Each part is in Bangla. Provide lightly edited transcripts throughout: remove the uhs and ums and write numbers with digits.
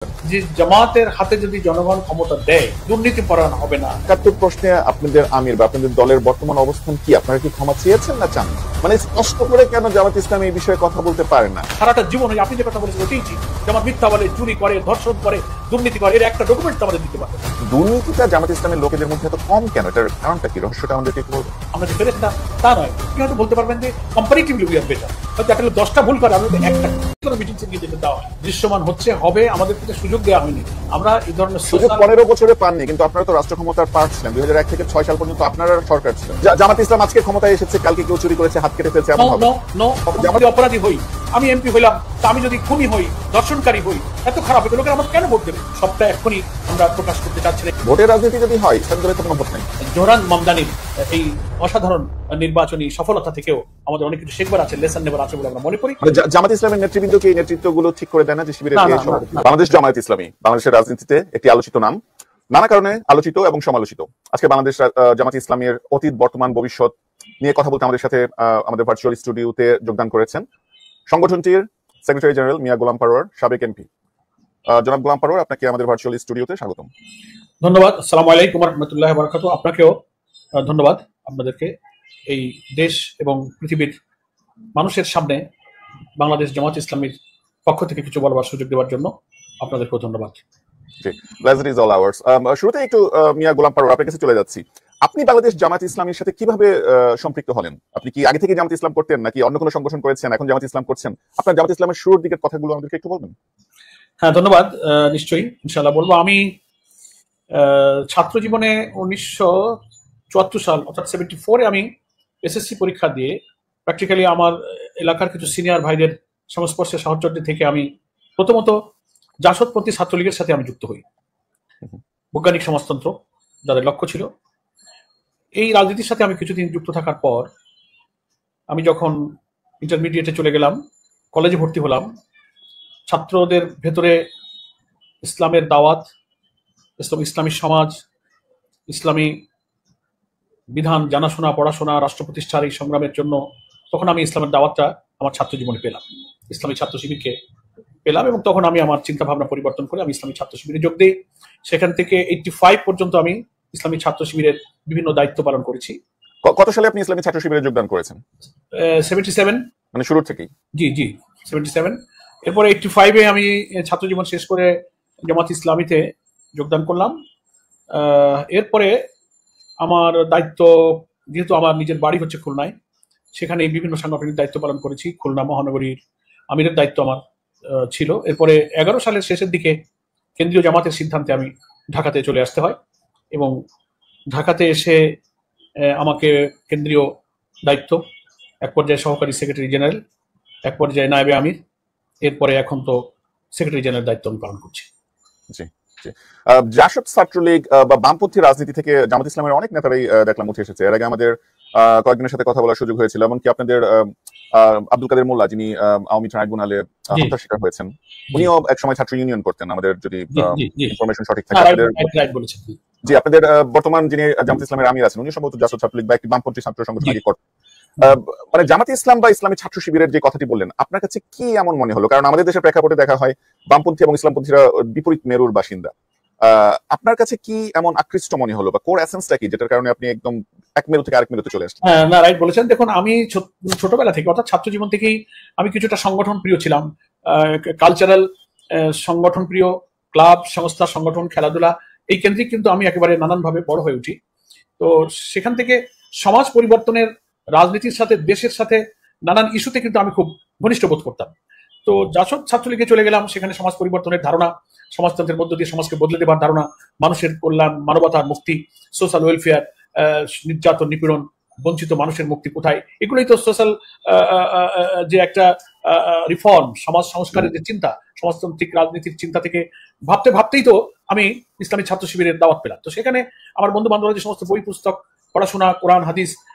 যে জামাতের হাতে যদি জনগণ ক্ষমতা দেয় দুর্নীতি পরায়ণ হবে না। ৭১ প্রশ্নে আপনাদের আমির বা আপনাদের দলের বর্তমান অবস্থান কি? আপনারা কি ক্ষমা চেয়েছেন না চান? মানে স্পষ্ট করে কেন জামাত ইসলাম এই বিষয়ে কথা বলতে পারে না? সারাটা জীবন আপনি যে কথা বলেছেন ওটাই ঠিক। জামাত মিথ্যা বলে, চুরি করে, ধর্ষণ করে, দুর্নীতি করে, এর একটা ডকুমেন্ট আমাদের দিতে পারে। দুর্নীতিটা জামাত ইসলামের লোকেদের মধ্যে এত কম কেন? এটার কারণটা কি? রহস্যটা আমাদেরকে একটু বলবেন। আমরা যে ফেরেশতা তা নয়। আপনি হয়তো বলতে পারবেন যে কম্পারেটিভলি উই আর বেটার। হয়তো একটা 10টা ভুল করে আমাদের একটা কোনো মিটিং নিয়ে যেতে দেওয়া হয়। দৃশ্যমান হচ্ছে হবে, আমাদের থেকে সুযোগ দেওয়া হয়নি। আমরা এই ধরনের সুযোগ 15 বছরে পাননি, কিন্তু আপনারা তো রাষ্ট্র ক্ষমতার পার্ট ছিলেন। 2001 থেকে 6 সাল পর্যন্ত আপনারা সরকার ছিলেন। জামাত ইসলাম আজকে ক্ষমতায় এসেছে, কালকে কেউ চুরি করেছে, হাত কেটে ফেলছে, এমন হবে? জামাতি অপরাধী হই, আমি এমপি হইলাম, তা আমি যদি খুনি হই, দর্শনকারী হই, এত খারাপ হবে, লোকেরা আমাকে কেন ভোট দেবে? সবটা এখনই আমরা প্রকাশ করতে চাচ্ছি না। ভোটের রাজনীতি যদি হয়, ইসলাম দলের কোনো ভোট নেই। জোহরান মামদানির এই অসাধারণ নির্বাচনী সফলতা থেকেও আমাদের অনেক কিছু শেখবার আছে, লেসন নেবার আছে বলে আমরা মনে করি। জামাত ইসলামের নেতৃবৃন্দকে এই নেতৃত্বগুলো ঠিক করে দেয় না যে শিবিরের বাংলাদেশ জামায়াত ইসলামী বাংলাদেশের রাজনীতিতে একটি আলোচিত নাম, নানা কারণে আলোচিত এবং সমালোচিত। আজকে বাংলাদেশ জামাত ইসলামের অতীত, বর্তমান, ভবিষ্যৎ নিয়ে কথা বলতে আমাদের সাথে আমাদের ভার্চুয়াল স্টুডিওতে যোগদান করেছেন সংগঠনটির সেক্রেটারি জেনারেল মিয়া গোলাম পারোয়ার, সাবেক এমপি। জনাব গোলাম পারোয়ার, আপনাকে আমাদের ভার্চুয়াল স্টুডিওতে স্বাগতম। ধন্যবাদ। আসসালামু আলাইকুম ওয়া রাহমাতুল্লাহি ওয়া বারাকাতুহু। আপনাকেও ধন্যবাদ। আপনাদেরকে এই দেশ এবং পৃথিবীর মানুষের সামনে বাংলাদেশ জামাত ইসলামীর পক্ষ থেকে কিছু বলবার সুযোগ দেওয়ার জন্য আপনাদেরকেও ধন্যবাদ। শুরুতে একটু মিয়া গোলাম পারোয়ার, আপনার কাছে চলে যাচ্ছি। আপনি বাংলাদেশ জামাত ইসলামের সাথে কিভাবে সম্পৃক্ত হলেন? আপনি কি আগে থেকে জামাত ইসলাম করতেন, নাকি অন্য কোনো সংগঠন করেছেন, এখন জামাত ইসলাম করছেন? আপনার জামাত ইসলামের শুরুর দিকের কথাগুলো আমাদেরকে একটু বলবেন। হ্যাঁ, ধন্যবাদ। নিশ্চয়ই, ইনশাআল্লাহ বলবো। আমি ছাত্র জীবনে 1974 সাল অর্থাৎ 74-এ আমি এসএসসি পরীক্ষা দিয়ে প্র্যাকটিক্যালি আমার এলাকার কিছু সিনিয়র ভাইদের সংস্পর্শে সাহচর্য থেকে আমি প্রথমত জাসদপন্থী ছাত্রলীগের সাথে আমি যুক্ত হই। বৈজ্ঞানিক সমাজতন্ত্র যাদের লক্ষ্য ছিল। এই রাজনীতির সাথে আমি কিছুদিন যুক্ত থাকার পর আমি যখন ইন্টারমিডিয়েটে চলে গেলাম, কলেজে ভর্তি হলাম, ছাত্রদের ভেতরে ইসলামের দাওয়াত, ইসলামী সমাজ, ইসলামী বিধান জানাশোনা, পড়াশোনা, রাষ্ট্র প্রতিষ্ঠার এই সংগ্রামের জন্য তখন আমি ইসলামের দাওয়াতটা আমার ছাত্র জীবনে পেলাম, ইসলামী ছাত্র শিবিরকে পেলাম, এবং তখন আমি আমার চিন্তা ভাবনা পরিবর্তন করে আমি ইসলামী ছাত্র শিবিরে যোগ দিই। সেখান থেকে 85 পর্যন্ত আমি ইসলামী ছাত্র শিবিরের বিভিন্ন দায়িত্ব পালন করেছি। কত সালে আপনি ইসলামী ছাত্র শিবিরে যোগদান করেছেন? 77, মানে শুরু থেকেই? জি 77। এরপরে 85-এ আমি ছাত্র জীবন শেষ করে জামাত ইসলামীতে যোগদান করলাম। এরপরে আমার দায়িত্ব, যেহেতু আমার নিজের বাড়ি হচ্ছে খুলনায়, সেখানে বিভিন্ন সাংগঠনিক দায়িত্ব পালন করেছি। খুলনা মহানগরীর আমিরের দায়িত্ব আমার ছিল। এরপরে 11 সালের শেষের দিকে কেন্দ্রীয় জামাতের সিদ্ধান্তে আমি ঢাকাতে চলে আসতে হয়, এবং ঢাকাতে এসে আমাকে কেন্দ্রীয় দায়িত্ব, এক পর্যায়ে সহকারী সেক্রেটারি জেনারেল, এক পর্যায়ে নায়েবে আমির, এরপরে এখন তো সেক্রেটারি জেনারেল দায়িত্ব আমি পালন করছি। জাসদ ছাত্রলীগ বা বামপন্থী রাজনীতি থেকে জামাত ইসলামের অনেক নেতারাই দেখলাম উঠে এসেছে। এর আগে আমাদের কয়েকজনের সাথে কথা বলার সুযোগ হয়েছিল, এমনকি আপনাদের আব্দুল কাদের মোল্লা, যিনি আওয়ামী ট্রাইব্যুনালে হত্যার শিকার হয়েছেন, উনিও এক সময় ছাত্র ইউনিয়ন করতেন, আমাদের যদি ইনফরমেশন সঠিক থাকে। জি, আপনাদের বর্তমান যিনি জামাত ইসলামের আমির আছেন, উনি সম্ভবত জাসদ ছাত্রলীগ বা একটি বামপন্থী ছাত্র সংগঠন করতেন। মানে জামাত ইসলাম বা ইসলামী ছাত্র শিবিরের যে কথাটি বললেন, আপনার কাছে কি এমন মনে হলো? কারণ আমাদের দেশের প্রেক্ষাপটে দেখা হয় বামপন্থী এবং ইসলামপন্থীরা বিপরীত মেরুর বাসিন্দা। আপনার কাছে কি এমন আকৃষ্ট মনে হলো, বা কোর এসেন্সটা কি, যেটার কারণে আপনি একদম এক মেরু থেকে আরেক মেরুতে চলে আসছেন? না, রাইট বলেছেন। দেখুন, আমি ছোটবেলা থেকে, অর্থাৎ ছাত্র জীবন থেকেই আমি কিছুটা সংগঠন প্রিয় ছিলাম। কালচারাল সংগঠন প্রিয়, ক্লাব, সংস্থা, সংগঠন, খেলাধুলা, এই কেন্দ্রিক কিন্তু আমি একেবারে নানানভাবে বড় হয়ে উঠি। তো সেখান থেকে সমাজ পরিবর্তনের, রাজনীতির সাথে, দেশের সাথে নানান ইস্যুতে কিন্তু আমি খুব ঘনিষ্ঠ বোধ করতাম। তো জাসদ ছাত্রলীগে চলে গেলাম, সেখানে সমাজ পরিবর্তনের ধারণা, সমাজতন্ত্রের মধ্য দিয়ে সমাজকে বদলে দেবার ধারণা, মানুষের কল্যাণ, মানবতার মুক্তি, সোশ্যাল ওয়েলফেয়ার, নির্যাতন, নিপীড়ন, বঞ্চিত মানুষের মুক্তি কোথায়, এগুলোই তো সোশ্যাল যে একটা রিফর্ম, সমাজ সংস্কারের যে চিন্তা, সমাজতান্ত্রিক রাজনীতির চিন্তা থেকে ভাবতেই তো আমি ইসলামী ছাত্র শিবিরের দাওয়াত পেলাম। তো সেখানে আমার বন্ধু বান্ধবরা যে সমস্ত বই পুস্তক, পড়াশোনা, কোরআন হাদিস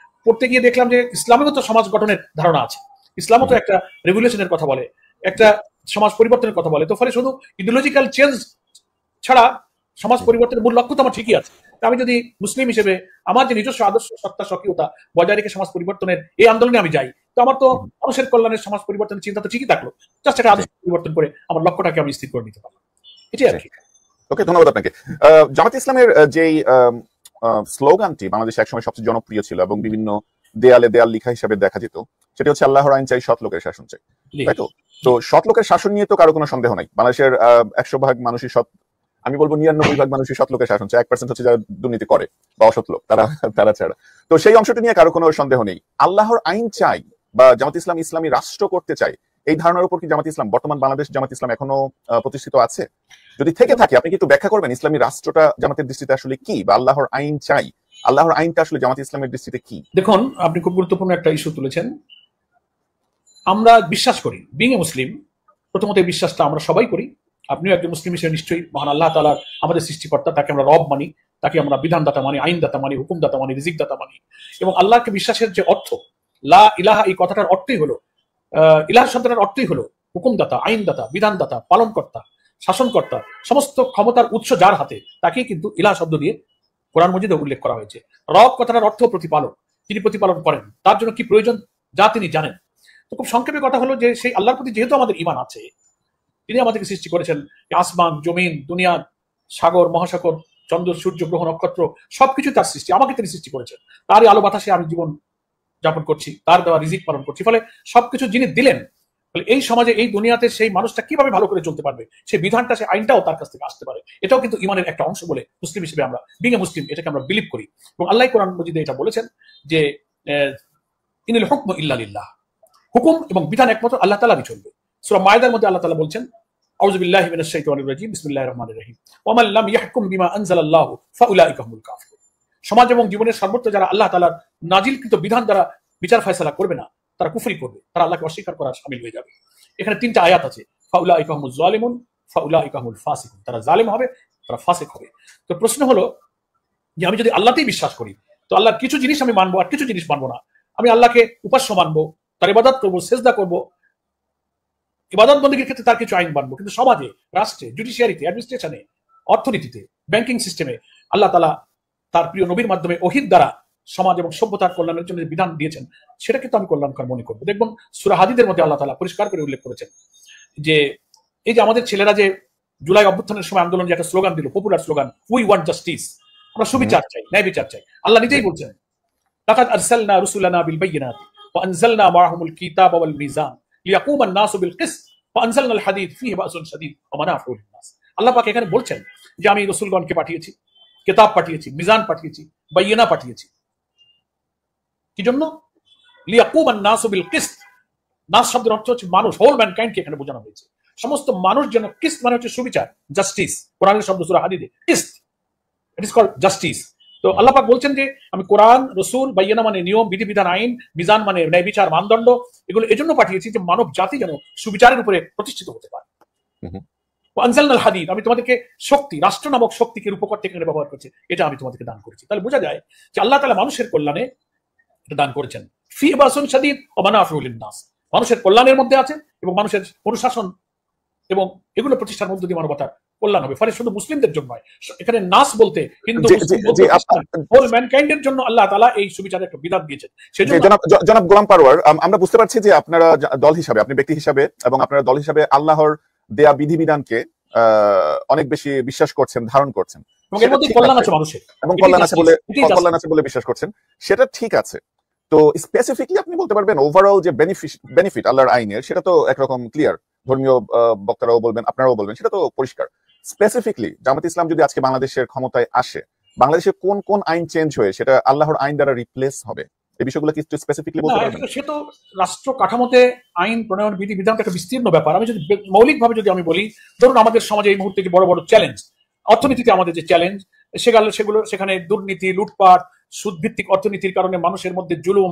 পড়তে গিয়ে দেখলাম যে ইসলামেও তো সমাজ গঠনের ধারণা আছে, ইসলামও তো একটা রেভলিউশনের কথা বলে, একটা সমাজ পরিবর্তনের কথা বলে। তো ফলে শুধু ইডিওলজিক্যাল চেঞ্জ ছাড়া সমাজ পরিবর্তনের মূল লক্ষ্য তো আমার ঠিকই আছে। আমি যদি মুসলিম হিসেবে আমার যে নিজস্ব আদর্শ, সত্তা, স্বকীয়তা বজায় রেখে সমাজ পরিবর্তনের এই আন্দোলনে আমি যাই, তো আমার তো মানুষের কল্যাণের, সমাজ পরিবর্তনের চিন্তা তো ঠিকই থাকলো। জাস্ট একটা আদর্শ পরিবর্তন করে আমার লক্ষ্যটাকে আমি স্থির করে নিতে পারলাম। এটাই আর কি। ওকে, ধন্যবাদ আপনাকে। জামাত ইসলামের যেই স্লোগানটি বাংলাদেশে একসময় সবচেয়ে জনপ্রিয় ছিল এবং বিভিন্ন দেয়ালে দেয়াল লিখা হিসাবে দেখা যেত, সেটা হচ্ছে আল্লাহর আইন চাই, সৎ লোকের শাসন চাই, তাই তো? তো সৎ লোকের শাসন নিয়ে তো কারো কোনো সন্দেহ নাই। বাংলাদেশের 100% মানুষই সৎ, আমি বলবো 99% মানুষই সৎ লোকের শাসন চাই, 1% হচ্ছে যারা দুর্নীতি করে বা অসৎ লোক, তারা ছাড়া। তো সেই অংশটি নিয়ে কারো কোনো সন্দেহ নেই। আল্লাহর আইন চাই বা জামাত ইসলাম ইসলামী রাষ্ট্র করতে চাই, এই ধারণার উপর কি জামাত ইসলাম, বর্তমান বাংলাদেশ জামাত ইসলাম এখনো প্রতিষ্ঠিত আছে? যদি থেকে থাকে আপনি কি একটু ব্যাখ্যা করবেন ইসলামী রাষ্ট্রটা জামাতের দৃষ্টিতে আসলে কি, বা আল্লাহর আইন চাই, আল্লাহর আইনটা আসলে জামাত ইসলামের দৃষ্টিতে কি? দেখুন, আপনি খুব গুরুত্বপূর্ণ একটা ইস্যু তুলেছেন। আমরা বিশ্বাস করি, বিং এ মুসলিম, প্রথমত এই বিশ্বাসটা আমরা সবাই করি। আপনিও একজন মুসলিম হিসেবে নিশ্চয়ই মহান আল্লাহ তাআলা আমাদের সৃষ্টিকর্তা, তাকে আমরা রব মানি, তাকে আমরা বিধানদাতা মানি, আইনদাতা মানি, হুকুমদাতা মানি, রিজিকদাতা মানি। এবং আল্লাহকে বিশ্বাসের যে অর্থ, লা ইলাহা, এই কথাটার অর্থই হলো, ইলাহ শব্দটার অর্থই হলো হুকুমদাতা, আইনদাতা, বিধানদাতা, পালনকর্তা, শাসনকর্তা, সমস্ত ক্ষমতার উৎস যার হাতে, তাকেই কিন্তু ইলাহ শব্দ দিয়ে কোরআন মজিদে উল্লেখ করা হয়েছে। রব কথাটার অর্থ প্রতিপালক, তিনি প্রতিপালন করেন, তার জন্য কি প্রয়োজন যা তিনি জানেন। তো খুব সংক্ষেপে কথা হলো যে সেই আল্লাহর প্রতি যেহেতু আমাদের ঈমান আছে, তিনি আমাদেরকে সৃষ্টি করেছেন, আসমান, জমিন, দুনিয়া, সাগর, মহাসাগর, চন্দ্র, সূর্য, গ্রহ, নক্ষত্র, সবকিছু তার সৃষ্টি, আমাকে তিনি সৃষ্টি করেছেন। তারই আলো বাতাসে আমি জীবন যাপন করছি, তার দেওয়া রিজিক পালন করছি। ফলে সবকিছু যিনি দিলেন, এই সমাজে, এই দুনিয়াতে সেই মানুষটা কিভাবে ভালো করে চলতে পারবে, সেই বিধানটা, সেই আইনটাও তার কাছ থেকে আসতে পারে। এটাও কিন্তু ইমানের একটা অংশ বলে মুসলিম হিসেবে আমরা, বিং এ মুসলিম, এটাকে আমরা বিলিভ করি। এবং আল্লাহ কোরআন মজিদে এটা বলেছেন যে ইনিল হুকমু ইল্লা লিল্লাহ, হুকুম এবং বিধান একমাত্র আল্লাহ তাআলারই চলবে। সূরা মায়েদার মধ্যে আল্লাহ তাআলা বলছেন, আউযু বিল্লাহি মিনাশ শাইতানির রাজীম, বিসমিল্লাহির রহমানির রহিম, ওয়া মান লাম ইয়াহকুম বিমা আনজালাল্লাহু ফাউলাইকা হুমুল কাফিরুন। সমাজ এবং জীবনের সর্বত্র যারা আল্লাহ তাআলার নাজিলকৃত বিধান দ্বারা বিচার ফয়সালা করবে না, তারা কুফরি করবে, তারা আল্লাহকে অস্বীকার করার শামিল হয়ে যাবে। এখানে 3টা আয়াত আছে, ফাউলাইকা হুমুজ জালিমুন, ফাউলাইকা হুমুল ফাসিকুন, তারা জালিম হবে, তারা ফাসিক হবে। তো প্রশ্ন হলো যে আমি যদি আল্লাহতেই বিশ্বাস করি, তো আল্লাহর কিছু জিনিস আমি মানবো আর কিছু জিনিস মানবো না। আমি আল্লাহকে উপাস্য মানবো, তার ইবাদত করবো, সেজদা করবো, ইবাদত বন্দেগীর ক্ষেত্রে তার কিছু আইন মানবো। কিন্তু সমাজে, রাষ্ট্রে, জুডিশিয়ারিতে, অ্যাডমিনিস্ট্রেশনে, অর্থনীতিতে, ব্যাংকিং সিস্টেমে আল্লাহ তাআলা তার প্রিয় নবীর মাধ্যমে ওহীর দ্বারা সমাজ এবং সভ্যতার কল্যাণের জন্য যে বিধান দিয়েছেন, সেটাকে তো আমি কল্যাণকর মনে করবো। দেখবেন সূরা হাদীদের মধ্যে আল্লাহ তাআলা পরিষ্কার করে উল্লেখ করেছেন যে এই যে আমাদের ছেলেরা যে জুলাই অভ্যুত্থানের সময় আন্দোলন যে একটা স্লোগান দিল, popular slogan, we want justice, আমরা সুবিচার চাই, ন্যায় বিচার চাই। আল্লাহ নিজেই বলছেন, লাকাদ আরসালনা রুসুলানা বিল বাইয়িনাতি ওয়া আনজালনা মাআহুমুল কিতাবা ওয়াল মিজান লিয়াকুমা আন-নাসু বিল কিসত ওয়া আনজালনা আল হাদীদ ফীহি বাসুন শাদীদ ওয়া মানাফিউ লিন-নাস। আল্লাহ পাক এখানে বলছেন যে আমি রাসূলগণকে পাঠিয়েছি, কিতাব পাঠিয়েছি, মিজান পাঠিয়েছি, বাইয়িনা পাঠিয়েছি। কি জন্য? লিয়াকুমা আন-নাসু বিল কিসত, নাস শব্দের অর্থ হচ্ছে মানুষ, হোল ম্যানকাইন্ডকে এখানে বোঝানো হয়েছে। সমস্ত মানুষ যেন, কিসত মানে হচ্ছে সুবিচার, জাস্টিস, কোরআনের শব্দ সূরা হাদীদে কিসত, ইট ইজ কল্ড জাস্টিস। তো আল্লাহ পাক বলছেন যে আমি কোরআন, রসুল, বাইয়িনা মানে নিয়ম, বিধিবিধান, আইন, মিজান মানে ন্যায় বিচার, মানদণ্ড, এগুলো এজন্য পাঠিয়েছি যে মানব জাতি যেন সুবিচারের উপরে প্রতিষ্ঠিত হতে পারে। আনজালনাল হাদীদ, আমি তোমাদেরকে শক্তি, রাষ্ট্র নামক শক্তিকে রূপকর থেকে ব্যবহার করছে, এটা আমি তোমাদেরকে দান করেছি। তাহলে বোঝা যায় যে আল্লাহ তাআলা মানুষের কল্যাণে এটা দান করেছেন। ফি বাসুন শাদীদ ওয়া মানাফিউ লিন-নাস, মানুষের কল্যাণের মধ্যে আছে এবং মানুষের অনুশাসন এবং এগুলো প্রতিষ্ঠার মধ্য দিয়ে মানবতার কল্যাণ হবে। ফলে শুধু মুসলিমদের জন্য নয়, এখানে নাস বলতে হিন্দু, হোল ম্যানকাইন্ডের জন্য আল্লাহ তাআলা এই সুবিচারের একটা বিধান দিয়েছেন। সেজন্য জনাব গোলাম পারওয়ার, আমরা বুঝতে পারছি যে আপনারা দল হিসাবে, আপনি ব্যক্তি হিসাবে এবং আপনারা দল হিসাবে আল্লাহর দেয়া বিধিবিধানকে অনেক বেশি বিশ্বাস করছেন, ধারণ করছেন, এবং এর মধ্যে কল্যাণ আছে মানুষের, এবং কল্যাণ আছে বলে বিশ্বাস করছেন, সেটা ঠিক আছে। তো স্পেসিফিকলি আপনি বলতে পারবেন ওভারঅল যে বেনিফিট আল্লাহর আইনের, সেটা তো একরকম ক্লিয়ার, ধর্মীয় বক্তারাও বলবেন, আপনারাও বলবেন, সেটা তো পরিষ্কার। স্পেসিফিকলি জামাত ইসলাম যদি আজকে বাংলাদেশের ক্ষমতায় আসে, বাংলাদেশে কোন কোন আইন চেঞ্জ হয়ে সেটা আল্লাহর আইন দ্বারা রিপ্লেস হবে, এই বিষয়গুলো কি একটু স্পেসিফিকলি বলতে পারবেন? সে তো রাষ্ট্র কাঠামোতে আইন প্রণয়ন, বিধিবিধান একটা বিস্তীর্ণ ব্যাপার। আমি যদি মৌলিকভাবে যদি আমি বলি, ধরুন আমাদের সমাজে এই মুহূর্তে যে বড় বড় চ্যালেঞ্জ, অর্থনীতিতে আমাদের যে চ্যালেঞ্জ, সেখানে দুর্নীতি, লুটপাট, সুদভিত্তিক অর্থনীতির কারণে মানুষের মধ্যে জুলুম,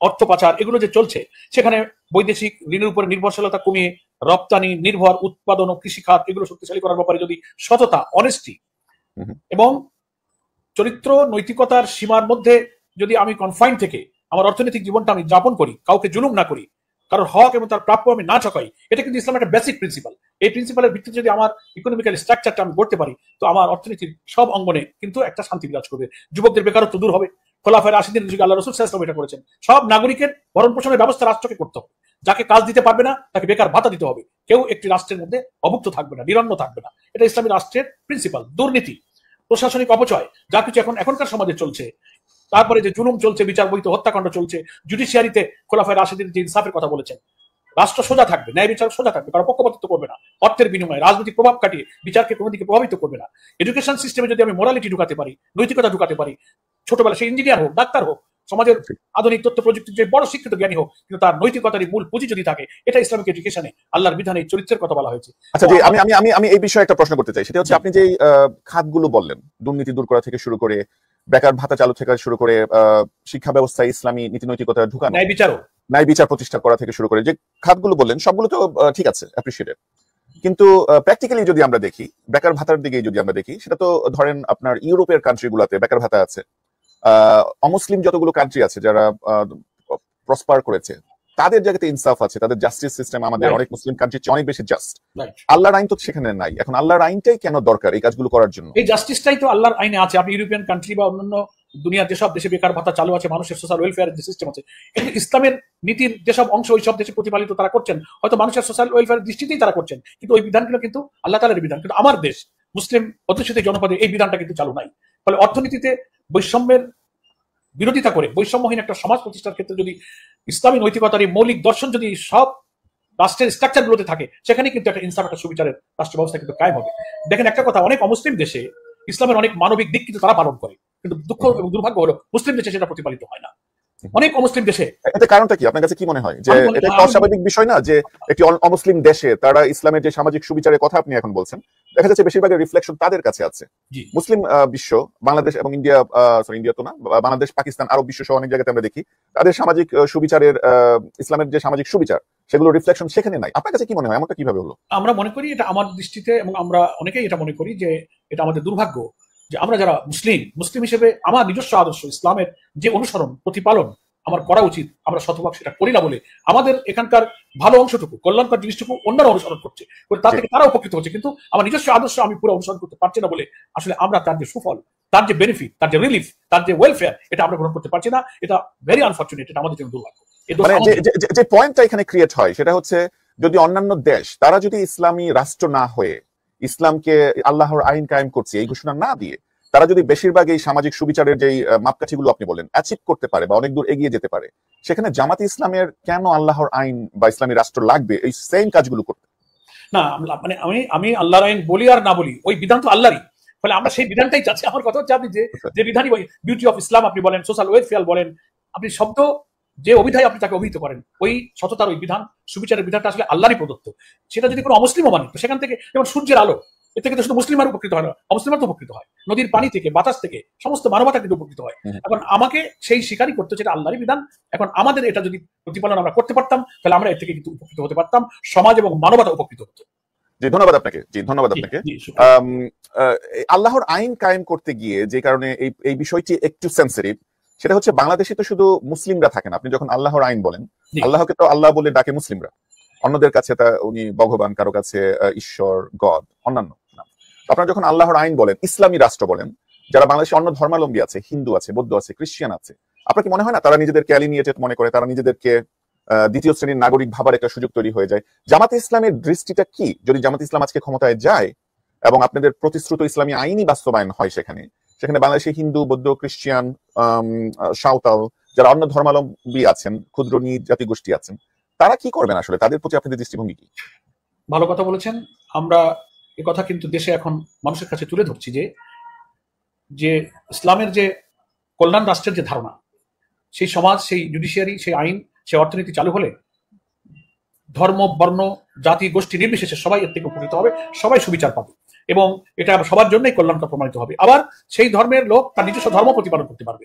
অর্থ পাচার, এগুলো যে চলছে, সেখানে বৈদেশিক ঋণের উপরে নির্ভরশীলতা কমিয়ে রপ্তানি নির্ভর উৎপাদন ও কৃষি খাত এগুলো শক্তিশালী করার ব্যাপারে যদি সততা, অনেস্টি এবং চরিত্র, নৈতিকতার সীমার মধ্যে যদি আমি কনফাইন থেকে আমার অর্থনৈতিক জীবনটা আমি যাপন করি, কাউকে জুলুম না করি, কারোর হক এবং তার প্রাপ্য আমি না ঠকাই, এটা কিন্তু ইসলামের একটা বেসিক প্রিন্সিপাল। এই প্রিন্সিপালের ভিত্তিতে যদি আমার ইকোনমিক্যাল স্ট্রাকচারটা আমি করতে পারি, তো আমার অর্থনীতির সব অঙ্গনে কিন্তু একটা শান্তি বিরাজ করবে। যুবকদের বেকারত্ব দূর হবে। খোলাফায়ে রাশিদিনের যুগে আল্লাহ রাসূল সাল্লাল্লাহু আলাইহি ওয়াসাল্লাম এটা করেছেন। সব নাগরিকের ভরণ পোষণের ব্যবস্থা রাষ্ট্রকে করতে হবে। যাকে কাজ দিতে পারবে না তাকে বেকার ভাতা দিতে হবে। কেউ একটি রাষ্ট্রের মধ্যে অভুক্ত থাকবে না, নিরন্ন থাকবে না। এটা ইসলামী রাষ্ট্রের প্রিন্সিপাল। দুর্নীতি, প্রশাসনিক অপচয়, যা কিছু এখনকার সমাজে চলছে, তারপরে যে জুলুম চলছে, বিচার বহিত হত্যাকাণ্ড চলছে, জুডিশিয়ারিতে খোলাফায়ে রাশিদিন যে ইনসাফের কথা বলেছেন, রাষ্ট্র সোজা থাকবে, ন্যায় বিচার সোজা থাকবে, কারো পক্ষপাতিত্ব করবে না, অর্থের বিনিময়ে রাজনৈতিক প্রভাব কাটিয়ে বিচারকে কোনো দিকে প্রভাবিত করবে না। এডুকেশন সিস্টেমে যদি আমি মোরালিটি ঢুকাতে পারি, নৈতিকতা ঢুকাতে পারি, ছোটবেলা সে ইঞ্জিনিয়ার হোক, ডাক্তার হোক, সমাজের আধুনিক তথ্য প্রযুক্তির যে বড় শিক্ষিত জ্ঞানী হোক, কিন্তু তার নৈতিকতারই মূল পুঁজি যদি থাকে, এটা ইসলামিক এডুকেশনে আল্লাহর বিধানে চরিত্রের কথা বলা হয়েছে। আচ্ছা জি, আমি এই বিষয়ে একটা প্রশ্ন করতে চাই। সেটা হচ্ছে আপনি যে খাতগুলো বললেন, দুর্নীতি দূর করা থেকে শুরু করে, বেকার ভাতা চালু থেকে শুরু করে, শিক্ষা ব্যবস্থায় ইসলামী নীতি নৈতিকতা ঢুকানো, ন্যায় বিচার প্রতিষ্ঠা করা থেকে শুরু করে যে খাতগুলো বললেন, সবগুলো তো ঠিক আছে, অ্যাপ্রিশিয়েটেড। কিন্তু প্র্যাকটিক্যালি যদি আমরা দেখি, বেকার ভাতার দিকে যদি আমরা দেখি, সেটা তো ধরেন আপনার ইউরোপের কান্ট্রিগুলোতে বেকার ভাতা আছে। অমুসলিম যতগুলো কান্ট্রি আছে যারা প্রসপার করেছে, তাদের জায়গাতে ইনসাফ আছে, তাদের জাস্টিস সিস্টেম আমাদের অনেক মুসলিম কান্ট্রির চেয়ে অনেক বেশি জাস্ট। আল্লাহর আইন তো সেখানে নাই। এখন আল্লাহর আইনটাই কেন দরকার এই কাজগুলো করার জন্য? এই জাস্টিসটাই তো আল্লাহর আইনে আছে। আপনি ইউরোপিয়ান কান্ট্রি বা অন্যান্য দুনিয়ার যেসব দেশে বেকার ভাতা চালু আছে, মানুষের সোশ্যাল ওয়েলফেয়ার যে সিস্টেম আছে, কিন্তু ইসলামের নীতির যেসব অংশ ওই সব দেশে প্রতিপালিত তারা করছেন, হয়তো মানুষের সোশ্যাল ওয়েলফেয়ার দৃষ্টিতেই তারা করছেন, কিন্তু ওই বিধানগুলো কিন্তু আল্লাহ তাআলার বিধান। কিন্তু আমার দেশ মুসলিম অধ্যুষিত জনপদে এই বিধানটা কিন্তু চালু নাই। ফলে অর্থনীতিতে বৈষম্যের বিরোধিতা করে বৈষম্যহীন একটা সমাজ প্রতিষ্ঠার ক্ষেত্রে যদি ইসলামী নৈতিকতার এই মৌলিক দর্শন যদি সব রাষ্ট্রের স্ট্রাকচার গুলোতে থাকে, সেখানে কিন্তু একটা ইনসাফ, একটা সুবিচারের রাষ্ট্র ব্যবস্থা কিন্তু কায়েম হবে। দেখেন একটা কথা, অনেক অমুসলিম দেশে ইসলামের অনেক মানবিক দিক কিন্তু তারা পালন করে, কিন্তু দুঃখ এবং দুর্ভাগ্য হলো মুসলিম দেশে সেটা প্রতিপালিত হয় না। অনেক অমুসলিম দেশে। এতে কারণটা কি আপনার কাছে কি মনে হয়? যে এটা অস্বাভাবিক বিষয় না যে একটি অমুসলিম দেশে তারা ইসলামের যে সামাজিক সুবিচারের কথা আপনি এখন বলছেন, দেখা যাচ্ছে বেশিরভাগের রিফ্লেকশন তাদের কাছে আছে। মুসলিম বিশ্ব, বাংলাদেশ এবং ইন্ডিয়া, ইন্ডিয়া তো না, বাংলাদেশ, পাকিস্তান, আরব বিশ্ব সহ অনেক জায়গাতে আমরা দেখি তাদের সামাজিক সুবিচারের, ইসলামের যে সামাজিক সুবিচার, সেগুলো রিফ্লেকশন সেখানে নাই। আপনার কাছে কি মনে হয়, এমনটা কিভাবে হলো? আমরা মনে করি এটা আমার দৃষ্টিতে, এবং আমরা অনেকেই এটা মনে করি যে এটা আমাদের দুর্ভাগ্য যে আমরা যারা মুসলিম হিসেবে আমার নিজস্ব আদর্শ ইসলামের যে অনুসরণ প্রতিপালন আমার করা উচিত, আমরা শতভাগ সেটা করি না বলে আমাদের এখানকার ভালো অংশটুকু, কল্যাণকর জিনিসটুকু অন্যরা অনুসরণ করছে, তার থেকে তারা উপকৃত হচ্ছে, কিন্তু আমার নিজস্ব আদর্শ আমি পুরো অনুসরণ করতে পারছি না বলে আসলে আমরা তার যে সুফল, তার যে বেনিফিট, তার যে রিলিফ, তার যে ওয়েলফেয়ার, এটা আমরা গ্রহণ করতে পারছি না। এটা ভেরি আনফরচুনেট, এটা আমাদের জন্য দুর্ভাগ্য। যে পয়েন্টটা এখানে ক্রিয়েট হয় সেটা হচ্ছে, যদি অন্যান্য দেশ তারা যদি ইসলামী রাষ্ট্র না হয়ে ইসলামকে আল্লাহর আইন কায়েম করছে এই ঘোষণা না দিয়ে, তারা যদি বেশিরভাগ এই সামাজিক সুবিচারের যে মাপকাঠিগুলো আপনি বলেন অ্যাচিভ করতে পারে বা অনেক দূর এগিয়ে যেতে পারে, সেখানে জামাতে ইসলামের কেন আল্লাহর আইন বা ইসলামী রাষ্ট্র লাগবে এই সেম কাজগুলো করতে? না, মানে আমি আল্লাহর আইন বলি আর না বলি, ওই বিধান তো আল্লাহরই। ফলে আমরা সেই বিধানটাই চাচ্ছি। আমার কথা হচ্ছে, আপনি যে বিধানই বিউটি অফ ইসলাম আপনি বলেন, সোশ্যাল ওয়েলফেয়ার বলেন, আপনি শব্দ যে অভিধায় আপনি তাকে অভিহিত করেন, ওই সততার ওই বিধান, সুবিচারের বিধানটা আসলে আল্লাহরই প্রদত্ত। সেটা যদি কোনো অমুসলিমও মানে, তো সেখান থেকে যেমন সূর্যের আলো, এর থেকে তো শুধু মুসলিমার উপকৃত হয় না, অমুসলিমার তো উপকৃত হয়। নদীর পানি থেকে, বাতাস থেকে, সমস্ত মানবতা কিন্তু উপকৃত হয়। এখন আমাকে সেই স্বীকারই করতে হচ্ছে এটা আল্লাহরই বিধান। এখন আমাদের এটা যদি প্রতিপালন আমরা করতে পারতাম, তাহলে আমরা এর থেকে কিন্তু উপকৃত হতে পারতাম, সমাজ এবং মানবতা উপকৃত হতো। জি, ধন্যবাদ আপনাকে। আল্লাহর আইন কায়েম করতে গিয়ে যে কারণে এই বিষয়টি একটু সেন্সিটিভ, সেটা হচ্ছে বাংলাদেশে তো শুধু মুসলিমরা থাকেন। আপনি যখন আল্লাহর আইন বলেন, আল্লাহকে তো আল্লাহ বলে ডাকে মুসলিমরা, অন্যদের কাছে তা উনি ভগবান, কারো কাছে ঈশ্বর, গড, অন্যান্য নাম। আপনারা যখন আল্লাহর আইন বলেন, ইসলামী রাষ্ট্র বলেন, যারা বাংলাদেশে অন্য ধর্মাবলম্বী আছে, হিন্দু আছে, বৌদ্ধ আছে, খ্রিস্টান আছে, আপনার কি মনে হয় না তারা নিজেদেরকে অ্যালিনিয়েটেড মনে করে, তারা নিজেদেরকে দ্বিতীয় শ্রেণীর নাগরিক ভাবার একটা সুযোগ তৈরি হয়ে যায়? জামাতে ইসলামের দৃষ্টিটা কি? যদি জামাতে ইসলাম আজকে ক্ষমতায় যায় এবং আপনাদের প্রতিশ্রুত ইসলামী আইনই বাস্তবায়ন হয়, সেখানে বাংলাদেশে হিন্দু, বৌদ্ধ, খ্রিস্টান, সাঁওতাল, যারা অন্য ধর্মাবলম্বী আছেন, ক্ষুদ্র জাতি গোষ্ঠী আছেন, তারা কি করবেন আসলে? তাদের প্রতি আপনাদের দৃষ্টিভঙ্গি কি? ভালো কথা বলেছেন। আমরা এ কথা কিন্তু দেশে এখন মানুষের কাছে তুলে ধরছি যে ইসলামের যে কল্যাণ রাষ্ট্রের যে ধারণা, সেই সমাজ, সেই জুডিশিয়ারি, সেই আইন, সেই অর্থনীতি চালু হলে ধর্ম, বর্ণ, জাতি, গোষ্ঠী নির্বিশেষে সবাই এর থেকে উপকৃত হবে, সবাই সুবিচার পাবে, এবং এটা সবার জন্যই কল্যাণকর প্রমাণিত হবে। আবার সেই ধর্মের লোক তার নিজস্ব ধর্ম প্রতিপালন করতে পারবে।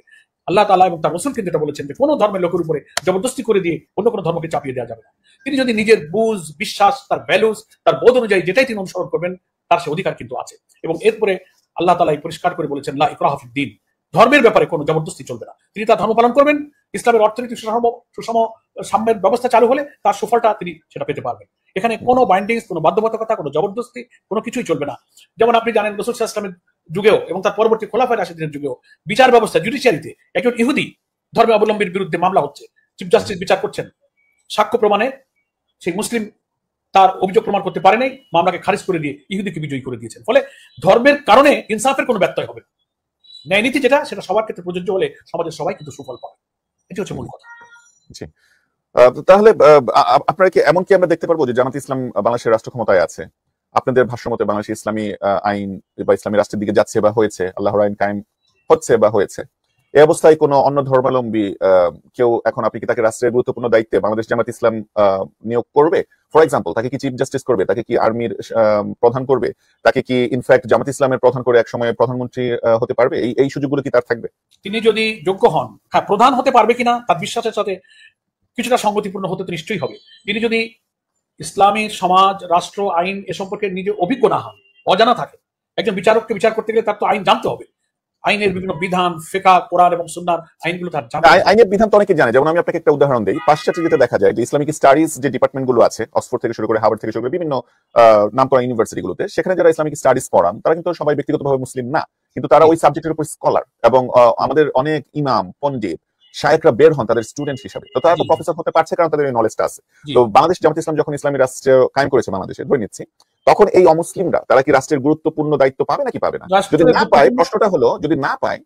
আল্লাহ তাআলা এবং তার রাসূল কিন্তু এটা বলেছেন যে কোনো ধর্মের লোকের উপরে জবরদস্তি করে দিয়ে অন্য কোনো ধর্মকে চাপিয়ে দেওয়া যাবে না। তিনি যদি নিজের বুঝ, বিশ্বাস, তার ভ্যালুস, তার বোধ অনুযায়ী যেটাই তিনি অনুসরণ করবেন, তার সে অধিকার কিন্তু আছে। এবং এরপরে আল্লাহ তাআলা পরিষ্কার করে বলেছেন, লা ইকরাহা ফিদ-দীন, ধর্মের ব্যাপারে কোনো জবরদস্তি চলবে না। তিনি তার ধর্ম পালন করবেন, ইসলামের অর্থনীতি সুষম সাম্যের ব্যবস্থা চালু হলে তার সুফলটা তিনি সেটা পেতে পারবেন। এখানে কোনো বাইন্ডিংস, কোনো বাধ্যবাধকতা, কোনো জবরদস্তি, কোনো কিছুই চলবে না। যেমন আপনি জানেন রাসূল সাল্লাল্লাহু আলাইহি ওয়াসাল্লামের যুগেও এবং তার পরবর্তী খোলাফায়ে রাশিদিনের যুগেও বিচার ব্যবস্থা, জুডিশিয়ারিতে একজন ইহুদি ধর্মে অবলম্বীর বিরুদ্ধে মামলা হচ্ছে, চিফ জাস্টিস বিচার করছেন, সাক্ষ্য প্রমাণে সেই মুসলিম তার অভিযোগ প্রমাণ করতে পারে নাই, মামলাকে খারিজ করে দিয়ে ইহুদিকে বিজয়ী করে দিয়েছেন। ফলে ধর্মের কারণে ইনসাফের কোনো ব্যত্যয় হবে না। ন্যায় নীতি যেটা, সেটা সবার ক্ষেত্রে প্রযোজ্য হলে সমাজের সবাই কিন্তু সুফল পাবে। এটি হচ্ছে মূল কথা। তাহলে আপনারা কি এমন কি আমরা দেখতে পারবো যে জামাত ইসলাম বাংলাদেশের রাষ্ট্র ক্ষমতায় আছে, আপনাদের ভাষ্যমতে বাংলাদেশের ইসলামী আইন বা ইসলামী রাষ্ট্রের দিকে যাচ্ছে বা হয়েছে, আল্লাহর আইন কায়েম হচ্ছে বা হয়েছে, এই অবস্থায় কোনো অন্য ধর্মাবলম্বী কেউ এখন আপনি কি তাকে রাষ্ট্রের গুরুত্বপূর্ণ দায়িত্বে বাংলাদেশ জামাত ইসলাম নিয়োগ করবে? ফর এক্সাম্পল, তাকে কি চিফ জাস্টিস করবে, তাকে কি আর্মির প্রধান করবে, তাকে কি ইনফ্যাক্ট জামাত ইসলামের প্রধান করে এক সময় প্রধানমন্ত্রী হতে পারবে? এই সুযোগগুলো কি তার থাকবে? তিনি যদি যোগ্য হন, হ্যাঁ, প্রধান হতে পারবে কিনা তার বিশ্বাসের সাথে কিছুটা সঙ্গতিপূর্ণ হতে তো নিশ্চয়ই হবে। তিনি যদি ইসলামী সমাজ, রাষ্ট্র, আইন এ সম্পর্কে নিজে অভিজ্ঞ না হন, অজানা থাকে। একজন বিচারককে বিচার করতে গেলে তার তো আইন জানতে হবে, আইনের বিভিন্ন বিধান, ফিকহ, কোরআন এবং সুন্নাহর আইনগুলো তার জানতে হবে। আইনের বিধান তো অনেকে জানে। যেমন আমি আপনাকে একটা উদাহরণ দিই, পাশ্চাত্যে যেটা দেখা যায় যে ইসলামিক স্টাডিজ যে ডিপার্টমেন্ট গুলো আছে, অক্সফোর্ড থেকে শুরু করে হার্ভার্ড থেকে শুরু করে বিভিন্ন নামকরা ইউনিভার্সিটি গুলোতে, সেখানে যারা ইসলামিক স্টাডিজ পড়ান তারা কিন্তু সবাই ব্যক্তিগতভাবে মুসলিম না, কিন্তু তারা ওই সাবজেক্টের উপর স্কলার, এবং আমাদের অনেক ইমাম, পণ্ডিত, শায়েখরা বের হন তাদের স্টুডেন্ট হিসাবে। তো তারা তো প্রফেসর হতে পারছে কারণ তাদের এই নলেজটা আছে। তো বাংলাদেশ জামাত ইসলাম যখন ইসলামী রাষ্ট্র কায়েম করেছে বাংলাদেশে, ধরে নিচ্ছি, তখন এই অমুসলিমরা তারা কি রাষ্ট্রের গুরুত্বপূর্ণ দায়িত্ব পাবে নাকি পাবে না? যদি না পায়, প্রশ্নটা হলো, যদি না পায়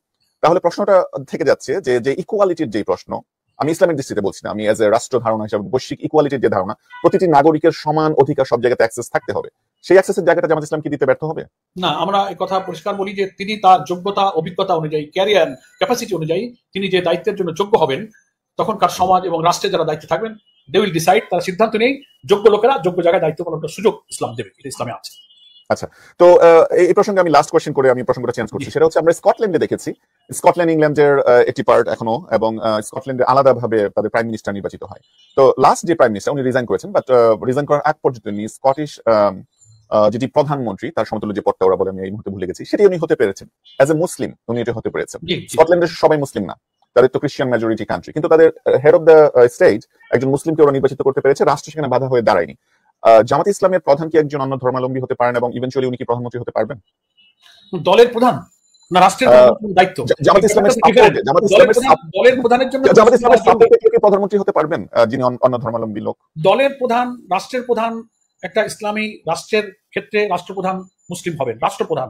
তাহলে প্রশ্নটা থেকে যাচ্ছে যে ইকুয়ালিটির যে প্রশ্ন, আমি ইসলামিক দৃষ্টিতে বলছি না, আমি এজ এ রাষ্ট্র ধারণা হিসাবে বৈশ্বিক ইকুয়ালিটির যে ধারণা, প্রতিটি নাগরিকের সমান অধিকার সব জায়গাতে অ্যাক্সেস থাকতে হবে, সেই অ্যাক্সেসের জায়গাটা জামাত ইসলাম কি দিতে ব্যর্থ হবে? না, আমরা এই কথা পরিষ্কার বলি যে তিনি তার যোগ্যতা, অভিজ্ঞতা অনুযায়ী, ক্যারিয়ার ক্যাপাসিটি অনুযায়ী তিনি যে দায়িত্বের জন্য যোগ্য হবেন, তখনকার সমাজ এবং রাষ্ট্রে যারা দায়িত্বে থাকবেন, দে উইল ডিসাইড, তারা সিদ্ধান্ত নেই, যোগ্য লোকেরা যোগ্য জায়গায় দায়িত্ব পালনের সুযোগ ইসলাম দেবে, এটা ইসলামে আছে। আচ্ছা, তো এই প্রসঙ্গে আমি লাস্ট কোয়েশ্চেন করে আমি প্রসঙ্গটা চেঞ্জ করছি। সেটা হচ্ছে আমরা স্কটল্যান্ডে দেখেছি, স্কটল্যান্ড ইংল্যান্ডের একটি পার্ট এখনো, এবং স্কটল্যান্ডে আলাদাভাবে তাদের প্রাইম মিনিস্টার নির্বাচিত হয়। তো লাস্ট যে প্রাইম মিনিস্টার, উনি রিজাইন করেছেন, বাট রিজাইন করার আগ পর্যন্ত উনি স্কটিশ যেটি প্রধানমন্ত্রী, তার সমতুল্য যে পদটা ওরা বলে, আমি এই মুহূর্তে ভুলে গেছি, সেটি উনি হতে পেরেছেন। অ্যাজ এ মুসলিম উনি এটা হতে পেরেছেন। স্কটল্যান্ডের সবাই মুসলিম না, তাদের তো খ্রিস্টান মেজরিটি কান্ট্রি, কিন্তু তাদের হেড অফ দ্য স্টেট একজন মুসলিমকে ওরা নির্বাচিত করতে পেরেছে, রাষ্ট্র সেখানে বাধা হয়ে দাঁড়ায়নি। জামাত ইসলামের প্রধান কি একজন অন্য ধর্মাবলম্বী হতে পারেন, এবং ইভেন্চুয়ালি উনি কি প্রধানমন্ত্রী হতে পারবেন? দলের প্রধান না রাষ্ট্রের দায়িত্ব? জামাত ইসলামের প্রধানের জন্য জামাত ইসলামের সাপোর্টে কেউ কি প্রধানমন্ত্রী হতে পারবেন যিনি অন্য ধর্মাবলম্বী লোক? দলের প্রধান, রাষ্ট্রের প্রধান, একটা ইসলামী রাষ্ট্রের ক্ষেত্রে রাষ্ট্রপ্রধান মুসলিম হবেন, রাষ্ট্রপ্রধান,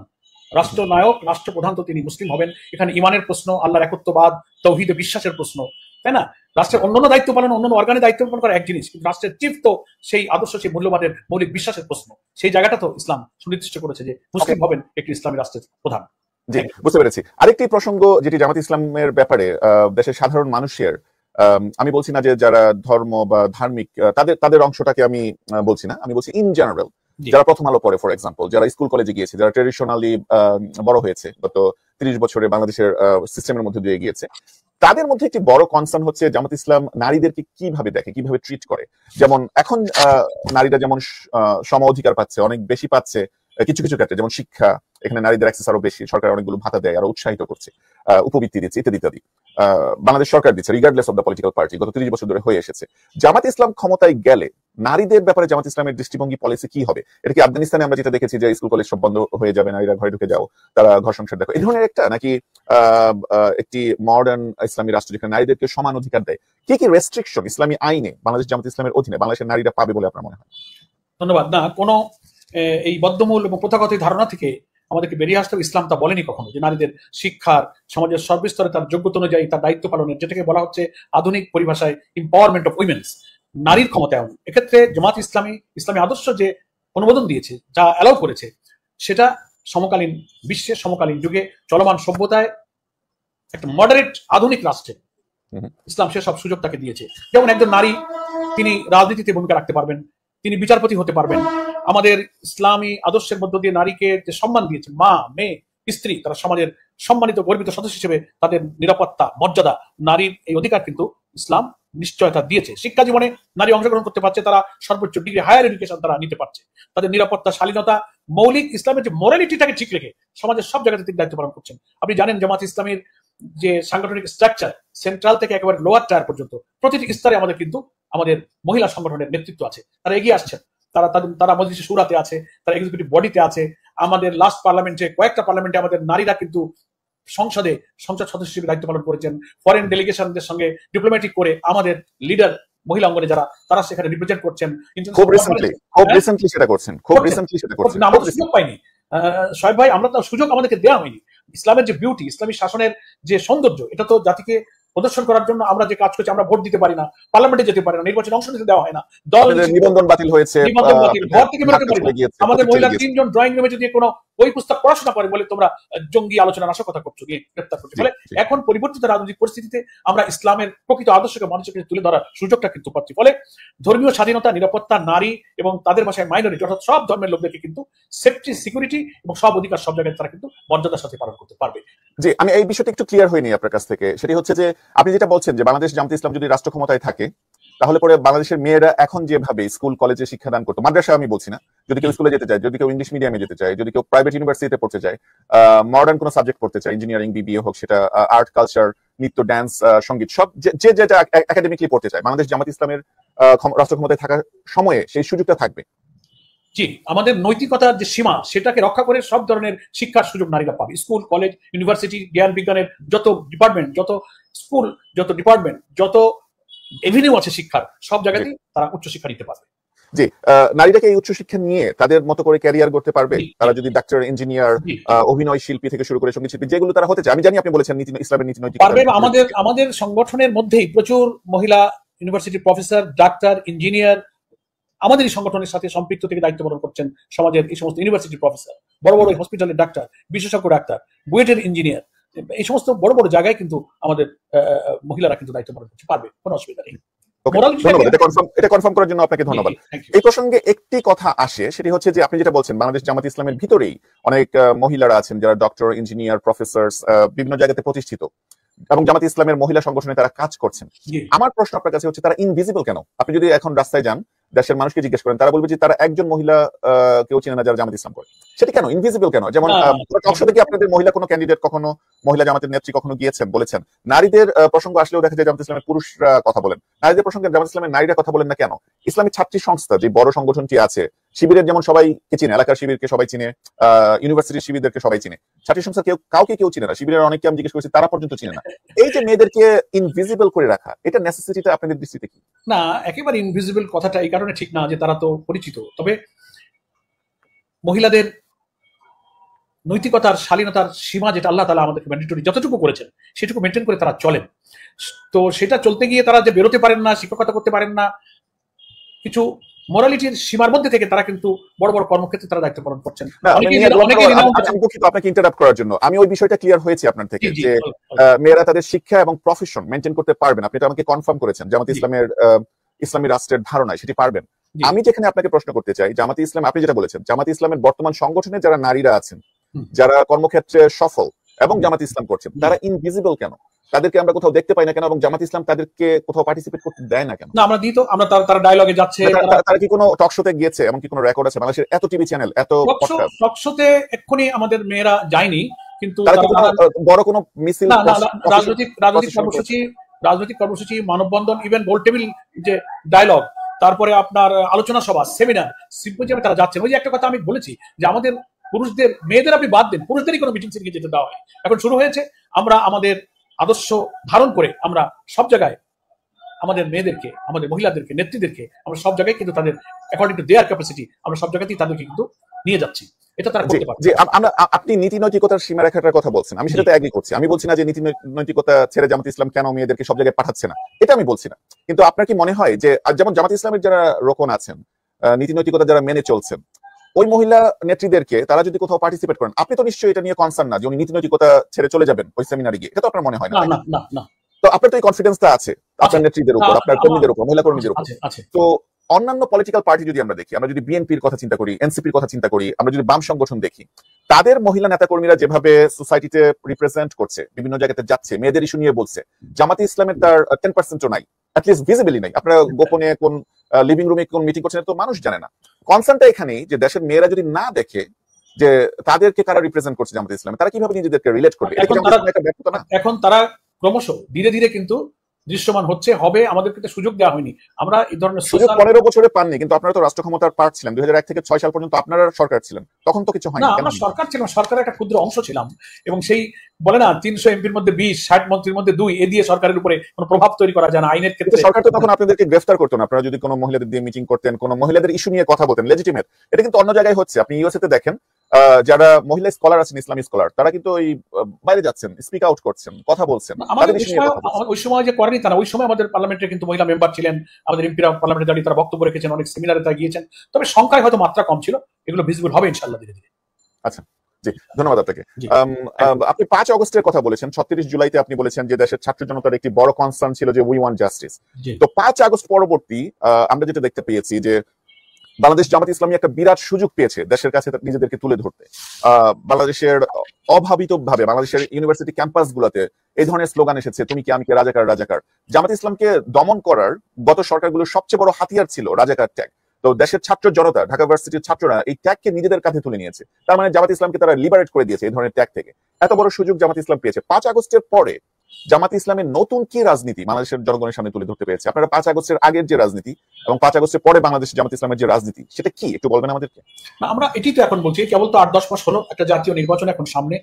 রাষ্ট্রনায়ক, রাষ্ট্রপ্রধান তো তিনি মুসলিম হবেন। এখানে ইমানের প্রশ্ন, আল্লাহর একত্ববাদ, তৌহিদে বিশ্বাসের প্রশ্ন, তাই না? রাষ্ট্রের অন্যান্য দায়িত্ব পালন, অন্যান্য অর্গানে দায়িত্ব পালন করা এক জিনিস, কিন্তু রাষ্ট্রের চিফ তো সেই আদর্শ, সেই মূল্যবাদের মৌলিক বিশ্বাসের প্রশ্ন, সেই জায়গাটা তো ইসলাম সুনির্দিষ্ট করেছে যে মুসলিম হবেন একটি ইসলামী রাষ্ট্রের প্রধান। জি, বুঝতে পেরেছি। আরেকটি প্রসঙ্গ যেটি জামাত ইসলামের ব্যাপারে, দেশের সাধারণ মানুষের, আমি বলছি না যে যারা ধর্ম বা ধার্মিক তাদের অংশটাকে আমি বলছি না, আমি বলছি ইন জেনারেল, যারা প্রথম আলো পড়ে, ফর এক্সাম্পল, যারা স্কুল কলেজে গিয়েছে, যারা ট্রেডিশনালি বড় হয়েছে, গত 30 বছরে বাংলাদেশের সিস্টেমের মধ্যে দিয়ে গিয়েছে, তাদের মধ্যে একটি বড় কনসার্ন হচ্ছে জামাত ইসলাম নারীদেরকে কিভাবে দেখে, কিভাবে ট্রিট করে। যেমন এখন নারীরা যেমন সম অধিকার পাচ্ছে, অনেক বেশি পাচ্ছে কিছু কিছু ক্ষেত্রে, যেমন শিক্ষা, এখানে নারীদের অ্যাক্সেস আরো বেশি, সরকার অনেকগুলো ভাতা দেয়, আরো উৎসাহিত করছে, উপবৃত্তি দিচ্ছে, ইত্যাদি ইত্যাদি। বাংলাদেশ সরকার দিচ্ছে regardless of the political party, গত 30 বছর ধরে হয়ে এসেছে। জামাত ইসলাম ক্ষমতায় গেলে নারীদের ব্যাপারে জামাত ইসলামের দৃষ্টিভঙ্গি, পলিসি কি হবে? এটা কি আফগানিস্তানে আমরা যেটা দেখেছি যে স্কুল কলেজ সব বন্ধ হয়ে যাবে, নারীরা ঘরে ঢুকে যাও, তারা ঘর সংসার দেখো, এই ধরনের একটা, নাকি একটি মডার্ন ইসলামী রাষ্ট্র যেখানে নারীদেরকে সমান অধিকার দেয়? কি কি রেস্ট্রিকশন ইসলামী আইনে বাংলাদেশ জামাত ইসলামের অধীনে বাংলাদেশের নারীরা পাবে বলে আপনার মনে হয়? ধন্যবাদ। না, কোনো এই বদ্ধমূল এবং প্রথাগত ধারণা থেকে আমাদেরকে বেরিয়ে আসতে হবে। ইসলাম তা বলেনি কখনো যে নারীদের শিক্ষার, সমাজের সর্বস্তরে তার যোগ্যতা অনুযায়ী তার দায়িত্ব পালনের, যেটাকে বলা হচ্ছে আধুনিক পরিভাষায় এম্পাওয়ারমেন্ট অফ উইমেন্স, নারীর ক্ষমতায়ন। এক্ষেত্রে জামাত ইসলামী আদর্শ যে অনুমোদন দিয়েছে, যা অ্যালাউ করেছে, সেটা সমকালীন বিশ্বে, সমকালীন যুগে, চলমান সভ্যতায়, একটা মডারেট আধুনিক রাষ্ট্রে ইসলাম সে সব সুযোগ তাকে দিয়েছে। যেমন একজন নারী, তিনি রাজনীতিতে ভূমিকা রাখতে পারবেন, তিনি বিচারপতি হতে পারবেন। আমাদের ইসলামী আদর্শের মধ্য দিয়ে নারীকে যে সম্মান দিয়েছে, মা, মেয়ে, স্ত্রী, তারা সমাজের সম্মানিত গর্বিত সদস্য হিসেবে তাদের নিরাপত্তা, মর্যাদা, নারীর এই অধিকার কিন্তু ইসলাম নিশ্চয়তা দিয়েছে। শিক্ষা জীবনে নারী অংশগ্রহণ করতে পারছে, তারা সর্বোচ্চ ডিগ্রি হায়ার এডুকেশন তারা নিতে পারছে, তাদের নিরাপত্তা, শালীনতা, মৌলিক ইসলামের যে মোরালিটিটাকে ঠিক রেখে সমাজের সব জায়গাতে তিনি দায়িত্ব পালন করছেন। আপনি জানেন জামাত ইসলামের যে সাংগঠনিক স্ট্রাকচার, সেন্ট্রাল থেকে একেবারে লোয়ার টায়ার পর্যন্ত প্রতিটি স্তরে আমাদের মহিলা সংগঠনের নেতৃত্ব আছে, তারা এগিয়ে আসছেন, তারা মজলিসে শুরাতে আছে, তারা এক্সিকিউটিভ বডিতে আছে। আমাদের লাস্ট পার্লামেন্টে, কয়েকটা পার্লামেন্টে আমাদের নারীরা কিন্তু সংসদ সদস্য হিসেবে দায়িত্ব পালন করেছেন। ফরেন ডেলিগেশনদের সঙ্গে ডিপ্লোম্যাটিক করে আমাদের লিডার মহিলা অঙ্গনে যারা, তারা সেখানে রিপ্রেজেন্ট করছেন। খুব রিসেন্টলি সেটা করছেন, আমরা সুযোগ পাইনি শোয়েব ভাই, আমরা তো সুযোগ আমাদেরকে দেওয়া হয়নি। ইসলামের যে বিউটি, ইসলামী শাসনের যে সৌন্দর্য, এটা তো জাতিকে প্রদর্শন করার জন্য আমরা যে কাজ করছি, আমরা ভোট দিতে পারি না, পার্লামেন্টে যেতে পারি না, নির্বাচনে অংশ নিতে দেওয়া হয় না, দল নিবন্ধন বাতিল হয়েছে, ঘর থেকে বেরোতে পারি না। আমাদের মহিলা 3 জন ড্রয়িং রুমে যদি কোনো বই পুস্তক পড়াশোনা করে বলে তোমরা জঙ্গি আলোচনা নাশকতা করছো, গিয়ে গ্রেপ্তার করছো। ফলে এখন পরিবর্তিত রাজনৈতিক পরিস্থিতিতে আমরা ইসলামের প্রকৃত আদর্শকে মানুষের কাছে তুলে ধরার সুযোগটা কিন্তু পাচ্ছি। ফলে ধর্মীয় স্বাধীনতা, নিরাপত্তা, নারী এবং তাদের ভাষায় মাইনরিটি, অর্থাৎ সব ধর্মের লোকদেরকে কিন্তু সেফটি, সিকিউরিটি এবং সব অধিকার সব জায়গায় তারা কিন্তু মর্যাদার সাথে পালন করতে পারবে। জি, আমি এই বিষয়টা একটু ক্লিয়ার হয়নি আপনার কাছ থেকে। সেটি হচ্ছে যে আপনি যেটা বলছেন যে বাংলাদেশ জামাতে ইসলাম যদি রাষ্ট্র ক্ষমতায় থাকে, তাহলে পরে বাংলাদেশের মেয়েরা এখন যেভাবে স্কুল কলেজে শিক্ষাদান করতো, মাদ্রাসা আমি বলছি না, যদি কেউ স্কুলে যেতে চায়, যদি কেউ ইংলিশ মিডিয়ামে যেতে চায়, যদি কেউ প্রাইভেট ইউনিভার্সিটিতে পড়তে চায়, মডার্ন কোনো সাবজেক্ট পড়তে চায়, ইঞ্জিনিয়ারিং, বিবিএ হোক, সেটা আর্ট, কালচার, নৃত্য, ড্যান্স, সঙ্গীত, সব যে একাডেমিকলি পড়তে চায়, বাংলাদেশ জামাত ইসলামের রাষ্ট্র ক্ষমতায় থাকার সময়ে সেই সুযোগটা থাকবে। জি, আমাদের নৈতিকতার যে সীমা, সেটাকে রক্ষা করে সব ধরনের শিক্ষার সুযোগ নারীরা পাবে। স্কুল, কলেজ, ইউনিভার্সিটি, জ্ঞান বিজ্ঞানের যত ডিপার্টমেন্ট, যত স্কুল, যত ডিপার্টমেন্ট, যত এভিনিউ আছে শিক্ষার, সব জায়গাতেই তারা উচ্চশিক্ষা নিতে পারবে। জি, নারীরাকে এই উচ্চশিক্ষা নিয়ে তাদের মতো করে ক্যারিয়ার করতে পারবে। তারা যদি ডাক্তার, ইঞ্জিনিয়ার, অভিনয় শিল্পী থেকে শুরু করে সঙ্গীত শিল্পী, যেগুলো তারা হতে চায়, আমি জানি আপনি বলেছেন ইসলামের নীতি নৈতিকতা পারবে। আমাদের সংগঠনের মধ্যেই প্রচুর মহিলা ইউনিভার্সিটি প্রফেসর, ডাক্তার, ইঞ্জিনিয়ার আমাদের এই সংগঠনের সাথে সম্পৃক্ত থেকে দায়িত্ব পালন করছেন। সমাজের এই সমস্ত ইউনিভার্সিটি প্রফেসর, বড় বড় হসপিটালের ডাক্তার, বিশেষজ্ঞ ডাক্তার, বুয়েটের ইঞ্জিনিয়ার, এই সমস্ত বড় বড় জায়গায় কিন্তু আমাদের মহিলারা কিন্তু দায়িত্ব পালন করতে পারবে, কোনো অসুবিধা নেই। এটা কনফার্ম করার জন্য আপনাকে ধন্যবাদ। এই প্রসঙ্গে একটি কথা আসে, সেটি হচ্ছে যে আপনি যেটা বলছেন, বাংলাদেশ জামাত ইসলামের ভিতরেই অনেক মহিলারা আছেন যারা ডক্টর, ইঞ্জিনিয়ার, প্রফেসর, বিভিন্ন জায়গাতে প্রতিষ্ঠিত, এবং জামাত ইসলামের মহিলা সংগঠনে তারা কাজ করছেন। আমার প্রশ্ন আপনার কাছে হচ্ছে, তারা ইনভিজিবল কেন? আপনি যদি এখন রাস্তায় যান, দেশের মানুষকে জিজ্ঞেস করেন, তারা বলবে যে তারা একজন মহিলা কেউ চিনে না যারা জামাত ইসলাম করে। সেটা কেন ইনভিজিবল কেন? যেমন টকশো থেকে আপনাদের মহিলা কোনো ক্যান্ডিডেট কখনো, মহিলা জামাতের নেত্রী কখনো গিয়েছেন, বলেছেন? নারীদের প্রসঙ্গ আসলেও দেখা যায় জামাত ইসলামের পুরুষরা কথা বলেন, নারীদের প্রসঙ্গে জামাত ইসলামের নারীরা কথা বলেন না কেন? ইসলামী ছাত্রী সংস্থা যে বড় সংগঠনটি আছে, শিবিরের যেমন সবাইকে চিনে, এলাকার শিবিরকে সবাই চিনে, ইউনিভার্সিটির শিবিরদেরকে সবাই চিনে, ছাত্রী সংস্থা কাউকে কেউ চিনে না। শিবিরের অনেককে আমি জিজ্ঞেস করেছি, তারা পর্যন্ত চিনে না। এই যে মেয়েদেরকে ইনভিজিবল করে রাখা, এটা নেসেসিটিটা আপনাদের দৃষ্টিতে কি? না, একেবারে ইনভিজিবল কথাটা এই কারণে ঠিক না যে তারা তো পরিচিত। তবে মহিলাদের নৈতিকতার, শালীনতার সীমা যেটা আল্লাহ তাআলা আমাদেরকে ম্যান্ডেটরি যতটুকু করেছেন, সেটুকু মেনটেন করে তারা চলেন। তো সেটা চলতে গিয়ে তারা যে বেরোতে পারেন না, শিক্ষকতা করতে পারেন না, কিছু মোরালিটির সীমার মধ্যে থেকে তারা কিন্তু বড় বড় কর্মক্ষেত্রে তারা দায়িত্ব পালন করছেন। আপনাকে ইন্টারাপ্ট করার জন্য আমি ওই বিষয়টা ক্লিয়ার হয়েছে আপনার থেকে, যে মেয়েরা তাদের শিক্ষা এবং প্রফেশন মেনটেন করতে পারবেন, আপনি এটা আমাকে কনফার্ম করেছেন। জামাত ইসলামের ইসলামী রাষ্ট্রের ধারণায় সেটি পারবেন। আমি যেখানে আপনাকে প্রশ্ন করতে চাই, জামাত ইসলাম, আপনি যেটা বলেছেন, জামাত ইসলামের বর্তমান সংগঠনে যারা নারীরা আছেন, যারা কর্মক্ষেত্রে সফল এবং জামাত ইসলাম করছেন, তারা ইনভিজিবল কেন? তাদেরকে আমরা কোথাও দেখতে পাই না কেন? এবং জামাত ইসলাম তাদেরকে কোথাও পার্টিসিপেট করতে দেয় না কেন? না, আমরা দিই তো, আমরা তারা ডায়ালগে যাচ্ছে। তারা কি কোনো টক শোতে গিয়েছে? এমন কি কোনো রেকর্ড আছে? বাংলাদেশের এত টিভি চ্যানেল, এত টক শোতে এক্ষুনি আমাদের মেয়েরা যায়নি, কিন্তু বড় কোনো মিছিল, রাজনৈতিক কর্মসূচি, মানববন্ধন, ইভেন গোল টেবিল যে ডায়ালগ, তারপরে আপনার আলোচনা সভা, সেমিনার, সিম্পোজিয়ামে তারা যাচ্ছেন। ওই যে একটা কথা আমি বলেছি যে আমাদের পুরুষদের, মেয়েদের আপনি বাদ দেন, পুরুষদেরই কোনো মিটিং সিটিংয়ে যেতে দেওয়া হয়। এখন শুরু হয়েছে, আমরা আমাদের আদর্শ ধারণ করে আমরা সব জায়গায় আমাদের মেয়েদেরকে, আমাদের মহিলাদেরকে, নেত্রীদেরকে আমরা সব জায়গায় কিন্তু তাদের অ্যাকর্ডিং টু দেয়ার ক্যাপাসিটি আমরা সব জায়গাতেই তাদেরকে কিন্তু নিয়ে যাচ্ছি। এটা তারা করতে পারে। আপনি নীতি নৈতিকতার সীমারেখাটার কথা বলছেন, আমি সেটাতে এগ্রি করছি। আমি বলছি না যে নীতি নৈতিকতা ছেড়ে জামাত ইসলাম কেন মেয়েদেরকে সব জায়গায় পাঠাচ্ছে না, এটা আমি বলছি না। কিন্তু আপনার কি মনে হয় যে যেমন জামাত ইসলামের যারা রোকন আছেন, নীতি নৈতিকতা যারা মেনে চলছেন, ওই মহিলা নেত্রীদেরকে তারা যদি কোথাও পার্টিসিপেট করেন, আপনি তো নিশ্চয়ই এটা নিয়ে কনসার্ন না যে উনি নীতি নৈতিকতা ছেড়ে চলে যাবেন ওই সেমিনারে গিয়ে? এটা তো আপনার মনে হয় না? তো আপনার তো এই কনফিডেন্সটা আছে আপনার নেত্রীদের উপর, আপনার কর্মীদের উপর, মহিলা কর্মীদের উপর। তো অন্যান্য পলিটিক্যাল পার্টি যদি আমরা দেখি, আমরা যদি বিএনপির কথা চিন্তা করি, এনসিপির কথা চিন্তা করি, আমরা যদি বাম সংগঠন দেখি, তাদের মহিলা নেতাকর্মীরা যেভাবে সোসাইটিতে রিপ্রেজেন্ট করছে, বিভিন্ন জায়গাতে যাচ্ছে, মেয়েদের ইস্যু নিয়ে বলছে, জামাতে ইসলামের তার 10%ও নাই, অ্যাটলিস্ট ভিজিবলি নাই। আপনারা গোপনে কোন লিভিং রুমে কোন মিটিং করছেন তো মানুষ জানে না। কনসার্নটা এখানেই যে দেশের মেয়েরা যদি না দেখে যে তাদেরকে কারা রিপ্রেজেন্ট করছে জামাতে ইসলামে, তারা কিভাবে নিজেদেরকে রিলেট করবে? এখন তারা ক্রমশ ধীরে ধীরে কিন্তু দৃশ্যমান হচ্ছে, হবে, আমাদেরকে তো সুযোগ দেওয়া হয়নি। আমরা এই ধরনের সুযোগ 15 বছরে পাননি, কিন্তু আপনারা তো রাষ্ট্র ক্ষমতার পার্ট ছিলেন। 2001 থেকে 6 সাল পর্যন্ত আপনারা সরকার ছিলেন, তখন তো কিছু হয়নি। না, আমরা সরকার ছিলাম, সরকারের একটা ক্ষুদ্র অংশ ছিলাম, এবং সেই বলে না 300 এমপির মধ্যে 20, 60 মন্ত্রীর মধ্যে 2, এ দিয়ে সরকারের উপরে কোনো প্রভাব তৈরি করা যায় না আইনের ক্ষেত্রে। সরকার তো তখন আপনাদেরকে গ্রেফতার করতো না। আপনারা যদি কোনো মহিলাদের দিয়ে মিটিং করতেন, কোনো মহিলাদের ইস্যু নিয়ে কথা বলতেন, লেজিটিমেট। এটা কিন্তু অন্য জায়গায় হচ্ছে। আপনি ইউএসএ তে দেখেন, যারা মহিলা স্কলার আছেন, ইসলামী স্কলার, তারা কিন্তু ওই বাইরে যাচ্ছেন, স্পিক আউট করছেন, কথা বলছেন। আমাদের ওই সময় যে করেনি তারা, ওই সময় আমাদের পার্লামেন্টে কিন্তু মহিলা মেম্বার ছিলেন, আমাদের এমপিরা পার্লামেন্টে দাঁড়িয়ে তারা বক্তব্য রেখেছেন, অনেক সেমিনারে তারা গিয়েছেন। তবে সংখ্যায় হয়তো মাত্রা কম ছিল, এগুলো ভিজিবল হবে ইনশাআল্লাহ ধীরে ধীরে। আচ্ছা, জি, ধন্যবাদ আপনাকে। আপনি 5 অগস্টের কথা বলেছেন, 36 জুলাইতে আপনি বলেছেন যে দেশের ছাত্র জনতার একটি বড় কনসার্ন ছিল যে উই ওয়ান্ট জাস্টিস। তো 5 আগস্ট পরবর্তী আমরা যেটা দেখতে পেয়েছি যে বাংলাদেশ জামাত ইসলামী একটা বিরাট সুযোগ পেয়েছে দেশের কাছে নিজেদেরকে তুলে ধরতে। বাংলাদেশের অভাবিতভাবে বাংলাদেশের ইউনিভার্সিটি ক্যাম্পাস গুলোতে এই ধরনের স্লোগান এসেছে, তুমি কি আমি কে, রাজাকার রাজাকার। জামাত ইসলামকে দমন করার গত সরকারগুলোর সবচেয়ে বড় হাতিয়ার ছিল রাজাকার ট্যাগ। তো দেশের ছাত্র জনতা, ঢাকা ভার্সিটির ছাত্ররা এই ট্যাগকে নিজেদের কাঁধে তুলে নিয়েছে। তার মানে জামাত ইসলামকে তারা লিবারেট করে দিয়েছে এই ধরনের ট্যাগ থেকে। এত বড় সুযোগ জামাত ইসলাম পেয়েছে। 5 আগস্টের পরে জামাত ইসলামের নতুন কি রাজনীতি বাংলাদেশের জনগণের সামনে তুলে ধরতে পেরেছে? আপনারা 5 আগস্টের আগের যে রাজনীতি এবং 5 আগস্টের পরে বাংলাদেশ জামাত ইসলামের যে রাজনীতি, সেটা কি একটু বলবেন আমাদেরকে? আমরা এটি তো এখন বলছি, কেবল তো 8-10 মাস হলো, একটা জাতীয় নির্বাচন এখন সামনে,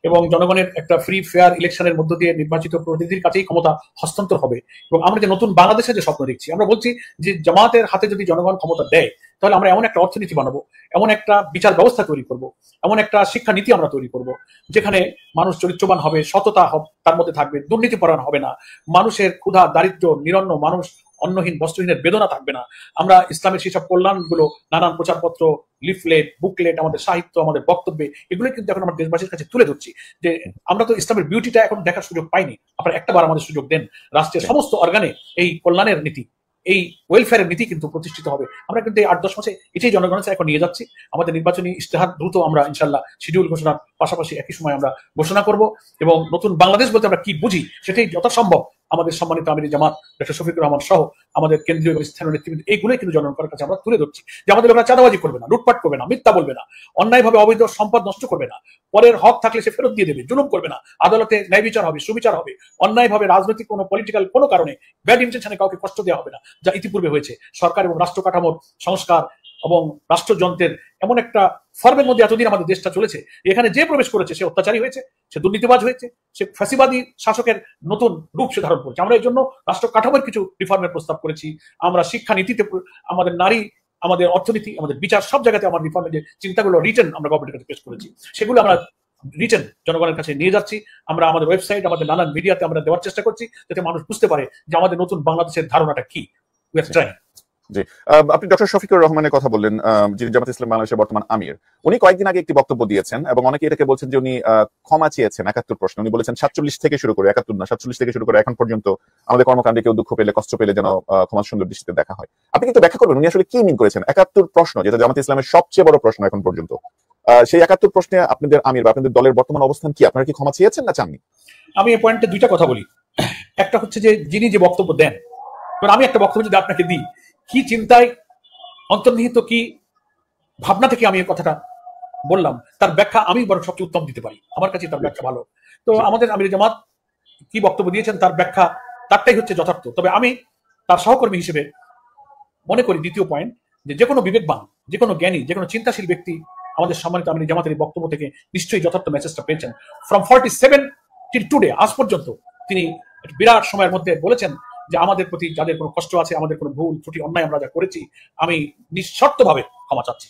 এবং জনগণের একটা ফ্রি ফেয়ার ইলেকশনের মধ্য দিয়ে নির্বাচিত প্রতিনিধির কাছেই ক্ষমতা হস্তান্তর হবে। এবং আমরা যে নতুন বাংলাদেশের যে স্বপ্ন দেখছি, আমরা বলছি যে জামাতের হাতে যদি জনগণ ক্ষমতা দেয়, তাহলে আমরা এমন একটা অর্থনীতি বানাবো, এমন একটা বিচার ব্যবস্থা তৈরি করব, এমন একটা শিক্ষা নীতি আমরা তৈরি করব, যেখানে মানুষ চরিত্রবান হবে, সততা তার মধ্যে থাকবে, দুর্নীতিপরায়ণ হবে না, মানুষের ক্ষুধা দারিদ্র নিরন্ন মানুষ, অন্নহীন বস্ত্রহীনের বেদনা থাকবে না। আমরা ইসলামের সেসব কল্যাণগুলো নানান প্রচারপত্র, লিফলেট, বুকলেট, আমাদের সাহিত্য, আমাদের বক্তব্যে, এগুলো কিন্তু এখন আমরা দেশবাসীর কাছে তুলে ধরছি যে আমরা তো ইসলামের বিউটিটা এখন দেখার সুযোগ পাইনি। আপনারা একটাবার আমাদের সুযোগ দেন, রাষ্ট্রের সমস্ত অর্গানে এই কল্যাণের নীতি, এই ওয়েলফেয়ারের নীতি কিন্তু প্রতিষ্ঠিত হবে। আমরা কিন্তু এই 8-10 মাসে এটাই জনগণের এখন নিয়ে যাচ্ছি। আমাদের নির্বাচনী ইশতেহার দ্রুত আমরা ইনশাল্লাহ শিডিউল ঘোষণার পাশাপাশি একই সময় আমরা ঘোষণা করব, এবং নতুন বাংলাদেশ বলতে আমরা কি বুঝি সেটাই যথাসম্ভব আমাদের সম্মানিত আমির জামাত ডক্টর শফিকুর রহমান সহ আমাদের কেন্দ্রীয় এবং স্থানীয় নেতৃবৃন্দ, এইগুলোই কিন্তু জনগণের কাছে আমরা তুলে ধরছি যে আমাদের লোকরা চাঁদাবাজি করবে না, লুটপাট করবে না, মিথ্যা বলবে না, অন্যায়ভাবে অবৈধ সম্পদ নষ্ট করবে না, পরের হক থাকলে সে ফেরত দিয়ে দেবে, জুলুম করবে না, আদালতে ন্যায় বিচার হবে, সুবিচার হবে, অন্যায়ভাবে রাজনৈতিক কোনো পলিটিক্যাল কোনো কারণে ব্যাড ইন্টেনশনে কাউকে কষ্ট দেওয়া হবে না, যা ইতিপূর্বে হয়েছে। সরকার এবং রাষ্ট্র কাঠামোর সংস্কার এবং রাষ্ট্রযন্ত্রের এমন একটা ফর্মের মধ্যে এতদিন আমাদের দেশটা চলেছে, এখানে যে প্রবেশ করেছে সে অত্যাচারী হয়েছে, সে দুর্নীতিবাজ হয়েছে, সে ফ্যাসিবাদী শাসকের নতুন রূপ সে ধারণ করেছে। আমরা এই জন্য রাষ্ট্র কাঠামোর কিছু রিফর্মের প্রস্তাব করেছি। আমরা শিক্ষা নীতিতে, আমাদের নারী, আমাদের অর্থনীতি, আমাদের বিচার, সব জায়গাতে আমার রিফর্মের যে চিন্তাগুলো রিটেন আমরা গভর্নমেন্টের কাছে পেশ করেছি, সেগুলো আমরা রিটেন জনগণের কাছে নিয়ে যাচ্ছি। আমরা আমাদের ওয়েবসাইট, আমাদের নানান মিডিয়াতে আমরা দেওয়ার চেষ্টা করছি, যাতে মানুষ বুঝতে পারে যে আমাদের নতুন বাংলাদেশের ধারণাটা কি। জি, আপনি ডক্টর শফিকুর রহমানের কথা বললেন, যিনি জামাত ইসলাম বাংলাদেশের বর্তমান আমির। উনি কয়েকদিন আগে একটি বক্তব্য দিয়েছেন এবং অনেকে এটাকে বলছেন যে উনি ক্ষমা চেয়েছেন 71 প্রশ্ন। উনি বলেছেন 47 থেকে শুরু করে, 71 না 47 থেকে শুরু করে এখন পর্যন্ত আমাদের কর্মকাণ্ডে কেউ দুঃখ পেলে, কষ্ট পেলে যেন ক্ষমা সুন্দর দৃষ্টিতে দেখা হয়। আপনি কিন্তু ব্যাখ্যা করবেন উনি আসলে কি মিন করেছেন? 71 প্রশ্ন, যেটা জামাত ইসলামের সবচেয়ে বড় প্রশ্ন এখন পর্যন্ত, সেই 71 প্রশ্নে আপনাদের আমির বা আপনাদের দলের বর্তমান অবস্থান কি? আপনারা কি ক্ষমা চেয়েছেন না চাননি? আমি এই পয়েন্টে দুইটা কথা বলি। একটা হচ্ছে যে যিনি যে বক্তব্য দেন, আমি একটা বক্তব্য যদি আপনাকে দিই, কি চিন্তায় অন্তর্নিহিত, কি ভাবনা থেকে আমি এই কথাটা বললাম, তার ব্যাখ্যা আমি বরং সবচেয়ে উত্তম দিতে পারি, আমার কাছে তার ব্যাখ্যা ভালো। তো আমাদের আমির জামাত কি বক্তব্য দিয়েছেন তার ব্যাখ্যা তারটাই হচ্ছে যথার্থ। তবে আমি তার সহকর্মী হিসেবে মনে করি, দ্বিতীয় পয়েন্ট, যে কোনো বিবেকবান, যে কোনো জ্ঞানী, যে কোনো চিন্তাশীল ব্যক্তি আমাদের সম্মানিত আমির জামাতের এই বক্তব্য থেকে নিশ্চয়ই যথার্থ মেসেজটা পেয়েছেন। ফ্রম 47 টিল টুডে, আজ পর্যন্ত তিনি বিরাট সময়ের মধ্যে বলেছেন যে আমাদের প্রতি যাদের কোনো কষ্ট আছে, আমাদের কোনো ভুল ত্রুটি অন্যায় আমরা যা করেছি, আমি নিঃশর্তভাবে ক্ষমা চাচ্ছি।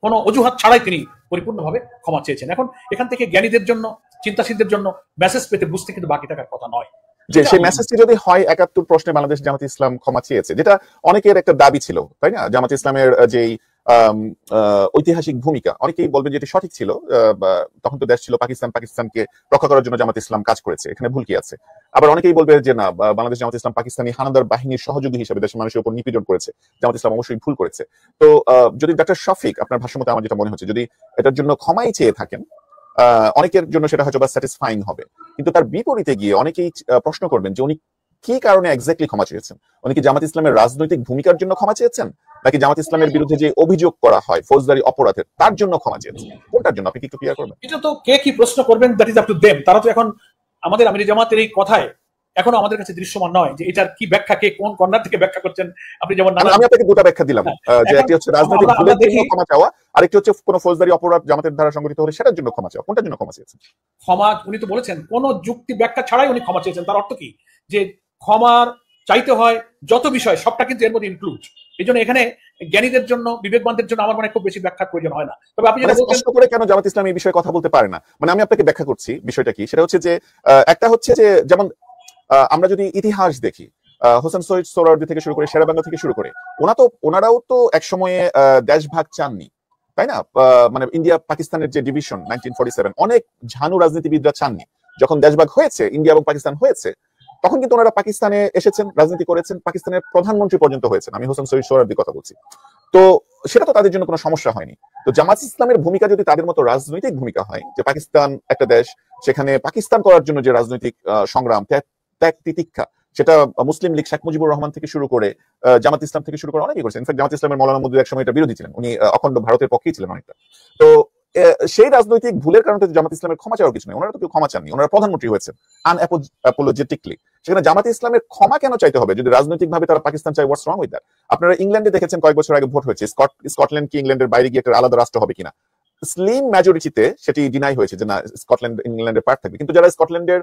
কোনো অজুহাত ছাড়াই তিনি পরিপূর্ণভাবে ক্ষমা চেয়েছেন। এখন এখান থেকে জ্ঞানীদের জন্য, চিন্তাশীলদের জন্য মেসেজ পেতে বুঝতে কিন্তু বাকি থাকার কথা নয়। যে সেই মেসেজটি যদি হয় 71 প্রশ্নে বাংলাদেশ জামাত ইসলাম ক্ষমা চেয়েছে, যেটা অনেকের একটা দাবি ছিল, তাই না? জামাত ইসলামের যেই ঐতিহাসিক ভূমিকা, অনেকেই বলবেন যে এটি সঠিক ছিল, তখন তো দেশ ছিল পাকিস্তান, পাকিস্তানকে রক্ষা করার জন্য জামাত ইসলাম কাজ করেছে, এখানে ভুল কি আছে? আবার অনেকেই বলবে যে না, বাংলাদেশ জামাত ইসলাম পাকিস্তানি হানাদার বাহিনীর সহযোগী হিসেবে দেশের মানুষের উপর নিপীড়ন করেছে, জামাত ইসলাম অবশ্যই ভুল করেছে। তো যদি ডক্টর শফিক, আপনার ভাষ্যমতে আমার যেটা মনে হচ্ছে, যদি এটার জন্য ক্ষমাই চেয়ে থাকেন, অনেকের জন্য সেটা হয়তো বা স্যাটিসফাইং হবে, কিন্তু তার বিপরীতে গিয়ে অনেকেই প্রশ্ন করবেন যে উনি কি কারণে এক্স্যাক্টলি ক্ষমা চেয়েছেন। উনি কি জামাত ইসলামের রাজনৈতিক ভূমিকার জন্য ক্ষমা চেয়েছেন, নাকি জামাত ইসলামের বিরুদ্ধে যে অভিযোগ করা হয় ফৌজদারি অপরাধের, তার জন্য ক্ষমা চেয়েছেন? কোনটার জন্য আপনি কি একটু ক্লিয়ার করবেন? এটা তো কে কি প্রশ্ন করবেন, that is up to them. তারা তো এখন আমাদের আমির জামাতের এই কথায় এখনো আমাদের কাছে দৃশ্যমান নয় যে এটার কি ব্যাখ্যা, কে কোন কর্নার থেকে ব্যাখ্যা করছেন আপনি যেমন আমি আপনাকে দুটো ব্যাখ্যা দিলাম, যে একটি হচ্ছে রাজনৈতিক ভুলের জন্য ক্ষমা চাওয়া, আরেকটি হচ্ছে কোনো ফৌজদারি অপরাধ জামাতের দ্বারা সংগঠিত হলে সেটার জন্য ক্ষমা চাওয়া। কোনটার জন্য ক্ষমা চেয়েছেন? ক্ষমা, উনি তো বলেছেন কোন যুক্তি ব্যাখ্যা ছাড়াই উনি ক্ষমা চেয়েছেন। তার অর্থ কি? যে ক্ষমার চাইতে হয় যত বিষয় সবটা কিন্তু এর মধ্যে ইনক্লুড। এই জন্য এখানে জ্ঞানীদের জন্য, বিবেকবানদের জন্য আমার মনে খুব বেশি ব্যাখ্যার প্রয়োজন হয় না। তবে আপনি যেটা স্পষ্ট করে কেন জামাত ইসলাম এই বিষয়ে কথা বলতে পারে না, মানে আমি আপনাকে ব্যাখ্যা করছি বিষয়টা কি। সেটা হচ্ছে যে একটা হচ্ছে যে যেমন আমরা যদি ইতিহাস দেখি, হোসেন শহীদ সোহরাওয়ার্দী থেকে শুরু করে শেরেবাংলা থেকে শুরু করে ওনারাও তো এক সময়ে দেশ ভাগ চাননি, তাই না? মানে ইন্ডিয়া পাকিস্তানের যে ডিভিশন 1947, অনেক ঝানু রাজনীতিবিদরা চাননি। যখন দেশভাগ হয়েছে, ইন্ডিয়া এবং পাকিস্তান হয়েছে, তখন কিন্তু ওনারা পাকিস্তানে এসেছেন, রাজনীতি করেছেন, পাকিস্তানের প্রধানমন্ত্রী পর্যন্ত হয়েছেন। আমি হোসেন শহীদ সোহরাওয়ার্দীর কথা বলছি। তো সেটা তো তাদের জন্য কোনো সমস্যা হয়নি। তো জামাত ইসলামের ভূমিকা যদি তাদের মতো রাজনৈতিক ভূমিকা হয়, যে পাকিস্তান একটা দেশ, সেখানে পাকিস্তান করার জন্য যে রাজনৈতিক সংগ্রাম, ত্যাগ তিতিক্ষা, সেটা মুসলিম লীগ শেখ মুজিবুর রহমান থেকে শুরু করে জামাত ইসলাম থেকে শুরু করে অনেকেই করেছেন। ইনফ্যাক্ট জামাত ইসলামের মৌলানা মওদুদ এক সময় এটা বিরোধী ছিলেন, উনি অখণ্ড ভারতের পক্ষেই ছিলেন অনেকটা। তো সেই রাজনৈতিক ভুলের কারণে জামাত ইসলামের ক্ষমা চাওয়ার কিছু নেই। ওনারা তো কেউ ক্ষমা চাননি, ওনারা প্রধানমন্ত্রী হয়েছেন আনঅ্যাপোলজেটিকলি। সেখানে জামাত ইসলামের ক্ষমা কেন চাইতে হবে যদি রাজনৈতিকভাবে তারা পাকিস্তান চায়? হোয়াটস রং উইথ দ্যাট? আপনারা ইংল্যান্ডে দেখেছেন কয়েক বছর আগে ভোট হয়েছে, স্কটল্যান্ড কি ইংল্যান্ডের বাইরে গিয়ে একটা আলাদা রাষ্ট্র হবে কিনা। স্লিম মেজরিটিতে সেটি ডিনাই হয়েছে যে না, স্কটল্যান্ড ইংল্যান্ডের পার্ট থাকবে। কিন্তু যারা স্কটল্যান্ডের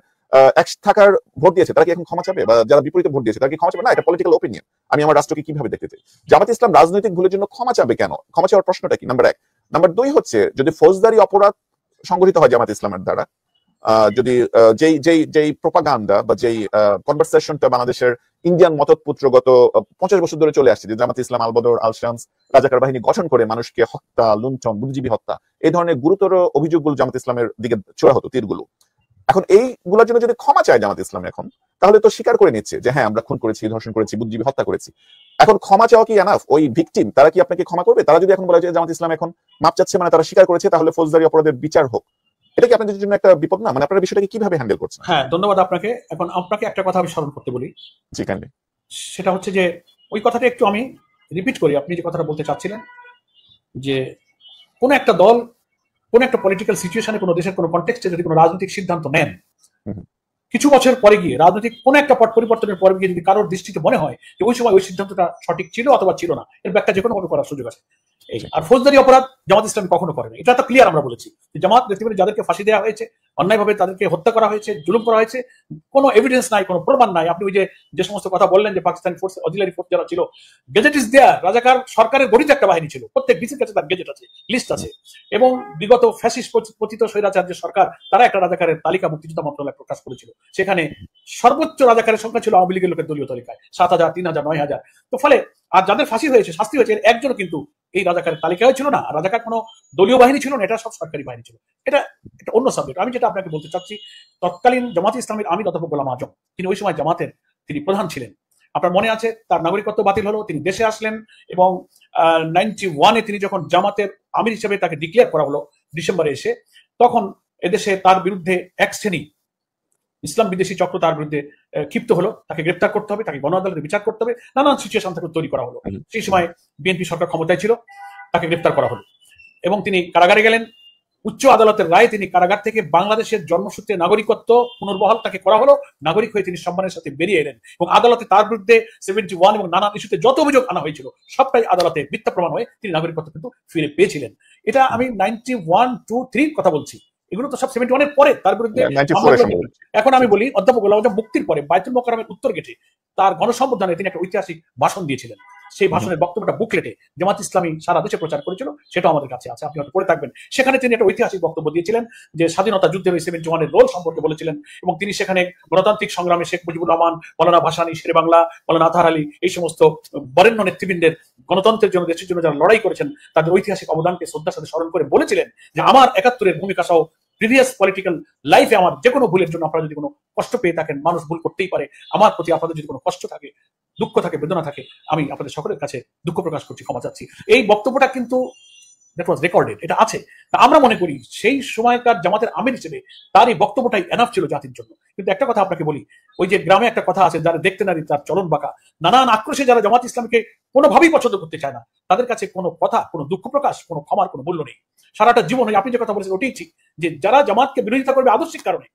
এক থাকার ভোট দিয়েছে তারা কি এখন ক্ষমা চাবে? বা যারা বিপরীতে ভোট দিয়েছে তারা কি ক্ষমা চাবে? না, এটা পলিটিক্যাল ওপিনিয়ন। আমি আমার রাষ্ট্রকে কিভাবে দেখতে চাই। জামাত ইসলাম রাজনৈতিক ভুলের জন্য ক্ষমা চাবে কেন? ক্ষমা চাওয়ার প্রশ্নটা কি? নাম্বার এক। নাম্বার দুই হচ্ছে, যদি ফৌজদারি অপরাধ সংগঠিত হয় জামাত ইসলামের দ্বারা, যদি যেই প্রোপাগান্ডা বা যেই কনভারসেশনটা বাংলাদেশের ইন্ডিয়ান মতপুত্র গত 50 বছর ধরে চলে আসছে, যে জামাত ইসলাম আলবদর আল শামস রাজাকার বাহিনী গঠন করে মানুষকে হত্যা, লুণ্ঠন, বুদ্ধিজীবী হত্যা, এই ধরনের গুরুতর অভিযোগগুলো জামাত ইসলামের দিকে ছোড়া হতো, তীরগুলো। এখন এইগুলোর জন্য যদি ক্ষমা চায় জামাত ইসলাম এখন, তাহলে তো স্বীকার করে নিচ্ছে যে হ্যাঁ আমরা খুন করেছি, ধর্ষণ করেছি, বুদ্ধিজীবী হত্যা করেছি। এখন ক্ষমা চাওয়া কি এনাফ? ওই ভিকটিম তারা কি আপনাকে ক্ষমা করবে? তারা যদি এখন বলে যে জামাত ইসলাম এখন মাপ চাচ্ছে, মানে তারা স্বীকার করেছে, তাহলে ফৌজদারি অপরাধের বিচার হোক, এটা কি আপনাদের জন্য একটা বিপদ না? মানে আপনারা বিষয়টাকে কিভাবে হ্যান্ডেল করছেন? হ্যাঁ, ধন্যবাদ আপনাকে। এখন আপনাকে একটা কথা আমি স্মরণ করতে বলি। জি কাইন্ডলি। সেটা হচ্ছে যে ওই কথাটা একটু আমি রিপিট করি। আপনি যে কথাটা বলতে চাচ্ছিলেন যে কোন একটা দল, কোন একটা পলিটিক্যাল সিচুয়েশনে, কোন দেশের কোন কনটেক্সটে যদি কোনো রাজনৈতিক সিদ্ধান্ত নেন, কিছু বছর পরে গিয়ে রাজনৈতিক কোন একটা পট পরিবর্তনের পরে গিয়ে যদি কারোর দৃষ্টিতে মনে হয় যে ওই সময় ওই সিদ্ধান্তটা সঠিক ছিল অথবা ছিল না, এর ব্যাখ্যা যে কোনো ভাবে করার সুযোগ আছে। আর ফৌজদারি অপরাধ জামাত ইসলাম কখনো করে না, এটা তো ক্লিয়ার। আমরা বলেছি যে জামাত নেতৃবৃন্দ যাদেরকে ফাঁসি দেওয়া হয়েছে, অন্যায়ভাবে তাদেরকে হত্যা করা হয়েছে, জুলুম করা হয়েছে, কোনো এভিডেন্স নাই, কোনো প্রমাণ নাই। আপনি ওই যে সমস্ত কথা বললেন যে পাকিস্তানি ফোর্স, অক্সিলারি ফোর্স যারা ছিল, গেজেট ইজ দেয়ার, রাজাকার সরকারের গঠিত একটা বাহিনী ছিল, প্রত্যেক ডিসির কাছে তার গেজেট আছে, লিস্ট আছে। এবং বিগত ফ্যাসিস্ট পতিত স্বৈরাচার যে সরকার, তারা একটা রাজাকারের তালিকা মুক্তিযোদ্ধা মন্ত্রণালয় প্রকাশ করেছিল। সেখানে সর্বোচ্চ রাজাকারের সংখ্যা ছিল আওয়ামী লীগের লোকের দলীয় তালিকায় 7,000, 3,000, 9,000। তো ফলে আর যাদের ফাঁসি হয়েছে, শাস্তি হয়েছে, একজনও কিন্তু এই রাজাকারের তালিকায় ছিল না। রাজাকার কোনো দলীয় বাহিনী ছিল না, এটা সব সরকারি বাহিনী ছিল। এটা অন্য সাবজেক্ট। আমি যেটা আপনাকে বলতে চাচ্ছি, তৎকালীন জামাত ইসলামের আমির অধ্যাপক গোলাম আজম, তিনি ওই সময় জামাতের তিনি প্রধান ছিলেন। আপনার মনে আছে তার নাগরিকত্ব বাতিল হলো, তিনি দেশে আসলেন এবং 91-এ তিনি যখন জামাতের আমির হিসেবে তাকে ডিক্লেয়ার করা হলো ডিসেম্বরে এসে, তখন এদেশে তার বিরুদ্ধে এক শ্রেণী ইসলাম বিদেশি চক্র তার বিরুদ্ধে ক্ষিপ্ত হলো, তাকে গ্রেপ্তার করতে হবে, তাকে গণ আদালতে বিচার করতে হবে, নানান সিচুয়েশন তাকে তৈরি করা হলো। সেই সময় বিএনপি সরকার ক্ষমতায় ছিল, তাকে গ্রেপ্তার করা হলো এবং তিনি কারাগারে গেলেন। উচ্চ আদালতের রায় তিনি কারাগার থেকে বাংলাদেশের জন্মসূত্রে নাগরিকত্ব পুনর্বহাল তাকে করা হলো, নাগরিক হয়ে তিনি সম্মানের সাথে বেরিয়ে এলেন এবং আদালতে তার বিরুদ্ধে 71 এবং নানান ইস্যুতে যত অভিযোগ আনা হয়েছিল সবটাই আদালতে মিথ্যা প্রমাণ হয়ে তিনি নাগরিকত্ব কিন্তু ফিরে পেয়েছিলেন। এটা আমি 91, 2, 3 কথা বলছি, এগুলো তো সব 71-এর পরে তার বিরুদ্ধে। এখন আমি বলি, অধ্যাপক গোলাম আজম মুক্তির পরে বাইতুল মোকাররমের উত্তর গেটে তার গণসম্বর্ধনায় তিনি একটা ঐতিহাসিক ভাষণ দিয়েছিলেন। সেই ভাষণের বক্তব্যটা বুকলেটে জামাত ইসলামী সারা দেশে প্রচার করেছিল, সেটাও আমাদের কাছে আছে, আপনি হয়তো পড়ে থাকবেন। সেখানে তিনি একটা ঐতিহাসিক বক্তব্য দিয়েছিলেন যে স্বাধীনতা যুদ্ধের ওই 71-এর রোল সম্পর্কে বলেছিলেন এবং তিনি সেখানে গণতান্ত্রিক সংগ্রামে শেখ মুজিবুর রহমান, মৌলানা ভাসানী, শেরে বাংলা, মৌলানা আতহার আলী, এই সমস্ত বরেণ্য নেতৃবৃন্দের গণতন্ত্রের জন্য, দেশের জন্য যারা লড়াই করেছেন, তাদের ঐতিহাসিক অবদানকে শ্রদ্ধার সাথে স্মরণ করে বলেছিলেন যে আমার 71-এর ভূমিকা সহ প্রিভিয়াস পলিটিক্যাল লাইফে আমার যে কোনো ভুলের জন্য আপনারা যদি কোনো কষ্ট পেয়ে থাকেন, মানুষ ভুল করতেই পারে, আমার প্রতি আপনাদের যদি কোনো কষ্ট থাকে, দুঃখ থাকে, বেদনা থাকে, আমি আপনাদের সকলের কাছে দুঃখ প্রকাশ করছি, ক্ষমা চাচ্ছি। এই বক্তব্যটা কিন্তু দ্যাট ওয়াজ রেকর্ডেড, এটা আছে। তা আমরা মনে করি সেই সময়কার জামাতের আমির হিসেবে তার এই বক্তব্যটাই এনাফ ছিল জাতির জন্য। কিন্তু একটা কথা আপনাকে বলি, ওই যে গ্রামে একটা কথা আছে, যারা দেখতে নারী তার চলন বাঁকা, নানান আক্রোশে যারা জামাত ইসলামকে কোনোভাবেই পছন্দ করতে চায় না, তাদের কাছে কোনো কথা, কোনো দুঃখ প্রকাশ, কোনো ক্ষমার কোনো মূল্য নেই। সারাটা জীবন আপনি যে কথা বলেছেন ওটাই ঠিক, যে যারা জামাতকে বিরোধিতা করবে আদর্শিক কারণে,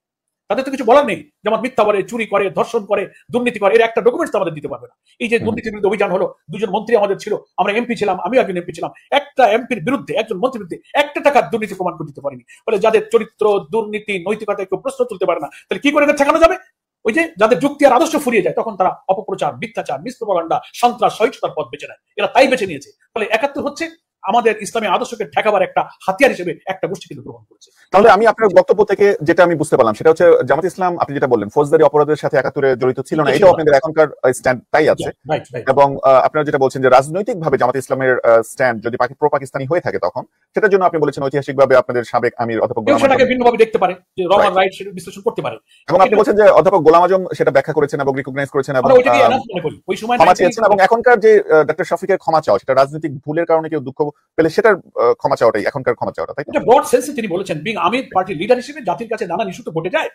তাদের তো কিছু বলার নেই। জামাত মিথ্যা বলে, চুরি করে, ধর্ষণ করে, দুর্নীতি করে, এর একটা ডকুমেন্টস আমাদের দিতে পারবে না। এই যে দুর্নীতির বিরুদ্ধে অভিযান হলো, দুজন মন্ত্রী আমাদের ছিল, আমরা এমপি ছিলাম, আমিও একজন এমপি ছিলাম, একটা এমপির বিরুদ্ধে, একজন মন্ত্রীর বিরুদ্ধে একটা টাকার দুর্নীতি প্রমাণ করে দিতে পারিনি। ফলে যাদের চরিত্র, দুর্নীতি, নৈতিকতা কেউ প্রশ্ন তুলতে পারে না, তাহলে কি করে এদের ঠেকানো যাবে? ওই যে যাদের যুক্তি আর আদর্শ ফুরিয়ে যায়, তখন তারা অপপ্রচার, মিথ্যাচার, মিথ্যাচার, সন্ত্রাস, সহিংসতার পথ বেছে নেয়। এরা তাই বেছে নিয়েছে। ফলে ৭১ হচ্ছে আমাদের ইসলামী আদর্শকে ঠেকাবার একটা হাতিয়ার হিসেবে একটা গোষ্ঠী কিন্তু গ্রহণ করেছে। তাহলে আমি আপনার বক্তব্য থেকে যেটা আমি বুঝতে পারলাম সেটা হচ্ছে জামাত ইসলাম, আপনি যেটা বললেন, ফৌজদারি অপরাধের সাথে ৭১ জড়িত ছিল না, এটাও আপনাদের এখনকার স্ট্যান্ড তাই আছে। এবং আপনারা যেটা বলছেন যে রাজনৈতিকভাবে জামাত ইসলামের স্ট্যান্ড যদি প্রো পাকিস্তানি হয়ে থাকে, তখন সেটার জন্য আপনি বলেছেন ঐতিহাসিকভাবে আপনাদের সাবেক আমির অধ্যাপক গোলাম আজম ভিন্নভাবে দেখতে পারে, যে রমান রাইট সেটা বিশ্লেষণ করতে পারে, এবং আপনি বলছেন যে অধ্যাপক গোলাম আজম সেটা ব্যাখ্যা করেছেন এবং রিকগনাইজ করেছেন এবং ক্ষমা চেয়েছেন। এবং এখনকার যে ডক্টর শফিকের ক্ষমা চাওয়া, সেটা রাজনৈতিক ভুলের কারণে কেউ দুঃখ পেলে সেটার ক্ষমা চাওয়াটাই এখনকার ক্ষমা চাওয়াটা, তাই না? ব্রড সেন্সে তিনি বলেছেন, বিং আমির পার্টির লিডার হিসেবে জাতির কাছে নানা ইস্যুতে ঘটে যায়,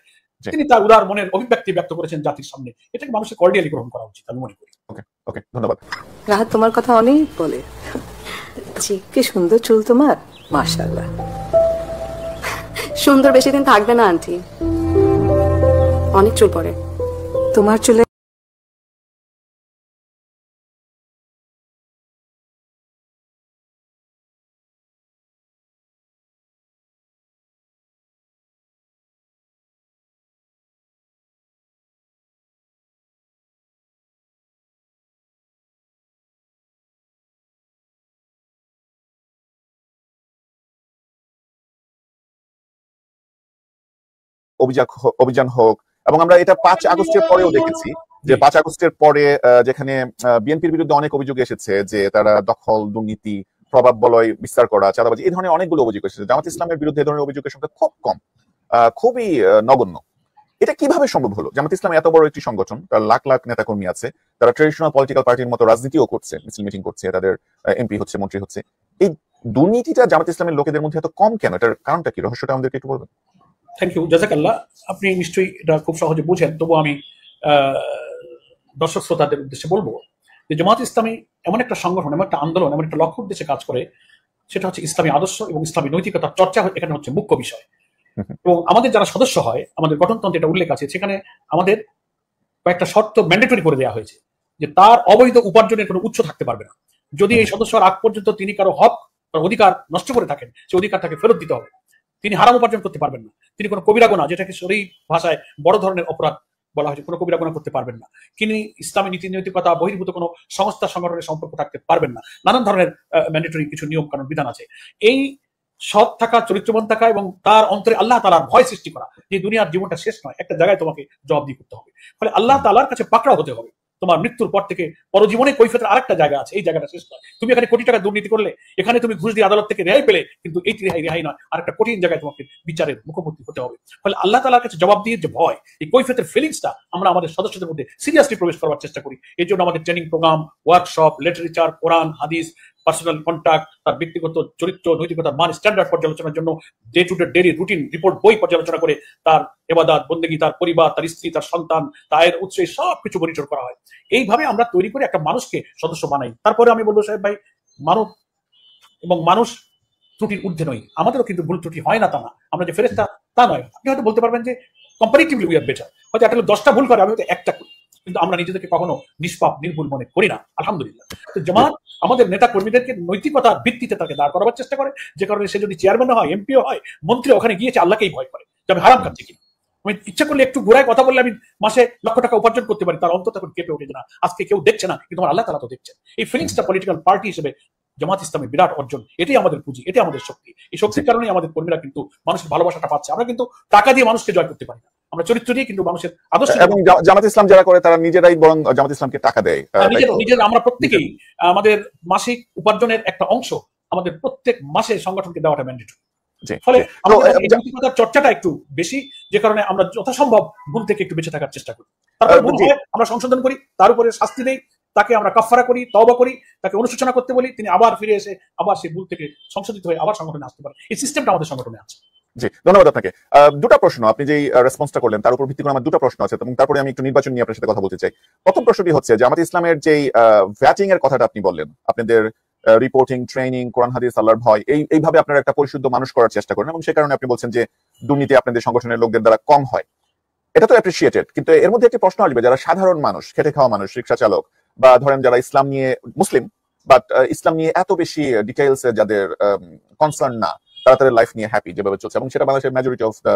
তিনি তার উদার মনের অভিব্যক্তি ব্যক্ত করেছেন জাতির সামনে। এটাকে মানুষের কর্ডিয়ালি গ্রহণ করা উচিত আমি মনে করি। ওকে ওকে, ধন্যবাদ। রাহাত তোমার কথা অনেক বলে। জি, কি সুন্দর চুল তোমার, মাশাআল্লাহ। সুন্দর বেশি দিন থাকবে না আন্টি, অনেক চুল পড়ে তোমার চুলে। অভিযান হোক, এবং আমরা এটা ৫ আগস্টের পরেও দেখেছি যে ৫ আগস্টের পরে যেখানে বিএনপির বিরুদ্ধে অনেক অভিযোগ এসেছে যে তারা দখল, দুর্নীতি, প্রভাব বলয় বিস্তার করা, চাঁদাবাজি, এই ধরনের অনেকগুলো অভিযোগ এসেছে। জামাত ইসলামের বিরুদ্ধে এই ধরনের অভিযোগের সংখ্যা খুব কম, খুবই নগণ্য। এটা কিভাবে সম্ভব হলো? জামাত ইসলাম এত বড় একটি সংগঠন, তার লাখ লাখ নেতাকর্মী আছে, তারা ট্রেডিশনাল পলিটিক্যাল পার্টির মতো রাজনীতিও করছে, মিছিল মিটিং করছে, তাদের এমপি হচ্ছে, মন্ত্রী হচ্ছে। এই দুর্নীতিটা জামাত ইসলামের লোকেদের মধ্যে এত কম কেন? এটার কারণটা কি? রহস্যটা আমাদেরকে একটু বলবেন। থ্যাংক ইউ, জাযাকাল্লাহ। আপনি নিশ্চয়ই এটা খুব সহজে বুঝেন, তবু আমি দর্শক শ্রোতাদের উদ্দেশ্যে বলবো যে জামাত ইসলামী এমন একটা সংগঠন, এমন একটা আন্দোলন, এমন একটা লক্ষ্য উদ্দেশ্যে কাজ করে, সেটা হচ্ছে ইসলামী আদর্শ এবং ইসলামী নৈতিকতার চর্চা এখানে হচ্ছে মুখ্য বিষয়। এবং আমাদের যারা সদস্য হয়, আমাদের গঠনতন্ত্রে এটা উল্লেখ আছে, সেখানে আমাদের কয়েকটা শর্ত ম্যান্ডেটরি করে দেওয়া হয়েছে, যে তার অবৈধ উপার্জনের কোনো উৎস থাকতে পারবে না। যদি এই সদস্য আগ পর্যন্ত তিনি কারো হক, অধিকার নষ্ট করে থাকেন, সেই অধিকারটাকে ফেরত দিতে হবে। তিনি হারাম উপার্জন করতে পারবেন না। তিনি কোনো কবিরা গুনাহ, যেটাকে শরীর ভাষায় বড় ধরনের অপরাধ বলা হয়েছে, কোনো কবিরা গুনাহ করতে পারবেন না। তিনি ইসলামী নীতি নৈতিকতা বহির্ভূত কোনো সংস্থা সংগঠনের সম্পর্ক থাকতে পারবেন না। নানান ধরনের ম্যান্ডেটরি কিছু নিয়ম কানুন বিধান আছে। এই সৎ থাকা, চরিত্রবান থাকা এবং তার অন্তরে আল্লাহ তাআলার ভয় সৃষ্টি করা, যে দুনিয়ার জীবনটা শেষ নয়, একটা জায়গায় তোমাকে জবাবদিহি করতে হবে। ফলে আল্লাহ তাআলার কাছে পাকড়াও হতে হবে। তোমার মৃত্যুর পর থেকে পরজীবনে কৈফিয়তের আরেকটা জায়গা আছে, এই জায়গাটা শেষ নয়। তুমি এখানে কোটি টাকা দুর্নীতি করলে, এখানে তুমি ঘুষ দিয়ে আদালত থেকে রেহাই পেলে, কিন্তু এই রেহাই নয়, আরেকটা কঠিন জায়গায় তোমাকে বিচারের মুখোমুখি হতে হবে। ফলে আল্লাহ তাআলার কাছে জবাবদিহির যে ভয়, এই কৈফিয়তের ফিলিংসটা আমরা আমাদের সদস্যদের মধ্যে সিরিয়াসলি প্রবেশ করার চেষ্টা করি। এই জন্য আমাদের ট্রেনিং প্রোগ্রাম, ওয়ার্কশপ, লিটারেচার, কোরআন, হাদিস, পার্সোনাল কন্টাক্ট, তার ব্যক্তিগত চরিত্র, নৈতিকতার মান, স্ট্যান্ডার্ড পর্যালোচনার জন্য day to day daily routine report বই পর্যালোচনা করে তার ইবাদত, বন্দেগী, তার পরিবার, তার স্ত্রী, তার সন্তান, তার উৎস, সবকিছু মনিটর করা হয়। এইভাবে আমরা তৈরি করে একটা মানুষকে সদস্য বানাই। তারপরে আমি বলবো, সাহেব ভাই, মানব এবং মানুষ ত্রুটির ঊর্ধ্বে নয়, আমাদেরও কিন্তু ভুল ত্রুটি হয় না, তা না। আমরা যে ফেরেশতা তা নয়। আপনি হয়তো বলতে পারবেন যে কম্পারেটিভলি উই আর বেটার, হয়তো একটা 10টা ভুল করে, আমি হয়তো একটা করি, কিন্তু আমরা নিজেদেরকে কখনো নিষ্পাপ নির্ভুল মনে করি না, আলহামদুলিল্লাহ। তো জামাত আমাদের নেতা কর্মীদেরকে নৈতিকতার ভিত্তিতে তাকে দাঁড় করাবার চেষ্টা করে, যে কারণে সে যদি চেয়ারম্যান হয়, এমপিও হয়, মন্ত্রী, ওখানে গিয়েছে আল্লাহকেই ভয় করে যে আমি হারাম খাচ্ছি কিনা। আমি ইচ্ছা করলে একটু ঘুরায় কথা বললে আমি মাসে লক্ষ টাকা উপার্জন করতে পারি, তার অন্তর তখন কেঁপে ওঠে না আজকে কেউ দেখছে না, কিন্তু আমার আল্লাহ তাআলা তো দেখছেন। এই ফিলিংসটা পলিটিক্যাল পার্টি হিসেবে জামাত ইসলামের বিরাট অর্জন। এটাই আমাদের পুঁজি, এটাই আমাদের শক্তি। এই শক্তির কারণেই আমাদের কর্মীরা কিন্তু মানুষের ভালোবাসাটা পাচ্ছে। আমরা কিন্তু টাকা দিয়ে মানুষকে জয় করতে পারি না, আমরা চরিত্র দিয়ে কিন্তু মানুষের আদর্শ। এবং জামাত ইসলাম যারা করে তারা নিজেরাই বরং জামাত ইসলামকে টাকা দেয়। নিজের আমরা প্রত্যেকেই আমাদের মাসিক উপার্জনের একটা অংশ আমাদের প্রত্যেক মাসে সংগঠনকে দেওয়াটা ম্যান্ডেটরি। ফলে আমাদের চর্চাটা একটু বেশি, যে কারণে আমরা যথাসম্ভব ভুল থেকে একটু বেঁচে থাকার চেষ্টা করি। তারপরে ভুল হয় আমরা সংশোধন করি, তার উপরে শাস্তি দেই, তাকে আমরা কাফারা করি, তওবা করি, তাকে অনুশোচনা করতে বলি, তিনি আবার ফিরে এসে আবার সেই ভুল থেকে সংশোধিত হয়ে আবার সংগঠনে আসতে পারে। এই সিস্টেমটা আমাদের সংগঠনে আছে। জি, ধন্যবাদ আপনাকে। দুটা প্রশ্ন আপনি যেই রেসপন্সটা করলেন তার উপর ভিত্তি করে আমার দুটো প্রশ্ন আছে, এবং তারপরে আমি একটু নির্বাচন নিয়ে আপনার সাথে কথা বলতে চাই। প্রথম প্রশ্নটি হচ্ছে যে জামাত ইসলামের যেই ভ্যাটিং এর কথাটা আপনি বললেন, আপনাদের রিপোর্টিং, ট্রেনিং, কোরআন হাদিস, আল্লাহর ভয়, এইভাবে আপনারা একটা পরিশুদ্ধ মানুষ করার চেষ্টা করেন, এবং সে কারণে আপনি বলছেন যে দুর্নীতি আপনাদের সংগঠনের লোকদের দ্বারা কম হয়। এটা তো অ্যাপ্রিসিয়েটেড, কিন্তু এর মধ্যে একটি প্রশ্ন আসবে, যারা সাধারণ মানুষ, খেটে খাওয়া মানুষ, রিক্সা চালক, বা ধরেন যারা ইসলাম নিয়ে মুসলিম বাট ইসলাম নিয়ে এত বেশি ডিটেইলসে যাদের কনসার্ন না, তারা তাদের লাইফ নিয়ে হ্যাপি যেভাবে চলছে, এবং সেটা বাংলাদেশের majority of the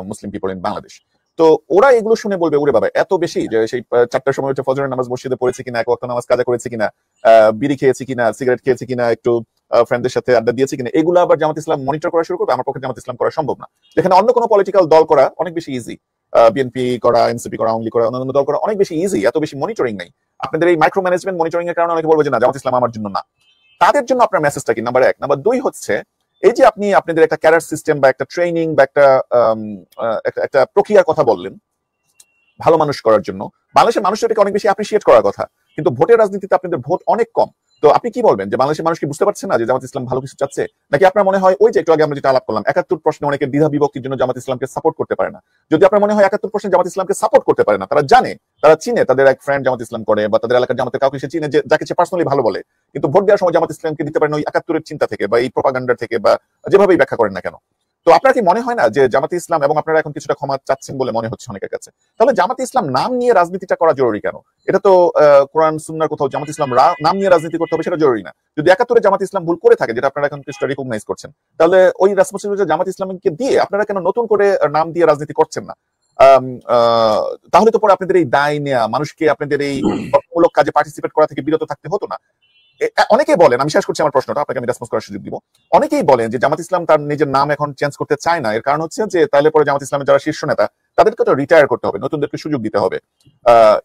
Muslim people in Bangladesh. তো ওরা এগুলো শুনে বলবে, ওরে বাবা এত বেশি, যে সেই 4টার সময় হচ্ছে ফজরের নামাজ মসজিদে পড়েছি কিনা, এক ওয়াক্ত নামাজ কাজা করেছি কিনা, বিড়ি খেয়েছি কিনা, সিগারেট খেয়েছি কিনা, একটু ফ্রেন্ডদের সাথে আড্ডা দিয়েছি কিনা, এগুলো আবার জামাত ইসলাম মনিটর করা শুরু করবে। আমার পক্ষে জামাত ইসলাম করা সম্ভব না। যেখানে অন্য কোনো পলিটিক্যাল দল করা অনেক বেশি ইজি, বিএনপি করা, এনসিপি করা, আওয়ামী লীগ করা, অন্যান্য দল করা অনেক বেশি ইজি, এত বেশি মনিটরিং নেই। আপনাদের এই মাইক্রো ম্যানেজমেন্ট মনিটরিং এর কারণে অনেকে বলবে যে না, জামাত ইসলাম আমার জন্য না। তাদের জন্য আপনার মেসেজটা কি? নাম্বার 1। নাম্বার 2 হচ্ছে এই যে আপনি আপনাদের একটা ক্যারিয়ার সিস্টেম বা একটা ট্রেনিং বা একটা প্রক্রিয়ার কথা বললেন ভালো মানুষ করার জন্য, বাংলাদেশের মানুষ এটাকে অনেক বেশি অ্যাপ্রিসিয়েট করার কথা, কিন্তু ভোটের রাজনীতিতে আপনাদের ভোট অনেক কম। তো আপনি কি বলবেন যে বাংলাদেশের মানুষ কি বুঝতে পারছে না যে জামাত ইসলাম ভালো কিছু চাচ্ছে, নাকি আপনার মনে হয় ওই যে একটু আগে আমরা যেটা আলাপ করলাম 71 প্রশ্নে অনেকের দ্বিধা বিভক্তির জন্য জামাত ইসলামকে সাপোর্ট করতে পারে না? যদি আপনার মনে হয় 71 প্রশ্নে জামাত ইসলামকে সাপোর্ট করতে পারে না, তারা জানে, তারা চিনে, তাদের এক ফ্রেন্ড জামাত ইসলাম করে বা তাদের এলাকার জামাতের কাউকে সে চিনে, যে যাকে সে পার্সোনালি ভালো বলে, কিন্তু ভোট দেওয়ার সময় জামাত ইসলামকে দিতে পারেন ওই 71-এর চিন্তা থেকে বা এই প্রোপাগান্ডার থেকে, বা যেভাবেই ব্যাখ্যা করেন না কেন। তো আপনার কি মনে হয় না যে জামাতে ইসলাম, এবং আপনারা এখন কিছুটা ক্ষমা চাচ্ছেন বলে মনে হচ্ছে অনেকের কাছে, তাহলে জামাতে ইসলাম নাম নিয়ে রাজনীতিটা করা জরুরি কেন? এটা তো কোরআন সুন্নাহর কোথাও জামাত ইসলাম নাম নিয়ে রাজনীতি করতে হবে সেটা জরুরি না। যদি 71-এ জামাত ইসলাম ভুল করে থাকে, যেটা আপনারা এখন কিছুটা রিকগনাইজ করছেন, তাহলে ওই রেসপন্সিবিলিটি জামাত ইসলামকে দিয়ে আপনারা কেন নতুন করে নাম দিয়ে রাজনীতি করছেন না? তাহলে তো পরে আপনাদের এই দায় নেয়া, মানুষকে আপনাদের এই মূলক কাজে পার্টিসিপেট করা থেকে বিরত থাকতে হতো না। অনেকেই বলেন, আমি শেষ করছি আমার প্রশ্নটা, আপনাকে আমি রেসপন্স করার সুযোগ দিব। অনেকেই বলেন যে জামাত ইসলাম তার নিজের নাম এখন চেঞ্জ করতে চায় না, এর কারণ হচ্ছে যে তাহলে পরে জামাত ইসলামের যারা শীর্ষ নেতা তাদেরকে তো রিটায়ার করতে হবে, নতুনদেরকে সুযোগ দিতে হবে।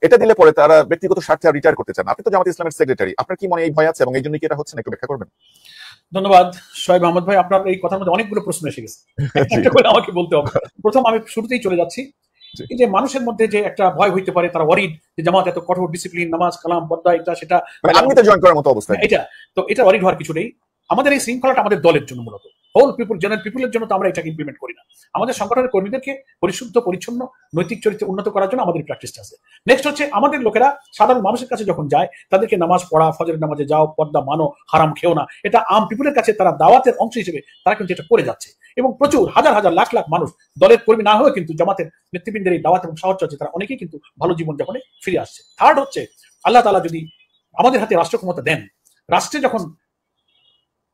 এটা দিলে পরে তারা ব্যক্তিগত স্বার্থে আর রিটায়ার করতে চান। আপনি তো জামাত ইসলামের সেক্রেটারি, আপনার কি মনে এই ভয় আছে এবং এই জন্য কি এটা হচ্ছে না, একটু ব্যাখ্যা করবেন? ধন্যবাদ শোয়েব আহমদ ভাই, আপনার এই কথার মধ্যে অনেকগুলো প্রশ্ন এসে গেছে, একটা করে আমাকে বলতে হবে। প্রথম আমি শুরুতেই চলে যাচ্ছি, এই যে মানুষের মধ্যে যে একটা ভয় হইতে পারে, তারা ওয়ারিড যে জামাত এত কঠোর ডিসিপ্লিন, নামাজ কালাম পর্দা, এটা সেটা আপনি তো জয়েন করার মতো অবস্থা, এটা ওয়ারিড হওয়ার কিছু নেই। আমাদের এই শৃঙ্খলাটা আমাদের দলের জন্য, মূলত হোল পিপুল, জেনারেল পিপুলের জন্য তো আমরা এটাকে ইমপ্লিমেন্ট করি না। আমাদের সংগঠনের কর্মীদেরকে পরিশুদ্ধ পরিচ্ছন্ন নৈতিক চরিত্র উন্নত করার জন্য আমাদের প্র্যাকটিসটা আছে। নেক্সট হচ্ছে আমাদের লোকেরা সাধারণ মানুষের কাছে যখন যায়, তাদেরকে নামাজ পড়া, ফজরের নামাজে যাও, পর্দা মানো, হারাম খেও না, এটা আম পিপুলের কাছে তারা দাওয়াতের অংশ হিসেবে তারা কিন্তু এটা করে যাচ্ছে। এবং প্রচুর হাজার হাজার লাখ লাখ মানুষ দলের কর্মী না হয়েও কিন্তু জামাতের নেতৃবৃন্দের এই দাওয়াত এবং সাহায্য আছে, তারা অনেকেই কিন্তু ভালো জীবনযাপনে ফিরে আসছে। থার্ড হচ্ছে আল্লাহ তাআলা যদি আমাদের হাতে রাষ্ট্র ক্ষমতা দেন, রাষ্ট্রে যখন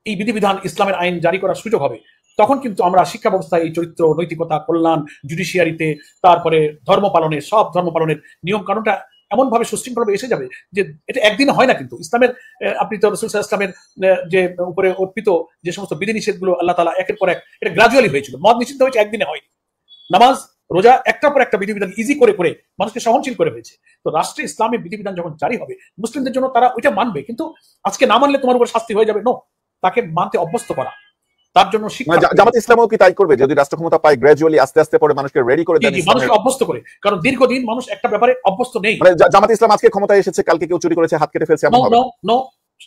এই বিধিবিধান ইসলামের আইন জারি করার সুযোগ হবে, তখন কিন্তু আমরা শিক্ষা ব্যবস্থায় এই চরিত্র, নৈতিকতা, কল্যাণ, জুডিশিয়ারিতে, তারপরে ধর্ম পালনের, সব ধর্ম পালনের নিয়ম কানুনটা এমন ভাবে সুশৃঙ্খলভাবে এসে যাবে যে এটা একদিনে হয় না। কিন্তু ইসলামের আপনি তো রাসূল সাল্লাল্লাহু আলাইহি ওয়াসাল্লামের যে উপরে অর্পিত যে সমস্ত বিধিনিষেধগুলো আল্লাহ তাআলা একের পর এক, এটা গ্রাজুয়ালি হয়েছিল। মদ নিষিদ্ধ হয়েছে, একদিনে হয়নি। নামাজ রোজা একটার পর একটা বিধিবিধান ইজি করে করে মানুষকে সহনশীল করে হয়েছে। তো রাষ্ট্রে ইসলামের বিধিবিধান যখন জারি হবে, মুসলিমদের জন্য তারা ওইটা মানবে। কিন্তু আজকে না মানলে তোমার উপর শাস্তি হয়ে যাবে, নো, তাকে মানতে অভ্যস্ত করা, তার জন্য শিক্ষা। জামাত ইসলামও কি তাই করবে? যদি রাষ্ট্র ক্ষমতা পায়, গ্র্যাজুয়ালি আস্তে আস্তে পরে মানুষকে রেডি করে দেন, মানুষকে অভ্যস্ত করে, কারণ দীর্ঘদিন মানুষ একটা ব্যাপারে অভ্যস্ত নেই। মানে জামাত ইসলাম আজকে ক্ষমতায় এসেছে, কালকে কেউ চুরি করেছে হাত কেটে ফেলছে, এমন হবে না।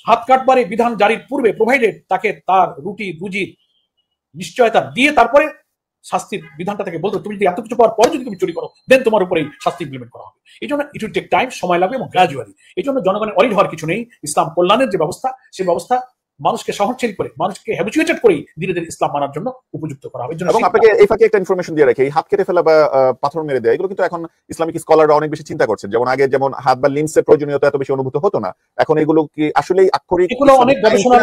হাত কাটবারে বিধান জারির পূর্বে প্রোভাইডেড তাকে তার রুটি রুজির নিশ্চয়তা দিয়ে তারপরে শাস্তির বিধানটা থেকে বলতো, তুমি যদি এত কিছু পাওয়ার পরে যদি তুমি চুরি করো, দেন তোমার উপরে শাস্তি ইমপ্লিমেন্ট করা হবে। এই জন্য ইট উইল টেক টাইম, সময় লাগবে এবং গ্রাজুয়ালি। এই জন্য জনগণের অরিড হওয়ার কিছু নেই। ইসলাম কল্যাণের যে ব্যবস্থা, সেই ব্যবস্থা মানুষকে সহনশীল করে, মানুষকে হ্যাবিচুয়েটেড করে ধীরে ধীরে ইসলাম মানার জন্য উপযুক্ত করা হবে। এবং আপনাকে এই ফাঁকে একটা ইনফরমেশন দিয়ে রাখি, হাত কেটে ফেলা বা পাথর মেরে দেওয়া, এগুলো কিন্তু এখন ইসলামিক স্কলাররা অনেক বেশি চিন্তা করছেন। যেমন আগে যেমন হাত বা লিম্সের প্রয়োজনীয়তা এত বেশি অনুভূত হতো না, এখন এগুলো কি আসলেই আক্ষরিক, এগুলো অনেক গবেষণা,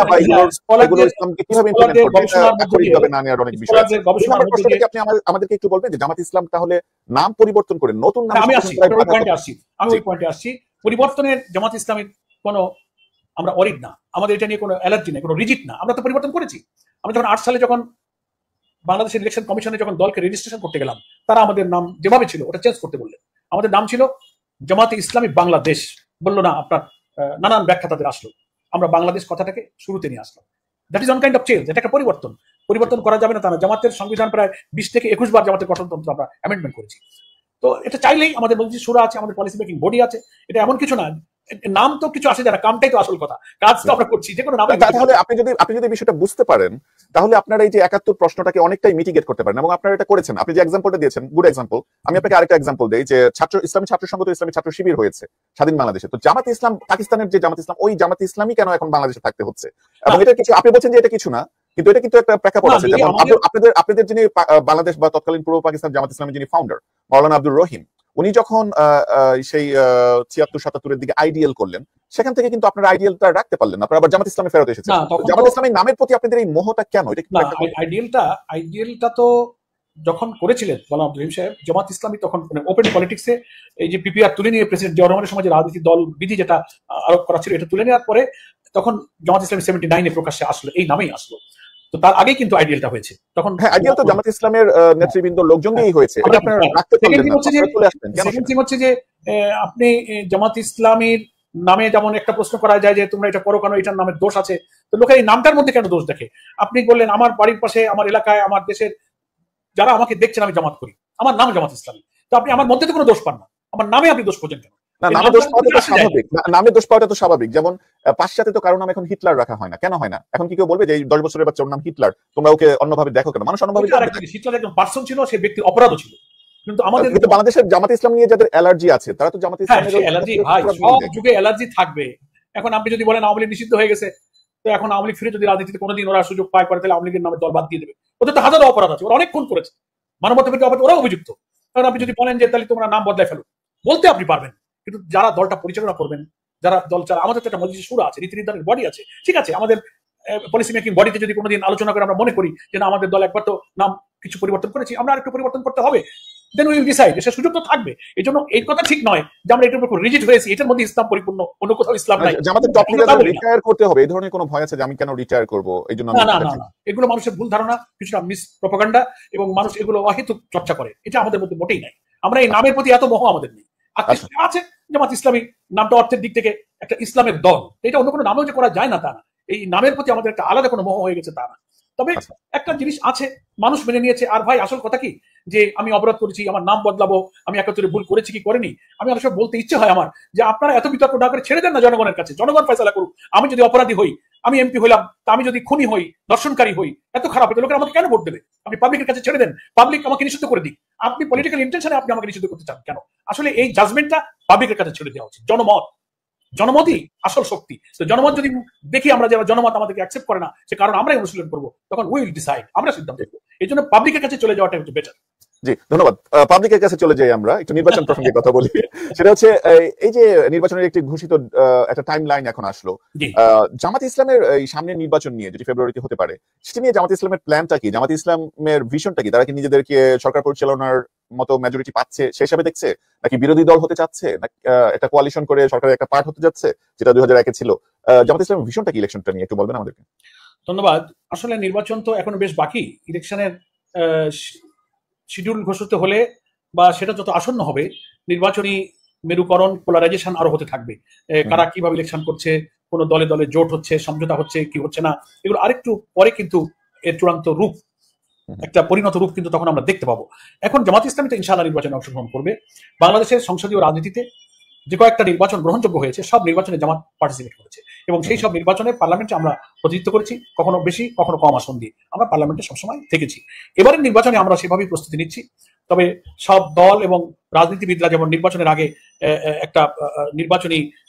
এগুলো ইসলামকে কিভাবে ইমপ্লিমেন্ট করবে, আক্ষরিক ভাবে না নেওয়ার অনেক বিষয় আছে। আমার প্রশ্নটা কি আপনি আমাদেরকে একটু বলবেন যে জামাত ইসলাম তাহলে নাম পরিবর্তন করে নতুন নাম? আমি ওই পয়েন্টে আসছি। পরিবর্তনের জামাত ইসলামের কোনো আমরা অরিড না, আমাদের এটা নিয়ে কোনো অ্যালার্জি নেই, কোনো রিজিট না। আমরা তো পরিবর্তন করেছি। আমরা যখন 8 সালে যখন বাংলাদেশ ইলেকশন কমিশনে যখন দলকে রেজিস্ট্রেশন করতে গেলাম, তারা আমাদের নাম যেভাবে ছিল ওটা চেঞ্জ করতে বললেন। আমাদের নাম ছিল জামাতে ইসলামী বাংলাদেশ, বললো না, আপনার নানান ব্যাখ্যা তাদের আসলো। আমরা বাংলাদেশ কথাটাকে শুরুতে নিয়ে আসলাম। That is one kind of change. এটা একটা পরিবর্তন করা যাবে না তা না। জামাতের সংবিধান প্রায় 20 থেকে 21 বার জামাতের গঠনতন্ত্র আমরা অ্যামেন্ডমেন্ট করেছি। তো এটা চাইলেই আমাদের মধ্যে শুরা আছে, আমাদের পলিসি মেকিং বডি আছে। এটা এমন কিছু না, নাম তো কিছু আসে যারা, কামটাই তো আসল কথা, কাজ তো আমরা করছি, যে কোনো নাম। তাহলে আপনি যদি বিষয়টা বুঝতে পারেন, তাহলে আপনারা এই যে 71 প্রশ্নটাকে অনেকটাই মিটিগেট করতে পারেন, এবং আপনারা এটা করেছেন। আপনি যে এক্সাম্পলটা দিয়েছেন, গুড এক্সাম্পল। আমি আপনাকে আরেকটা এক্সাম্পল দেই যে ইসলামী ছাত্র সংঘ তো ইসলামী ছাত্র শিবির হয়েছে স্বাধীন বাংলাদেশে। তো জামাত ইসলাম, পাকিস্তানের যে জামাত ইসলাম, ওই জামাত ইসলামই কেন এখন বাংলাদেশে থাকতে হচ্ছে? এবং এটা কিছু, আপনি বলছেন যে এটা কিছু না, কিন্তু এটা কিন্তু একটা প্রেক্ষাপট না আছে, যদি যেমন আমাদের আপনাদের যিনি বাংলাদেশ বা তৎকালীন পূর্ব পাকিস্তান জামাত ইসলামের যিনি ফাউন্ডার মাওলানা আব্দুর রহিম, উনি যখন সেই ৭৬-৭৭-এর দিকে আইডিয়াল করলেন, সেখান থেকে কিন্তু আপনার আইডিয়ালটা রাখতে পারলেন, আপনার আবার জামাত ইসলামে ফেরত এসেছেন। না তখন তো জামাত ইসলামের নামের প্রতি আপনাদের এই মোহটা কেন? এটা কি না প্রেক্ষাপট? আইডিয়ালটা তো যখন করেছিলেন মাওলানা আব্দুল রহিম সাহেব, জামাত ইসলামী তখন ওপেন পলিটিক্সে এই যে পিপিআর তুলে নিয়ে প্রেসিডেন্ট জিয়াউর রহমানের সময় যে রাজনীতি দল বিধি যেটা আরোপ করা ছিল, এটা তুলে নেওয়ার পরে তখন জামাত ইসলামী 79-এ প্রকাশ্যে আসলো, এই নামেই আসলো। তো তার আগেই কিন্তু আইডিয়ালটা হয়েছে তখন। হ্যাঁ, আইডিয়াল তো জামাত ইসলামের নেতৃবৃন্দ লোকজন দিয়েই হয়েছে, এটা আপনারা রাখতে পারলেন না, আপনারা চলে আসবেন কেন? সেকেন্ড থিং হচ্ছে যে আপনি জামাত ইসলামীর নামে যেমন একটা প্রশ্ন করা যায় যে তোমরা এটা করো কেন, এটার নামের দোষ আছে, তো লোকে এই নামটার মধ্যে কেন দোষ দেখে? আপনি বললেন আমার বাড়ির পাশে, আমার এলাকায়, আমার দেশের যারা আমাকে দেখছেন আমি জামাত করি, আমার নাম জামাত ইসলামী, তো আপনি আমার মধ্যে তো কোনো দোষ পান না, আমার নামে আপনি দোষ খোঁজেন কেন? না, নামে দোষ পাওয়াটা তো স্বাভাবিক, নামে দোষ পাওয়াটা তো স্বাভাবিক। যেমন পাশ্চাত্যে তো কারো নাম এখন হিটলার রাখা হয় না, কেন হয় না? এখন কি কেউ বলবে যে এই 10 বছরের বাচ্চার নাম হিটলার, তোমরা ওকে অন্যভাবে দেখো কেন? মানুষ অন্যভাবে হিটলার একজন পার্সন ছিল, সে ব্যক্তির অপরাধও ছিল, কিন্তু আমাদের কিন্তু বাংলাদেশের জামাত ইসলাম নিয়ে যাদের অ্যালার্জি আছে তারা তো জামাত ইসলামের অ্যালার্জি, ভাই সব যুগে অ্যালার্জি থাকবে। এখন আপনি যদি বলেন আওয়ামী লীগ নিষিদ্ধ হয়ে গেছে, তো এখন আওয়ামী লীগ ফিরে যদি রাজনীতিতে কোনোদিন ওরা সুযোগ পায় করে, তাহলে আওয়ামী লীগের নামে দল বাদ দিয়ে দেবে। ওদের তো হাজারো অপরাধ আছে, ওরা অনেক খুন করেছে, মানবতাবিরোধী অপরাধ ওরা অভিযুক্ত। কারণ আপনি যদি বলেন যে তাহলে তোমরা নাম বদলায় ফেলো, বলতে আপনি পারবেন, কিন্তু যারা দলটা পরিচালনা করবেন, যারা দল চালা, আমাদের তো একটা মজলিস শুরা আছে, রীতি নির্ধারণের বডি আছে, ঠিক আছে, আমাদের পলিসি মেকিং বডিতে যদি কোনোদিন আলোচনা করে আমরা মনে করি যে না আমাদের দল একবার তো নাম কিছু পরিবর্তন করেছি, আমরা আরেকটু পরিবর্তন করতে হবে, দেন উইল ডিসাইড, সে সুযোগ তো থাকবে। এই জন্য এই কথা ঠিক নয় যে আমরা এটার উপর রিজিড হয়েছি, এটার মধ্যে ইসলাম পরিপূর্ণ, অন্য কোথাও ইসলাম নাই। জামাতের টপ লিডারদের রিটায়ার করতে হবে, এই ধরনের কোনো ভয় আছে যে আমি কেন রিটায়ার করব? এই জন্য না, এগুলো মানুষের ভুল ধারণা, কিছুটা মিস প্রপাগান্ডা, এবং মানুষ এগুলো অহেতুক চর্চা করে, এটা আমাদের মধ্যে মোটেই নাই। আমরা এই নামের প্রতি এত মোহ আমাদের নেই। আছে জামাত ইসলামী নামটা অর্থের দিক থেকে একটা ইসলামের দল, এটা অন্য কোনো নামেও যে করা যায় না তা না, এই নামের প্রতি আমাদের একটা আলাদা কোনো মোহ হয়ে গেছে তা না। তবে একটা জিনিস আছে, মানুষ মেনে নিয়েছে। আর ভাই আসল কথা কি, যে আমি অপরাধ করেছি, আমার নাম বদলাবো, আমি একাত্তরে ভুল করেছি কি করিনি, আমি অনেক সময় বলতে ইচ্ছে হয় আমার যে আপনারা এত বিতর্ক না করে ছেড়ে দেন না জনগণের কাছে, জনগণ ফয়সালা করুক। আমি যদি অপরাধী হই, আমি এমপি হইলাম, তা আমি যদি খুনি হই, দর্শনকারী হই, এত খারাপ হতো, লোকেরা আমাকে কেন ভোট দেবে? আপনি পাবলিকের কাছে ছেড়ে দেন, পাবলিক আমাকে নিষিদ্ধ করে দিক। আপনি পলিটিক্যাল ইন্টেনশনে আপনি আমাকে নিষিদ্ধ করতে চান কেন? আসলে এই জাজমেন্টটা পাবলিকের কাছে ছেড়ে দেওয়া উচিত। জনমতই আসল শক্তি। তো জনমত যদি দেখি আমরা যে জনমত আমাদেরকে অ্যাকসেপ্ট করে না, সে কারণ আমরাই অনুশীলন করবো, তখন উইল ডিসাইড, আমরা সিদ্ধান্ত নেব। এই জন্য পাবলিকের কাছে চলে যাওয়াটা একটু বেটার। জি, ধন্যবাদ। পাবলিকের কাছে চলে যাই, আমরা একটু নির্বাচন প্রসঙ্গে কথা বলি। সেটা হচ্ছে এই যে নির্বাচনের একটি ঘোষিত একটা টাইম লাইন এখন আসলো, জামাত ইসলামের এই সামনের নির্বাচন নিয়ে, যেটি ফেব্রুয়ারিতে হতে পারে, সেটা নিয়ে জামাত ইসলামের প্ল্যানটা কি? জামাত ইসলামের ভিশনটা কি? তারা কি নিজেদেরকে সরকার পরিচালনার মতো মেজরিটি পাচ্ছে সে হিসাবে দেখছে, নাকি বিরোধী দল হতে চাচ্ছে, নাকি একটা কোয়ালিশন করে সরকারের একটা পার্ট হতে যাচ্ছে, যেটা 2001-এ ছিল? জামাত ইসলামের ভিশনটা কি ইলেকশনটা নিয়ে একটু বলবেন আমাদেরকে? ধন্যবাদ। আসলে নির্বাচন তো এখনো বেশ বাকি। ইলেকশনের শিডিউল ঘোষিত হলে বা সেটা যত আসন্ন হবে, নির্বাচনী মেরুকরণ, পোলারাইজেশন আরো হতে থাকবে। কারা কিভাবে ইলেকশন করছে, কোন দলে দলে জোট হচ্ছে, সমঝোতা হচ্ছে কি হচ্ছে না, এগুলো আরেকটু পরে কিন্তু এর চূড়ান্ত রূপ, একটা পরিণত রূপ কিন্তু তখন আমরা দেখতে পাবো। এখন জামাত ইসলামী তো ইনশাআল্লাহ নির্বাচনে অংশগ্রহণ করবে। বাংলাদেশের সংসদীয় রাজনীতিতে যে কয়েকটা নির্বাচন গ্রহণযোগ্য হয়েছে, সব নির্বাচনে জামাত পার্টিসিপেট করেছে, এবং সেই সব নির্বাচনে পার্লামেন্টে আমরা প্রতিনিধিত্ব করেছি, কখনো বেশি কখনো কম আসন দিয়ে আমরা পার্লামেন্টে সবসময় থেকেছি। এবারের নির্বাচনে আমরা সেভাবেই প্রস্তুতি নিচ্ছি। তবে সব দল এবং রাজনীতিবিদরা যেমন নির্বাচনের আগে একটা নির্বাচনী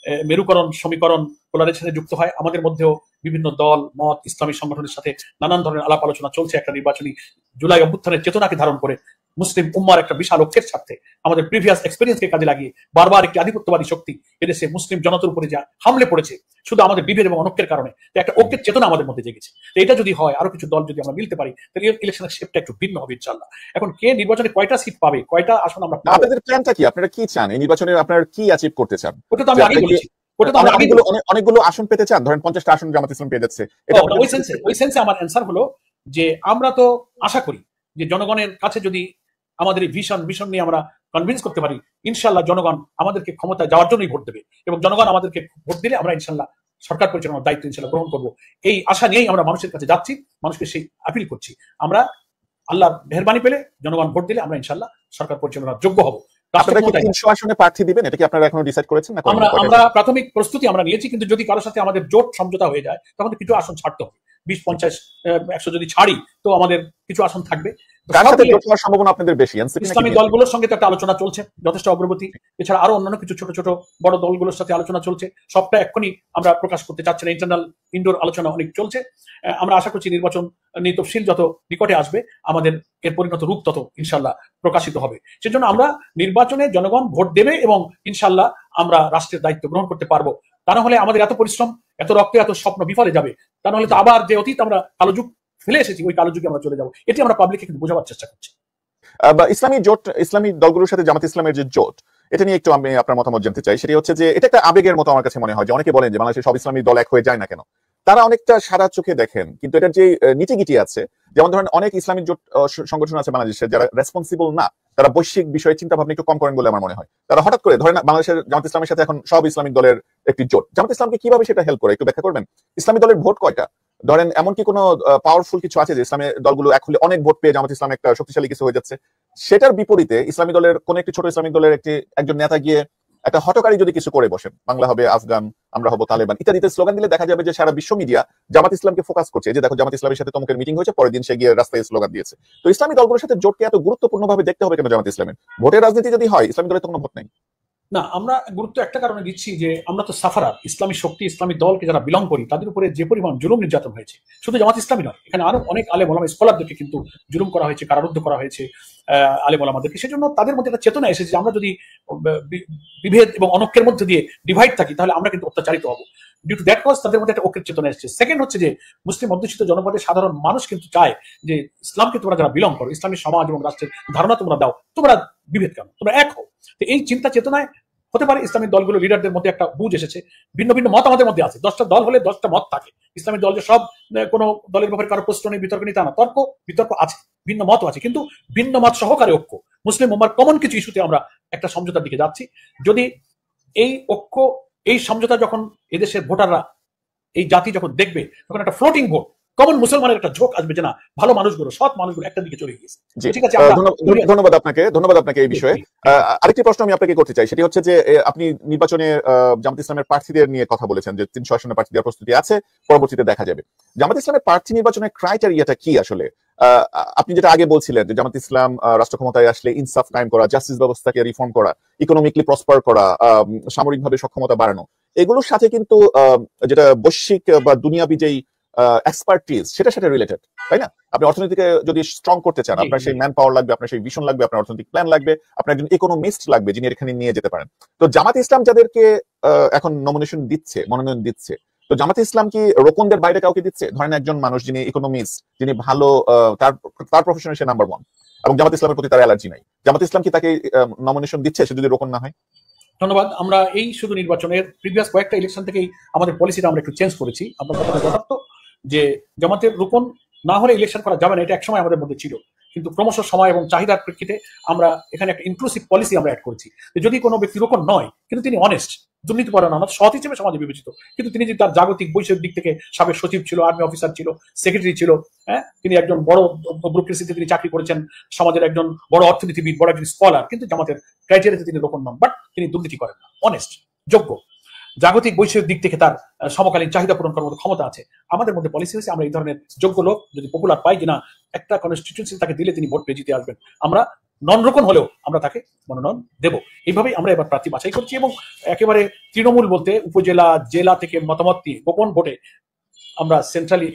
মেরুকরণ, সমীকরণ, পোলারাইজেশনে যুক্ত হয়, আমাদের মধ্যেও বিভিন্ন দল মত, ইসলামী সংগঠনের সাথে নানান ধরনের আলাপ আলোচনা চলছে একটা নির্বাচনী জুলাই অভ্যুত্থানের চেতনাকে ধারণ করে, মুসলিম উম্মার একটা বিশাল ঐক্যের স্বার্থে, আমাদের প্রিভিয়াস এক্সপেরিয়েন্সকে কাজে লাগিয়ে বারবার একটি আধিপত্যবাদী শক্তি এদেশে মুসলিম জনতার উপরে যা হামলে পড়েছে শুধু আমাদের বিভেদ এবং অনৈক্যের কারণে, একটা ঐক্যের চেতনা আমাদের মধ্যে জেগেছে। তো এটা যদি হয়, আরো কিছু দল যদি আমরা মিলতে পারি, তাহলে ইলেকশনের শেপটা একটু ভিন্ন হবে ইনশাআল্লাহ। এখন কে নির্বাচনে কয়টা সিট পাবে, কয়টা আসন আমরা পাবো, আপনাদের প্ল্যানটা কি? আপনারা কি চান এই নির্বাচনে? আপনারা কি অ্যাচিভ করতে চান? ওটা তো আমি আগেই বলেছি। অনেকগুলো আসন পেতে চান, ধরেন 50টা আসন জামাত ইসলাম পেয়ে যাচ্ছে, ওই সেন্সে আমার অ্যান্সার হলো যে আমরা তো আশা করি যে জনগণের কাছে যদি আমাদের এই ভিশন নিয়ে আমরা কনভিন্স করতে পারি, ইনশাআল্লাহ জনগণ আমাদেরকে ক্ষমতায় যাওয়ার জন্যই ভোট দেবে, এবং জনগণ আমাদেরকে ভোট দিলে আমরা ইনশাআল্লাহ সরকার পরিচালনার দায়িত্ব ইনশাআল্লাহ গ্রহণ করবো। এই আশা নিয়েই আমরা মানুষের কাছে যাচ্ছি, মানুষকে সেই আপিল করছি। আমরা আল্লাহর মেহেরবানি পেলে, জনগণ ভোট দিলে আমরা ইনশাআল্লাহ সরকার পরিচালনার যোগ্য হব। প্রার্থী দিবেন, এটা কি আপনারা এখনো ডিসাইড করেছেন? আমরা প্রাথমিক প্রস্তুতি আমরা নিয়েছি, কিন্তু যদি কারোর সাথে আমাদের জোট সমঝোতা হয়ে যায়, তখন কিছু আসন ছাড়তে হবে। 20-50, 100 যদি ছাড়ি তো আমাদের কিছু আসন থাকবে। কার সাথে জোট হওয়ার সম্ভাবনা আপনাদের বেশি? ইসলামী দলগুলোর সঙ্গে তো একটা আলোচনা চলছে, যথেষ্ট অগ্রগতি। এছাড়া আরো অন্যান্য কিছু ছোট ছোট বড় দলগুলোর সাথে আলোচনা চলছে, সবটা এক্ষুনি আমরা প্রকাশ করতে চাচ্ছি না। ইন্টারনাল ইনডোর আলোচনা অনেক চলছে। আমরা আশা করছি নির্বাচন তফসিল যত নিকটে আসবে আমাদের এর পরিণত রূপ তত ইনশাল্লাহ প্রকাশিত হবে। সেজন্য আমরা নির্বাচনে জনগণ ভোট দেবে এবং ইনশাল্লাহ আমরা রাষ্ট্রের দায়িত্ব গ্রহণ করতে পারবো। তা না হলে আমাদের এত পরিশ্রম, এত রক্ত, এত স্বপ্ন বিফলে যাবে। তা নাহলে তো আবার যে অতীত আমরা কালো যুগ ফেলে এসেছি, ওই কালো যুগে আমরা চলে যাবো। এটি আমরা পাবলিককে কিন্তু বোঝাবার চেষ্টা করছি। ইসলামী জোট, ইসলামী দলগুলোর সাথে জামাত ইসলামের যে জোট, এটা নিয়ে একটু আমি আপনার মতামত জানতে চাই। সেটি হচ্ছে যে এটা একটা আবেগের মতো আমার কাছে মনে হয়। যে অনেকে বলেন যে বাংলাদেশের সব ইসলামী দল এক হয়ে যায় না কেন, তারা অনেকটা সাদা চোখে দেখেন, কিন্তু এটার যে নীতিগিটি আছে, যেমন ধরেন অনেক ইসলামিক জোট সংগঠন আছে বাংলাদেশে যারা রেসপন্সিবল না, তারা বৈশ্বিক বিষয়ে চিন্তা ভাবনা একটু কম করেন বলে আমার মনে হয়। তারা হঠাৎ করে ধরেন বাংলাদেশের জামাত ইসলামের সাথে এখন সব ইসলামিক দলের একটি জোট, জামাত ইসলামকে কিভাবে সেটা হেল্প করে একটু ব্যাখ্যা করবেন? ইসলামী দলের ভোট কয়টা? ধরেন এমন কি কোনো পাওয়ারফুল কিছু আছে যে ইসলামের দলগুলো এক হলে অনেক ভোট পেয়ে জামাত ইসলাম একটা শক্তিশালী কিছু হয়ে যাচ্ছে? সেটার বিপরীতে ইসলামী দলের কোন একটি ছোট ইসলামিক দলের একজন নেতা গিয়ে একটা হটকারী যদি কিছু করে বসেন, বাংলা হবে আফগান, আমরা হবো তালেবান ইত্যাদিতে স্লোগান দিলে দেখা যাবে যে সারা বিশ্ব মিডিয়া জামাত ইসলামকে ফোকাস করছে, যে দেখো জামাত ইসলামের সাথে তমুকের মিটিং হয়েছে, পরের দিন সে গিয়ে রাস্তায় স্লোগান দিয়েছে। তো ইসলামী দলগুলোর সাথে জোটকে এত গুরুত্বপূর্ণ ভাবে দেখতে হবে কেন জামাত ইসলামের? ভোটের রাজনীতি যদি হয়, ইসলামী দলের তো কোনো ভোট নেই। না, আমরা গুরুত্ব একটা কারণে দিচ্ছি যে আমরা তো সাফারার, ইসলামী শক্তি, ইসলামী দলকে যারা বিলং করি তাদের উপরে যে পরিমাণ জুলুম নির্যাতন হয়েছে, শুধু জামাত ইসলামী নয়, এখানে আরো অনেক আলেম ওলামা স্কলারদেরকে কিন্তু জুলুম করা হয়েছে, কারারুদ্ধ করা হয়েছে আলেম ওলামাদেরকে। সেজন্য তাদের মধ্যে একটা চেতনা এসেছে যে আমরা যদি বিভেদ এবং অনৈক্যের মধ্যে দিয়ে ডিভাইড থাকি তাহলে আমরা কিন্তু অত্যাচারিত হবো। ডিউ টু দ্যাট কজ তাদের মধ্যে একটা ঐক্যের চেতনা এসেছে। সেকেন্ড হচ্ছে যে মুসলিম অধ্যুষিত জনপদের সাধারণ মানুষ কিন্তু চায় যে ইসলামকে তোমরা যারা বিলং করো, ইসলামী সমাজ এবং রাষ্ট্রের ধারণা তোমরা দাও, তোমরা বিভেদ কেন, তোমরা এক হও। তো এই চিন্তা চেতনায় হতে পারে ইসলামী দলগুলো লিডারদের মধ্যে একটা বুঝ এসেছে। ভিন্ন ভিন্ন মত আমাদের মধ্যে আছে, 10টা দল হলে 10টা মত থাকে। ইসলামী দল যে সব কোনো দলের ব্যাপারে কারো প্রশ্ন নেই, বিতর্ক নেই তা না, তর্ক বিতর্ক আছে, ভিন্ন মত আছে, কিন্তু ভিন্ন মত সহকারে ঐক্য, মুসলিম উম্মার কমন কিছু ইস্যুতে আমরা একটা সমঝোতার দিকে যাচ্ছি। যদি এই ঐক্য, এই সমঝোতা যখন এদেশের ভোটাররা, এই জাতি যখন দেখবে, তখন একটা ফ্লোটিং ভোট, কমন মুসলমানের একটা ঝোঁক আসবে যে না, ভালো মানুষগুলো, সৎ মানুষগুলো একটা দিকে চলে গিয়েছে। ঠিক আছে, ধন্যবাদ আপনাকে এই বিষয়ে। আরেকটি প্রশ্ন আমি আপনাকে করতে চাই, সেটি হচ্ছে যে আপনি নির্বাচনে জামাত ইসলামের প্রার্থীদের নিয়ে কথা বলেছেন যে 300 আসনে প্রার্থী দেওয়ার প্রস্তুতি আছে, পরবর্তীতে দেখা যাবে। জামাত ইসলামের প্রার্থী নির্বাচনের ক্রাইটেরিয়াটা কি আসলে? আপনি যেটা আগে বলছিলেন যে জামাত ইসলাম রাষ্ট্র ক্ষমতায় আসলে ইনসাফ কায়েম করা, জাস্টিস ব্যবস্থাকে রিফর্ম করা, ইকোনমিকলি প্রসপার করা, সামরিকভাবে সক্ষমতা বাড়ানো, এগুলোর সাথে কিন্তু যেটা বৈশ্বিক বা দুনিয়াবি যেই এক্সপার্টিজ সেটার সাথে রিলেটেড, তাই না? আপনি অর্থনীতিকে যদি স্ট্রং করতে চান, আপনার সেই ম্যান পাওয়ার লাগবে, আপনার সেই ভিশন লাগবে, আপনার অর্থনৈতিক প্ল্যান লাগবে, আপনার একজন ইকোনমিস্ট লাগবে যিনি এখানে নিয়ে যেতে পারেন। তো জামাত ইসলাম যাদেরকে এখন মনোনয়ন দিচ্ছে, তো জামাত ইসলাম কি রোকনদের বাইরে কাউকে দিচ্ছে? ধরেন একজন মানুষ যিনি ইকোনমিস্ট, যিনি ভালো, তার প্রফেশনে সে নাম্বার 1, এবং জামাত ইসলামের প্রতি তার অ্যালার্জি নাই, জামাত ইসলাম কি তাকে নমিনেশন দিচ্ছে সে যদি রোকন না হয়? ধন্যবাদ। আমরা এই শুধু নির্বাচনের প্রিভিয়াস কয়েকটা ইলেকশন থেকেই আমাদের পলিসিটা আমরা একটু চেঞ্জ করেছি। আমরা কথাটা যথার্থ যে জামাতের রোকন না হলে ইলেকশন করা যাবে না, এটা একসময় আমাদের মধ্যে ছিল, কিন্তু ক্রমশ সময় এবং চাহিদার প্রেক্ষিতে আমরা এখানে একটা ইনক্লুসিভ পলিসি আমরা অ্যাড করেছি। যদি কোনো ব্যক্তি রোকন নয় কিন্তু তিনি অনেস্ট, দুর্নীতিপরায়ণ, অর্থাৎ সৎ হিসেবে সমাজে বিবেচিত, কিন্তু তিনি যদি তার জাগতিক বৈষয়িক দিক থেকে সাবেক সচিব ছিল, আর্মি অফিসার ছিল, সেক্রেটারি ছিল, হ্যাঁ, তিনি একজন বড় ব্যুরোক্রেসিতে তিনি চাকরি করেছেন, সমাজের একজন বড় অর্থনীতিবিদ, বড় একজন স্কলার, কিন্তু জামাতের ক্রাইটেরিয়াতে তিনি রোকন নন, বাট তিনি দুর্নীতি করেন না, অনেস্ট, যোগ্য, জাগতিক বৈষয়িক দিক থেকে তার সমকালীন চাহিদা পূরণ করার মতো ক্ষমতা আছে। আমাদের মধ্যে পলিসি হয়েছে আমরা এই ধরনের যোগ্য লোক যদি পপুলার পাই, কিনা একটা কনস্টিটিউয়েন্সি তাকে দিলে তিনি ভোট পেয়ে জিতে আসবেন, আমরা নন রোকন হলেও আমরা তাকে মনোনয়ন দেব। এইভাবেই আমরা এবার প্রার্থী বাছাই করছি এবং একেবারে তৃণমূল বলতে উপজেলা, জেলা থেকে মতামত দিয়ে গোপন ভোটে আমরা সেন্ট্রালি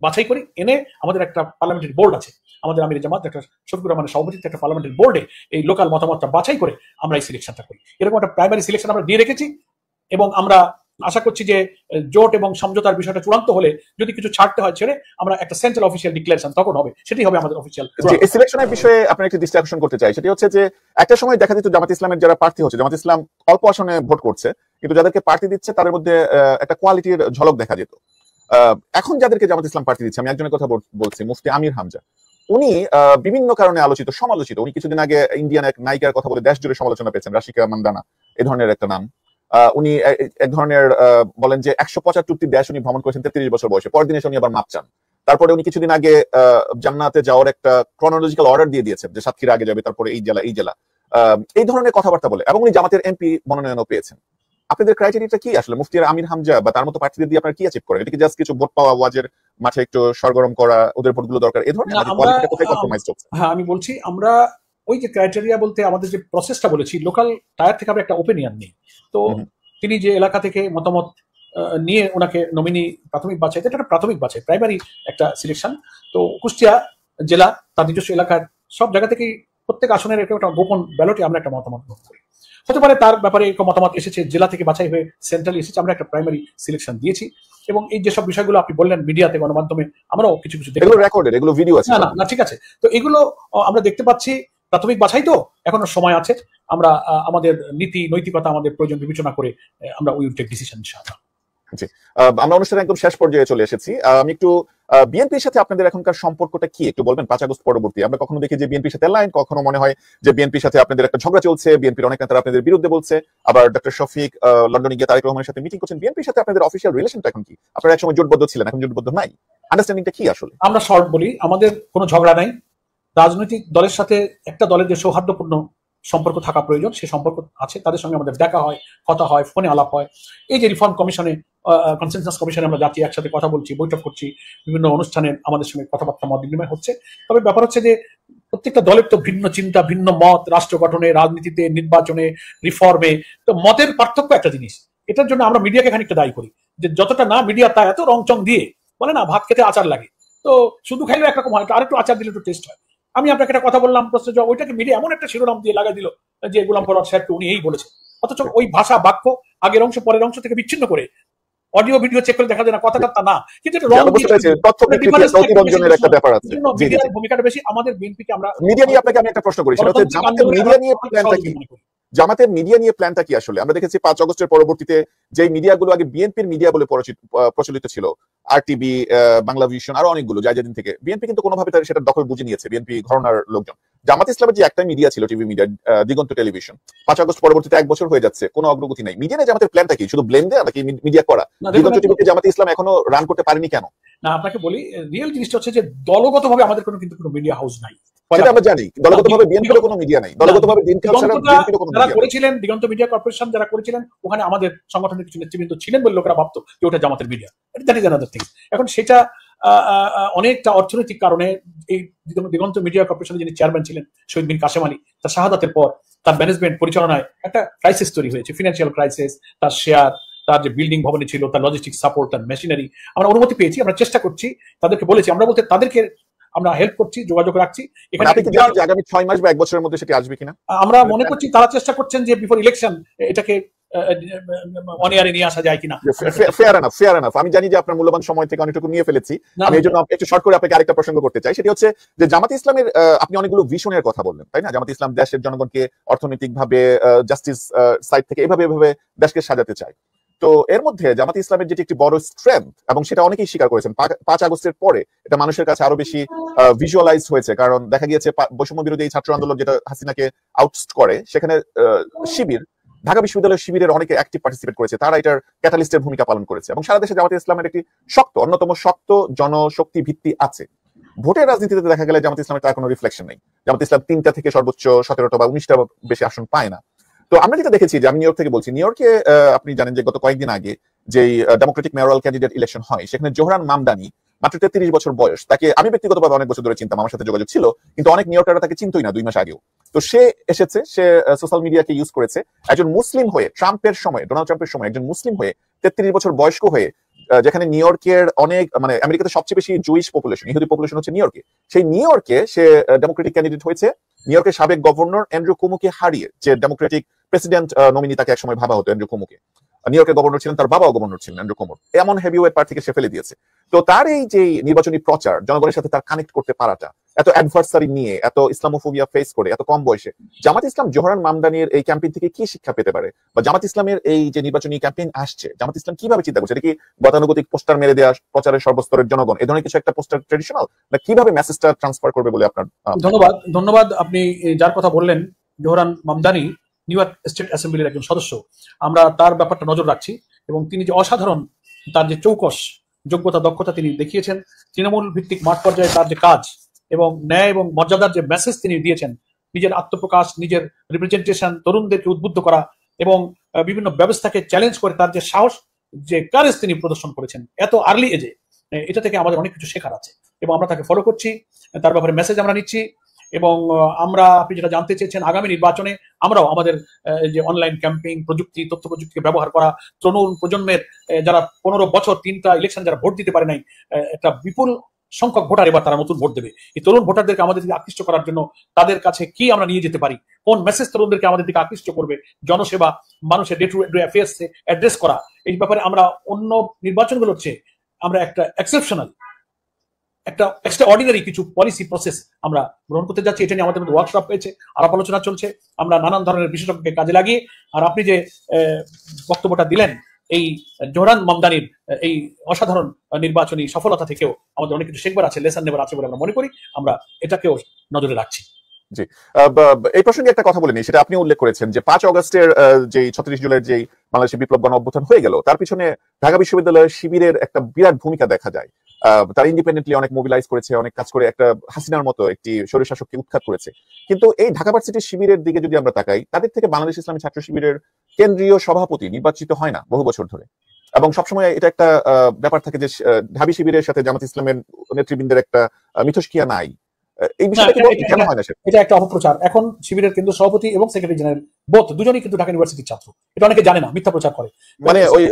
বাছাই করি, এনে আমাদের একটা পার্লামেন্টারি বোর্ড আছে, আমাদের আমির জামাত ডক্টর শফিকুর রহমানের সভাপতিত্বে একটা পার্লামেন্টারি বোর্ডে এই লোকাল মতামতটা বাছাই করে আমরা এই সিলেকশনটা করি। এরকম একটা প্রাইমারি সিলেকশন আমরা দিয়ে রেখেছি এবং আমরা আশা করছি যে জোট এবং সমঝোতার বিষয়টা চূড়ান্ত হলে যদি কিছু ছাড়তে হয় ছেড়ে আমরা একটা সেন্ট্রাল অফিসিয়াল ডিক্লারেশন তখন হবে, সেটাই হবে আমাদের অফিসিয়াল। এই সিলেকশনের বিষয়ে আপনার একটি দৃষ্টি আকর্ষণ করতে চাই, সেটি হচ্ছে যে একটা সময় দেখা যেত জামাত ইসলামের যারা প্রার্থী হচ্ছে, জামাত ইসলাম অল্প আসনে ভোট করছে, কিন্তু যাদেরকে প্রার্থী দিচ্ছে তাদের মধ্যে একটা কোয়ালিটির ঝলক দেখা যেত। এখন যাদেরকে জামাত ইসলাম প্রার্থী দিচ্ছে, আমি একজনের কথা বলছি, মুফতি আমির হামজা। উনি বিভিন্ন কারণে সমালোচিত। উনি কিছুদিন আগে ইন্ডিয়ান এক নায়িকার কথা বলে দেশ জুড়ে সমালোচনা পেয়েছেন, রাশিকা মান্দানা এই ধরনের একটা নাম। উনি এক ধরনের বলেন যে 175টি দেশ উনি ভ্রমণ করেছেন 33 বছর বয়সে, পরের দিন এসে উনি আবার মাপ চান। তারপরে উনি কিছুদিন আগে জান্নাতে যাওয়ার একটা ক্রনোলজিক্যাল অর্ডার দিয়ে দিয়েছেন যে সাতক্ষীরা আগে যাবে, তারপরে এই জেলা, এই ধরনের কথাবার্তা বলে, এবং উনি জামাতের এমপি মনোনয়নও পেয়েছেন। আপনাদের ক্রাইটেরিয়াটা কি আসলে? মুফতি আমির হামজা বা তার মতো প্রার্থীদের দিয়ে আপনারা কি অ্যাচিভ করেন? এটা কি জাস্ট কিছু ভোট পাওয়া, ওয়াজের মাঠে একটু সরগরম করা, ওদের ভোটগুলো দরকার, এই ধরনের কোথায় কম্প্রোমাইজ চলছে? হ্যাঁ, আমি বলছি আমরা ওই যে ক্রাইটেরিয়া বলতে আমাদের যে প্রসেসটা বলেছি, লোকাল টায়ার থেকে আমরা একটা ওপিনিয়ন নিই। তো তিনি যে এলাকা থেকে মতামত নিয়ে ওনাকে নমিনি প্রাথমিক বাছাই, এটা একটা প্রাথমিক বাছাই, প্রাইমারি একটা সিলেকশন। তো কুষ্টিয়া জেলা তার নিজস্ব এলাকার সব জায়গা থেকেই প্রত্যেক আসনের একটা গোপন ব্যালটে আমরা একটা মতামত গ্রহণ করি। হতে পারে তার ব্যাপারে একটা মতামত এসেছে, জেলা থেকে বাছাই হয়ে সেন্ট্রালি এসেছে, আমরা একটা প্রাইমারি সিলেকশন দিয়েছি। এবং এই যেসব বিষয়গুলো আপনি বললেন মিডিয়াতে, গণমাধ্যমে, আমরাও কিছু কিছু এগুলো ভিডিও আছে, না ঠিক আছে। তো এগুলো আমরা দেখতে পাচ্ছি, প্রাথমিক বাছাই তো এখনো সময় আছে, আমরা আমাদের নীতি নৈতিকতা আমাদের প্রয়োজন বিবেচনা করে আমরা উইল টেক ডিসিশন ইনশাআল্লাহ। আমরা অনুষ্ঠানের একদম শেষ পর্যায়ে চলে এসেছি। আমি একটু বিএনপির সাথে আপনাদের এখনকার সম্পর্কটা কি একটু বলবেন? 5 আগস্ট পরবর্তী আমরা কখনো দেখি যে বিএনপির সাথে লাইন, কখনো মনে হয় যে বিএনপির সাথে আপনাদের একটা ঝগড়া চলছে, বিএনপির অনেক নেতারা আপনাদের বিরুদ্ধে বলছে, আবার ডক্টর শফিক লন্ডনে গিয়ে তারেক রহমানের সাথে মিটিং করছেন। বিএনপির সাথে আপনাদের অফিসিয়াল রিলেশনটা এখন কি? আপনারা একসময় জোটবদ্ধ ছিলেন, এখন জোটবদ্ধ নাই, আন্ডারস্ট্যান্ডিংটা কি আসলে? আমরা শর্ট বলি, আমাদের কোনো ঝগড়া নাই। রাজনৈতিক দলের সাথে একটা দলের যে সৌহার্দ্যপূর্ণ সম্পর্ক থাকা প্রয়োজন, সে সম্পর্ক আছে। তাদের সঙ্গে আমাদের দেখা হয়, কথা হয়, ফোনে আলাপ হয়। এই যে রিফর্ম কমিশনে, কনসেনসাস কমিশনে আমরা যাচ্ছি, একসাথে কথা বলছি, বৈঠক করছি, বিভিন্ন অনুষ্ঠানে আমাদের সঙ্গে কথাবার্তা মত বিনিময় হচ্ছে। তবে ব্যাপার হচ্ছে যে প্রত্যেকটা দলের তো ভিন্ন চিন্তা, ভিন্ন মত, রাষ্ট্র গঠনে, রাজনীতিতে, নির্বাচনে, রিফর্মে। তো মতের পার্থক্য একটা জিনিস, এটার জন্য আমরা মিডিয়াকে খানিকটা দায়ী করি, যে যতটা না মিডিয়া তা এত রংচং দিয়ে বলে না, ভাত খেতে আচার লাগে, তো শুধু খাইলে একরকম হয়, আর একটু আচার দিলে একটু টেস্ট হয়। আমি আপনাকে একটা কথা বললাম, প্রশ্ন জবাব, ওইটাকে মিডিয়া এমন একটা শিরোনাম দিয়ে লাগাই দিল যে গোলাম পরোয়ার সাহেবকে উনি এই বলেছে, অথচ ওই ভাষা, বাক্য, আগের অংশ পরের অংশ থেকে বিচ্ছিন্ন করে অডিও ভিডিও চেক করে দেখা যায় না কথাটা তা না, কিন্তু ভূমিকাটা বেশি। আমাদের বিএনপিকে আমরা মিডিয়া নিয়ে আপনাকে আমি একটা প্রশ্ন করি, সেটা হচ্ছে জামাতের মিডিয়া নিয়ে প্ল্যানটা কি? জামাতের মিডিয়া নিয়ে প্ল্যানটা কি আসলে? আমরা দেখেছি 5 আগস্টের পরবর্তীতে যে মিডিয়াগুলো আগে বিএনপির মিডিয়া বলে প্রচলিত ছিল, আরটিভি, বাংলা ভিশন, আরো অনেকগুলো, যেদিন থেকে বিএনপি কিন্তু কোনোভাবে তার সেটা দখল বুঝে নিয়েছে, বিএনপি ঘরানার লোকজন। জামাত ইসলামের যে একটা মিডিয়া ছিল, টিভি মিডিয়া, দিগন্ত টেলিভিশন, 5 আগস্ট পরবর্তীতে 1 বছর হয়ে যাচ্ছে, কোনো অগ্রগতি নাই। মিডিয়া নিয়ে জামাতের প্ল্যানটা কি? শুধু ব্লেম দেয়া নাকি মিডিয়া করা? দিগন্ত টিভিতে জামাত ইসলাম এখনো রান করতে পারেনি কেন? না, আপনাকে বলি, রিয়েল জিনিসটা হচ্ছে যে দলগতভাবে আমাদের কিন্তু কোনো মিডিয়া হাউস নাই, সেটা আমরা জানি। দলগতভাবে বিএনপির কোনো মিডিয়া নাই, দলগতভাবে করেছিলেন দিগন্ত মিডিয়া কর্পোরেশন যারা করেছিলেন, ওখানে আমাদের সংগঠনের কিছু নেতৃবৃন্দ ছিলেন বলে লোকেরা ভাবতো যে ওটা জামাতের media. That is another thing. এখন সেটা অনেকটা অর্থনৈতিক কারণে এই দিগন্ত মিডিয়া কর্পোরেশনের যিনি চেয়ারম্যান ছিলেন শহীদ বিন কাশেম আলী, তার শাহাদাতের পর তার ম্যানেজমেন্ট পরিচালনায় একটা ক্রাইসিস তৈরি হয়েছে, ফিনান্সিয়াল ক্রাইসিস। তার শেয়ার, তার যে বিল্ডিং ভবনে ছিল, তার লজিস্টিক সাপোর্ট, তার মেশিনারি, আমরা অনুমতি পেয়েছি, আমরা চেষ্টা করছি, তাদেরকে বলেছি, আমরা বলতে তাদেরকে আমরা হেল্প করছি, যোগাযোগ রাখছি। এখানে আগামী 6 মাস বা 1 বছরের মধ্যে সেটা আসবে কিনা আমরা মনে করছি। তারা চেষ্টা করছেন যে বিফোর ইলেকশন এটাকে অনিয়ারে নিয়ে আসা যায় কিনা। Fair enough. আমি জানি যে আপনার মূল্যবান সময় থেকে অনেকটুকু নিয়ে ফেলেছি, আমি এই জন্য একটু শর্ট করে আপনাকে আরেকটা প্রসঙ্গ করতে চাই। সেটি হচ্ছে যে জামাত ইসলামের আপনি অনেকগুলো ভিশনের কথা বললেন, তাই না? জামাত ইসলাম দেশের জনগণকে অর্থনৈতিকভাবে, জাস্টিস সাইড থেকে এভাবে দেশকে সাজাতে চায়। তো এর মধ্যে জামাত ইসলামের যেটি একটি বড় স্ট্রেংথ, এবং সেটা অনেকেই স্বীকার করেছেন, 5 আগস্টের পরে এটা মানুষের কাছে আরো বেশি ভিজুয়ালাইজ হয়েছে। কারণ দেখা গিয়েছে বৈষম্য বিরোধী ছাত্র আন্দোলন যেটা হাসিনাকে আউটস্ট করে, সেখানে শিবির, ঢাকা বিশ্ববিদ্যালয়ের শিবিরের অনেকে অ্যাক্টিভ পার্টিসিপেট করেছে, তারা এটার ক্যাটালিস্টের ভূমিকা পালন করেছে, এবং সারা দেশে জামাত ইসলামের একটি অন্যতম শক্ত জনশক্তি ভিত্তি আছে। ভোটের রাজনীতিতে দেখা গেলে জামাত ইসলামের তার কোনো রিফ্লেকশন নেই। জামাত ইসলাম 3টা থেকে সর্বোচ্চ 17টা বা 19টা বেশি আসন পায় না। তো আমরা যেটা দেখেছি, যে আমি নিউ ইয়র্ক থেকে বলছি, নিউ ইয়র্কে আপনি জানেন যে গত কয়েকদিন আগে যেই ডেমোক্রেটিক মেয়রাল ক্যান্ডিডেট ইলেকশন হয়, সেখানে জোহরান মামদানি, মাত্র 33 বছর বয়স, তাকে আমি ব্যক্তিগতভাবে অনেক বছর ধরে চিনতাম, আমার সাথে যোগাযোগ ছিল, কিন্তু অনেক নিউ ইয়র্কাররা তাকে চিনতই না 2 মাস আগেও। তো সে এসেছে, সে সোশ্যাল মিডিয়াকে ইউজ করেছে, একজন মুসলিম হয়ে, ডোনাল্ড ট্রাম্পের সময় একজন মুসলিম হয়ে, 33 বছর বয়স্ক হয়ে, যেখানে নিউ ইয়র্কের অনেক, মানে আমেরিকাতে সবচেয়ে বেশি জুইশ পপুলেশন, ইহুদি পপুলেশন হচ্ছে নিউ ইয়র্কে, সেই নিউ ইয়র্কে সে ডেমোক্রেটিক ক্যান্ডিডেট হয়েছে। নিউ ইয়র্কের সাবেক গভর্নর অ্যান্ড্রু কুমোকে হারিয়ে, যে ডেমোক্রেটিক প্রেসিডেন্ট নমিনি তাকে একসময় ভাবা হতো, অ্যান্ড্রু কুমোকে, নিউ ইয়র্কের গভর্নর ছিলেন, তার বাবাও গভর্নর ছিলেন অ্যান্ড্রু কুমোর, এমন হেভিওয়েট প্রার্থীকে সে ফেলে দিয়েছে। তো তার এই যে নির্বাচনী প্রচার, জনগণের সাথে তার কানেক্ট করতে পারাটা, এত অ্যাডভার্সারি নিয়ে, এত ইসলামোফোবিয়া ফেস করে, এত কম বয়সে, জামাত ইসলাম জোহরান মামদানির এই ক্যাম্পেইন থেকে কি শিক্ষা পেতে পারে? বা জামাত ইসলামের এই যে নির্বাচনী ক্যাম্পেইন আসছে, জামাত ইসলাম কিভাবে চিন্তা করছে? এটা কি গতানুগতিক পোস্টার মেরে দেওয়া, প্রচারের সর্বস্তরের জনগণ, এ ধরনের কিছু একটা পোস্টার ট্রেডিশনাল, না কিভাবে মেসেজটা ট্রান্সফার করবে বলে আপনার? ধন্যবাদ। আপনি যার কথা বললেন, Zohran Mamdani New York state অ্যাসেম্বলির একজন সদস্য, আমরা তার ব্যাপারটা নজর রাখছি, এবং তিনি যে অসাধারণ, তার যে চৌকস যোগ্যতা, দক্ষতা তিনি দেখিয়েছেন, তৃণমূল ভিত্তিক মাঠ পর্যায়ে তার যে কাজ এবং ন্যায় এবং মর্যাদার যে মেসেজ তিনি দিয়েছেন, নিজের আত্মপ্রকাশ, নিজের রিপ্রেজেন্টেশন, তরুণদেরকে উদ্বুদ্ধ করা, এবং বিভিন্ন ব্যবস্থাকে চ্যালেঞ্জ করে তার যে সাহস, যে কারেজ তিনি প্রদর্শন করেছেন এত আর্লি এজে, এটা থেকে আমাদের অনেক কিছু শেখার আছে এবং আমরা তাকে ফলো করছি, তার ব্যাপারে মেসেজ আমরা নিচ্ছি এবং আমরা, আপনি যেটা জানতে চেয়েছেন, আগামী নির্বাচনে আমরাও আমাদের যে অনলাইন ক্যাম্পেইন, প্রযুক্তি, তথ্য প্রযুক্তিকে ব্যবহার করা, তরুণ প্রজন্মের যারা 15 বছর 3টা ইলেকশন যারা ভোট দিতে পারে নাই, একটা বিপুল সংখ্যক ভোটার এবার তারা নতুন ভোট দেবে। এই তরুণ ভোটারদেরকে আমাদের দিকে আকৃষ্ট করার জন্য তাদের কাছে কি আমরা নিয়ে যেতে পারি, কোন মেসেজ তরুণদেরকে আমাদের দিকে আকৃষ্ট করবে, জনসেবা, মানুষের day to day affairs address করা, এই ব্যাপারে আমরা অন্য নির্বাচনগুলোর চেয়ে আমরা একটা এক্সেপশনাল, একটা এক্সট্রা অর্ডিনারি কিছু পলিসি প্রসেস আমরা গ্রহণ করতে যাচ্ছি। এটা নিয়ে আমাদের মধ্যে ওয়ার্কশপ হয়েছে, আলাপ আলোচনা চলছে, আমরা নানান ধরনের বিশেষজ্ঞকে কাজে লাগিয়ে। আর আপনি যে বক্তব্যটা দিলেন এই জোহরান মামদানির এই অসাধারণ নির্বাচনী সফলতা থেকেও আমাদের অনেক কিছু শেখবার আছে, লেসন নেবার আছে বলে আমরা মনে করি। আমরা এটাকেও নজরে রাখছি। জি, এই প্রসঙ্গে একটা কথা বলে নিই, সেটা আপনি উল্লেখ করেছেন যে 5 অগস্টের যে 36 জুলাইয়ের যে বাংলাদেশের বিপ্লব গণ অভ্যুত্থান হয়ে গেল, তার পিছনে ঢাকা বিশ্ববিদ্যালয়ের শিবিরের একটা বিরাট ভূমিকা দেখা যায়। তারা ইন্ডিপেন্ডেন্টলি অনেক মোবিলাইজ করেছে, অনেক কাজ করে একটা হাসিনার মতো একটি স্বৈরশাসককে উৎখাত করেছে। কিন্তু এই ঢাকা ভার্সিটির শিবিরের দিকে যদি আমরা তাকাই, তাদের থেকে বাংলাদেশ ইসলামী ছাত্র শিবিরের কেন্দ্রীয় সভাপতি নির্বাচিত হয় না বহু বছর ধরে, এবং সবসময় এটা একটা ব্যাপার থাকে যে ঢাবি শিবিরের সাথে জামাত ইসলামের নেতৃবৃন্দের একটা মিথস্ক্রিয়া নাই। এই বিষয়টা কেন হয় না? এটা একটা অপপ্রচার। এখন শিবিরের কেন্দ্রীয় সভাপতি এবং সেক্রেটারি জেনারেল বোথ দুজনেই কিন্তু ঢাকা ইউনিভার্সিটির ছাত্র। এটা অনেকে জানে না, মিথ্যা প্রচার করে। মানে ওই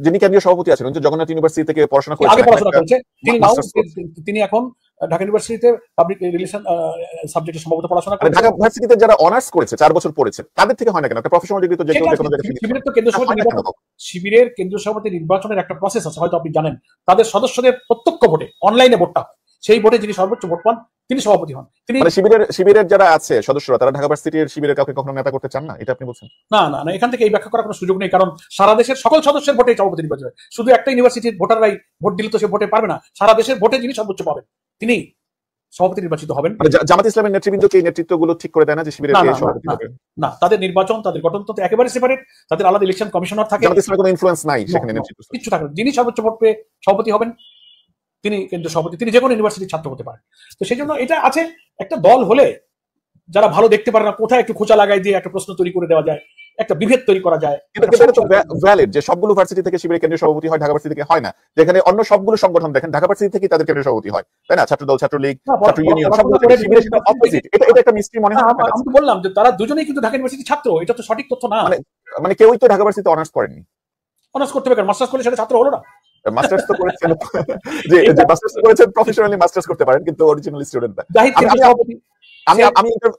যিনি কেন্দ্রীয় সভাপতি আছেন জগন্নাথ ইউনিভার্সিটি থেকে পড়াশোনা করেছেন, আগে পড়াশোনা করেছে, তিনি এখন ঢাকা ইউনিভার্সিটিতে পাবলিক রিলেশন সাবজেক্টে সম্ভবত পড়াশোনা করেছে। ঢাকা ভার্সিটিতে যারা অনার্স করেছে 4 বছর পড়েছে, তাদের থেকে হয় না কেন? একটা প্রফেশনাল ডিগ্রি তো যে কোনো জায়গায়। শিবিরের তো কেন্দ্রীয় সভাপতি নির্বাচন, শিবিরের কেন্দ্রীয় সভাপতি নির্বাচনের একটা প্রসেস আছে, হয়তো আপনি জানেন। তাদের সদস্যদের প্রত্যক্ষ ভোটে, অনলাইনে ভোটটা হয়, সেই ভোটে যিনি সর্বোচ্চ ভোট পান তিনি সভাপতি হন। তিনি শিবিরের যারা আছে সদস্যরা, তারা ঢাকা ভার্সিটির শিবিরের কাউকে কখনো নেতা করতে চান না, এটা আপনি বলছেন? না না না, এখান থেকে এই ব্যাখ্যা করার কোনো সুযোগ নেই, কারণ সারা দেশের সকল সদস্যের ভোটে সভাপতি নির্বাচন হয়। শুধু একটা ইউনিভার্সিটির ভোটাররাই ভোট দিলে তো সে ভোটে পারবে না। সারা দেশের ভোটে যিনি সর্বোচ্চ পাবেন তিনি সভাপতি নির্বাচিত হবেন। জামাত ইসলামের নেতৃবৃন্দকে এই নেতৃত্বগুলো ঠিক করে দেয় না যে শিবিরের সভাপতি হবে? না, তাদের নির্বাচন, তাদের গঠনতন্ত্র একেবারে সেপারেট। তাদের আলাদা ইলেকশন কমিশনার থাকে। জামাত ইসলামের কোনো ইনফ্লুয়েন্স নাই সেখানে, নেতৃত্ব কিছু থাকে। যিনি সর্বোচ্চ ভোট পেয়ে সভাপতি হবেন তিনি কেন্দ্রীয় সভাপতি, তিনি যে কোনো ইউনিভার্সিটির ছাত্র হতে পারেন। তো সেই জন্য এটা আছে, একটা দল হলে যারা ভালো দেখতে পারে না, কোথায় একটু খোঁচা লাগাই দিয়ে একটা প্রশ্ন তৈরি করে দেওয়া যায়, একটা বিভেদ তৈরি করা যায়। ভ্যালিড যে সবগুলো ভার্সিটি থেকে শিবিরের কেন্দ্রীয় সভাপতি হয়, ঢাকা ভার্সিটি থেকে হয় না। যেখানে অন্য সবগুলো সংগঠন দেখেন ঢাকা ভার্সিটি থেকে তাদের কেন্দ্রীয় সভাপতি হয়, তাই না? ছাত্রদল, ছাত্রলীগ, ছাত্র ইউনিয়ন, সবগুলো শিবিরের সাথে অপোজিট। এটা একটা মিস্ট্রি মনে হয়। আমি তো বললাম যে তারা দুজনেই কিন্তু ঢাকা ইউনিভার্সিটির ছাত্র, এটা তো সঠিক তথ্য না। মানে কেউই তো ঢাকা ভার্সিটিতে অনার্স করেননি। অনার্স করতে হবে, মাস্টার্স করলে সেটা ছাত্র হলো না। মাস্টার্স তো করেছেন, যে মাস্টার্স করেছেন প্রফেশনালি মাস্টার্স করতে পারেন, কিন্তু অরিজিনালি স্টুডেন্ট না।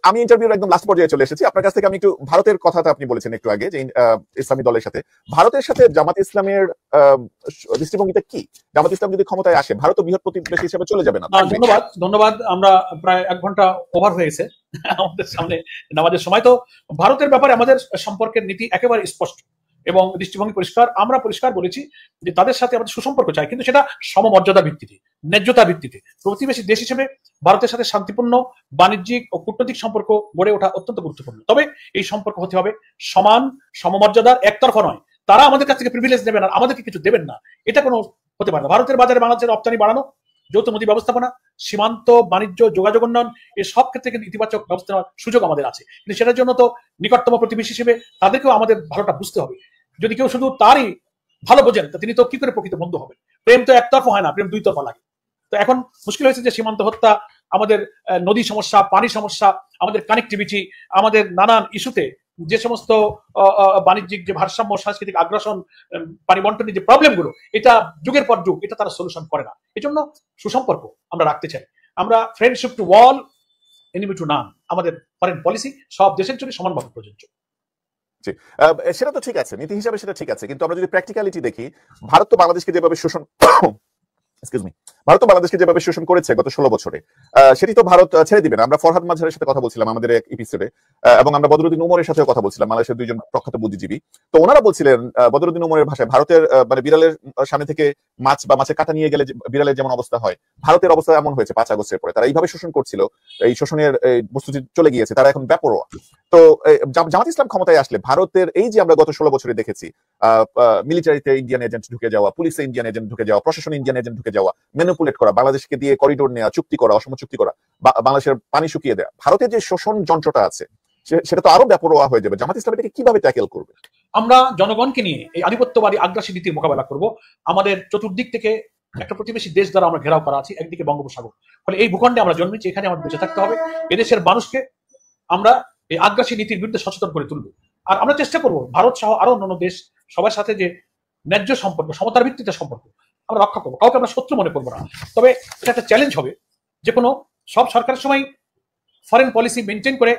আমি ইন্টারভিউর একদম লাস্ট পর্যায়ে চলে এসেছি। আপনার কাছ থেকে আমি একটু ভারতের কথাটা আপনি বলেছেন একটু আগে, যে ইসলামী দলের সাথে ভারতের সাথে জামাত ইসলামের দৃষ্টিভঙ্গিটা কি? জামাত ইসলাম যদি ক্ষমতায় আসে, ভারত বৃহৎ প্রতিবেশী হিসেবে চলে যাবে না? ধন্যবাদ। আমরা প্রায় 1 ঘন্টা ওভার হয়ে গেছে আমাদের সামনে নামাজের সময়। তো ভারতের ব্যাপারে আমাদের সম্পর্কের নীতি একেবারে স্পষ্ট এবং দৃষ্টিভঙ্গি পরিষ্কার। আমরা পরিষ্কার বলেছি যে তাদের সাথে আমাদের সুসম্পর্ক চাই, কিন্তু সেটা সমমর্যাদা ভিত্তিতে, ন্যায্যতা ভিত্তিতে। প্রতিবেশী দেশ হিসেবে ভারতের সাথে শান্তিপূর্ণ বাণিজ্যিক ও কূটনৈতিক সম্পর্ক গড়ে ওঠা অত্যন্ত গুরুত্বপূর্ণ। তবে এই সম্পর্ক হতে হবে সমান, সমমর্যাদার, একতরফা নয়। তারা আমাদের কাছ থেকে প্রিভিলেজ নেবেন আর আমাদেরকে কিছু দেবেন না, এটা কোনো হতে পারে না। ভারতের বাজারে বাংলাদেশের রপ্তানি বাড়ানো, যৌথ নদী ব্যবস্থাপনা, সীমান্ত, বাণিজ্য, যোগাযোগ উন্নয়ন, এই সব ক্ষেত্রে কিন্তু ইতিবাচক ব্যবস্থা নেওয়ার সুযোগ আমাদের আছে। কিন্তু সেটার জন্য তো নিকটতম প্রতিবেশী হিসেবে তাদেরকেও আমাদের ভালোটা বুঝতে হবে। যদি কেউ শুধু তারই ভালো বোঝেন, তিনি তো কি করে প্রকৃত বন্ধু হবেন? প্রেম তো একতরফা হয় না, প্রেম 2 তরফা লাগে। তো এখন মুশকিল হয়েছে যে সীমান্ত হত্যা, আমাদের নদী সমস্যা, পানি সমস্যা, আমাদের কানেক্টিভিটি, আমাদের নানান ইস্যুতে যে সমস্ত বাণিজ্যিক যে ভারসাম্য, সাংস্কৃতিক আগ্রাসন, পানি বন্টনের যে প্রবলেমগুলো, এটা যুগের পর যুগ এটা তারা সলিউশন করে না। এই জন্য সুসম্পর্ক আমরা রাখতে চাই। আমরা friendship to all, enemy to none, আমাদের ফরেন পলিসি সব দেশের জন্য সমানভাবে প্রযোজ্য। সেটা তো ঠিক আছে, নীতি হিসাবে সেটা ঠিক আছে, কিন্তু আমরা যদি প্র্যাকটিক্যালিটি দেখি, ভারত তো বাংলাদেশকে যেভাবে শোষণ করেছে গত 16 বছরে, সেটি তো ভারত ছেড়ে দিবে না। আমরা ফরহাদ মাঝারের সাথে কথা বলছিলাম আমাদের এক এপিসোডে, এবং আমরা বদরুদ্দিন উমরের সাথেও কথা বলছিলাম, বাংলাদেশের 2জন প্রখ্যাত বুদ্ধিজীবী। তো ওনারা বলছিলেন, বদরুদ্দিন উমরের ভাষায়, ভারতের মানে বিড়ালের সামনে থেকে মাছ বা মাছের কাঁটা নিয়ে গেলে বিড়ালের যেমন অবস্থা হয়, ভারতের অবস্থা এমন হয়েছে 5 আগস্টের পরে। তারা এইভাবে শোষণ করছিল, এই শোষণের বস্তুটি চলে গিয়েছে, তারা এখন বেপরোয়া। তো জামাত ইসলাম ক্ষমতায় আসলে ভারতের এই যে আমরা গত 16 বছরে দেখেছি, মিলিটারিতে ইন্ডিয়ান এজেন্ট ঢুকে যাওয়া, পুলিশে ইন্ডিয়ান এজেন্ট ঢুকে যাওয়া, প্রশাসনে ইন্ডিয়ান এজেন্ট ঢুকে যাওয়া, ম্যানিপুলেট করা, বাংলাদেশকে দিয়ে করিডোর নেওয়া, চুক্তি করা, অসম চুক্তি করা, বাংলাদেশের পানি শুকিয়ে দেওয়া, ভারতের যে শোষণ যন্ত্রটা আছে সেটা তো আরো বেপরোয়া হয়ে যাবে। জামাত ইসলাম এটাকে কিভাবে ট্যাকেল করবে? আমরা জনগণকে নিয়ে এই আধিপত্যবাদী আগ্রাসী নীতির মোকাবেলা করব। আমাদের চতুর্দিক থেকে একটা প্রতিবেশী দেশ দ্বারা আমরা ঘেরাও করা আছি, একদিকে বঙ্গোপসাগর। ফলে এই ভূখণ্ডে আমরা জন্মেছি, এখানে আমাদের বেঁচে থাকতে হবে। এদেশের মানুষকে আমরা এই আগ্রাসী নীতির বিরুদ্ধে সচেতন করে তুলব। আর আমরা চেষ্টা করব ভারত সহ আরো অন্যান্য দেশ সবার সাথে যে ন্যায্য সম্পর্ক, সমতার ভিত্তিতে সম্পর্ক আমরা রক্ষা করবো। কাউকে আমরা শত্রু মনে করবো না। তবে এটা একটা চ্যালেঞ্জ হবে, যে কোনো সব সরকারের সময় ফরেন পলিসি মেনটেন করে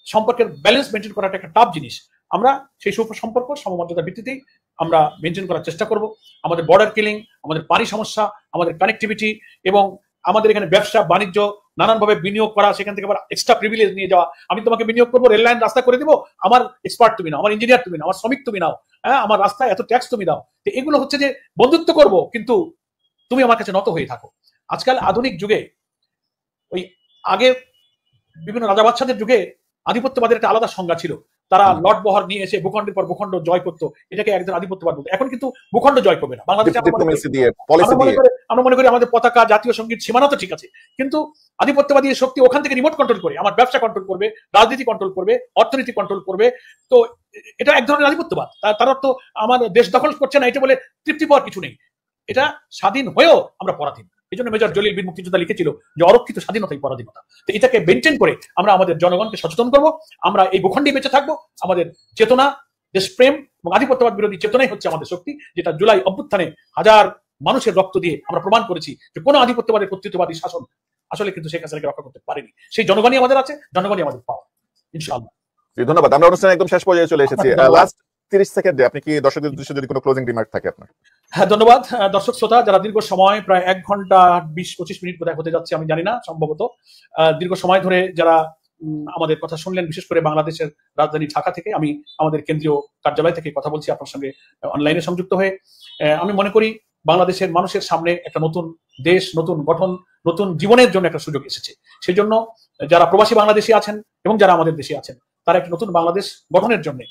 সম্পর্কের ব্যালেন্স মেনটেন করাটা একটা টাফ জিনিস। আমরা সেই সম্পর্ক সমমর্যাদার ভিত্তিতেই আমরা মেনটেন করার চেষ্টা করব। আমাদের বর্ডার কিলিং, আমাদের পানি সমস্যা, আমাদের কানেক্টিভিটি এবং আমাদের এখানে ব্যবসা বাণিজ্য নানানভাবে বিনিয়োগ করা, সেখান থেকে আবার এক্সট্রা প্রিভিলেজ নিয়ে যাওয়া। আমি তোমাকে বিনিয়োগ করবো, রেল লাইন রাস্তা করে দিব, আমার এক্সপার্ট তুমি নাও, আমার ইঞ্জিনিয়ার তুমি নাও, আমার শ্রমিক তুমি নাও, হ্যাঁ আমার রাস্তায় এত ট্যাক্স তুমি দাও। তো এগুলো হচ্ছে যে বন্ধুত্ব করব, কিন্তু তুমি আমার কাছে নত হয়ে থাকো। আজকাল আধুনিক যুগে ওই আগে বিভিন্ন রাজা বাদশাদের যুগে আধিপত্যবাদের একটা আলাদা সংজ্ঞা ছিল। তারা লট বহর নিয়ে এসে ভূখণ্ডের পর ভূখণ্ড জয় করতো, এটাকে একজন আধিপত্যবাদ বলতো। এখন কিন্তু ভূখণ্ড জয় করবে না। বাংলাদেশে আমরা মনে করি আমাদের পতাকা, জাতীয় সঙ্গীত, সীমানা তো ঠিক আছে, কিন্তু আধিপত্যবাদী শক্তি ওখান থেকে রিমোট কন্ট্রোল করে আমার ব্যবসা কন্ট্রোল করবে, রাজনীতি কন্ট্রোল করবে, অর্থনীতি কন্ট্রোল করবে। তো এটা এক ধরনের আধিপত্যবাদ। তার অর্থ আমার দেশ দখল করছে না এটা বলে তৃপ্তি পাওয়ার কিছু নেই। এটা স্বাধীন হয়েও আমরা পরাধীন। এই জন্য মেজর জলিল বীর মুক্তিযোদ্ধা লিখেছিল যে অরক্ষিত স্বাধীনতাই পরাধীনতা। তো এটাকে মেনটেন করে আমরা আমাদের জনগণকে সচেতন করব। আমরা এই ভূখণ্ডে বেঁচে থাকবো। আমাদের চেতনা, দেশপ্রেম এবং আধিপত্যবাদ বিরোধী চেতনাই হচ্ছে আমাদের শক্তি, যেটা জুলাই অভ্যুত্থানে হাজার মানুষের রক্ত দিয়ে আমরা প্রমাণ করেছি যে কোনো আধিপত্যবাদের কর্তৃত্ববাদী শাসন আসলে কিন্তু শেখ হাসিনাকে রক্ষা করতে পারেনি। সেই জনগণই আমাদের আছে, জনগণই আমাদের পাওয়া, ইনশাআল্লাহ। ধন্যবাদ। আমরা অনুষ্ঠানে একদম শেষ পর্যায়ে চলে এসেছি। লাস্ট 30 সেকেন্ডে আপনি কি দর্শকদের উদ্দেশ্যে যদি কোনো ক্লোজিং রিমার্ক থাকে আপনার? হ্যাঁ, ধন্যবাদ। দর্শক শ্রোতা যারা দীর্ঘ সময়, প্রায় 1 ঘন্টা 20-25 মিনিট কোথায় হতে যাচ্ছে আমি জানি না, সম্ভবত দীর্ঘ সময় ধরে যারা আমাদের কথা শুনলেন, বিশেষ করে বাংলাদেশের রাজধানী ঢাকা থেকে, আমি আমাদের কেন্দ্রীয় কার্যালয় থেকে কথা বলছি আপনার সঙ্গে অনলাইনে সংযুক্ত হয়ে। আমি মনে করি বাংলাদেশের মানুষের সামনে একটা নতুন দেশ, নতুন গঠন, নতুন জীবনের জন্য একটা সুযোগ এসেছে। সেই জন্য যারা প্রবাসী বাংলাদেশী আছেন এবং যারা আমাদের দেশে আছেন, তারা একটা নতুন বাংলাদেশ গঠনের জন্য,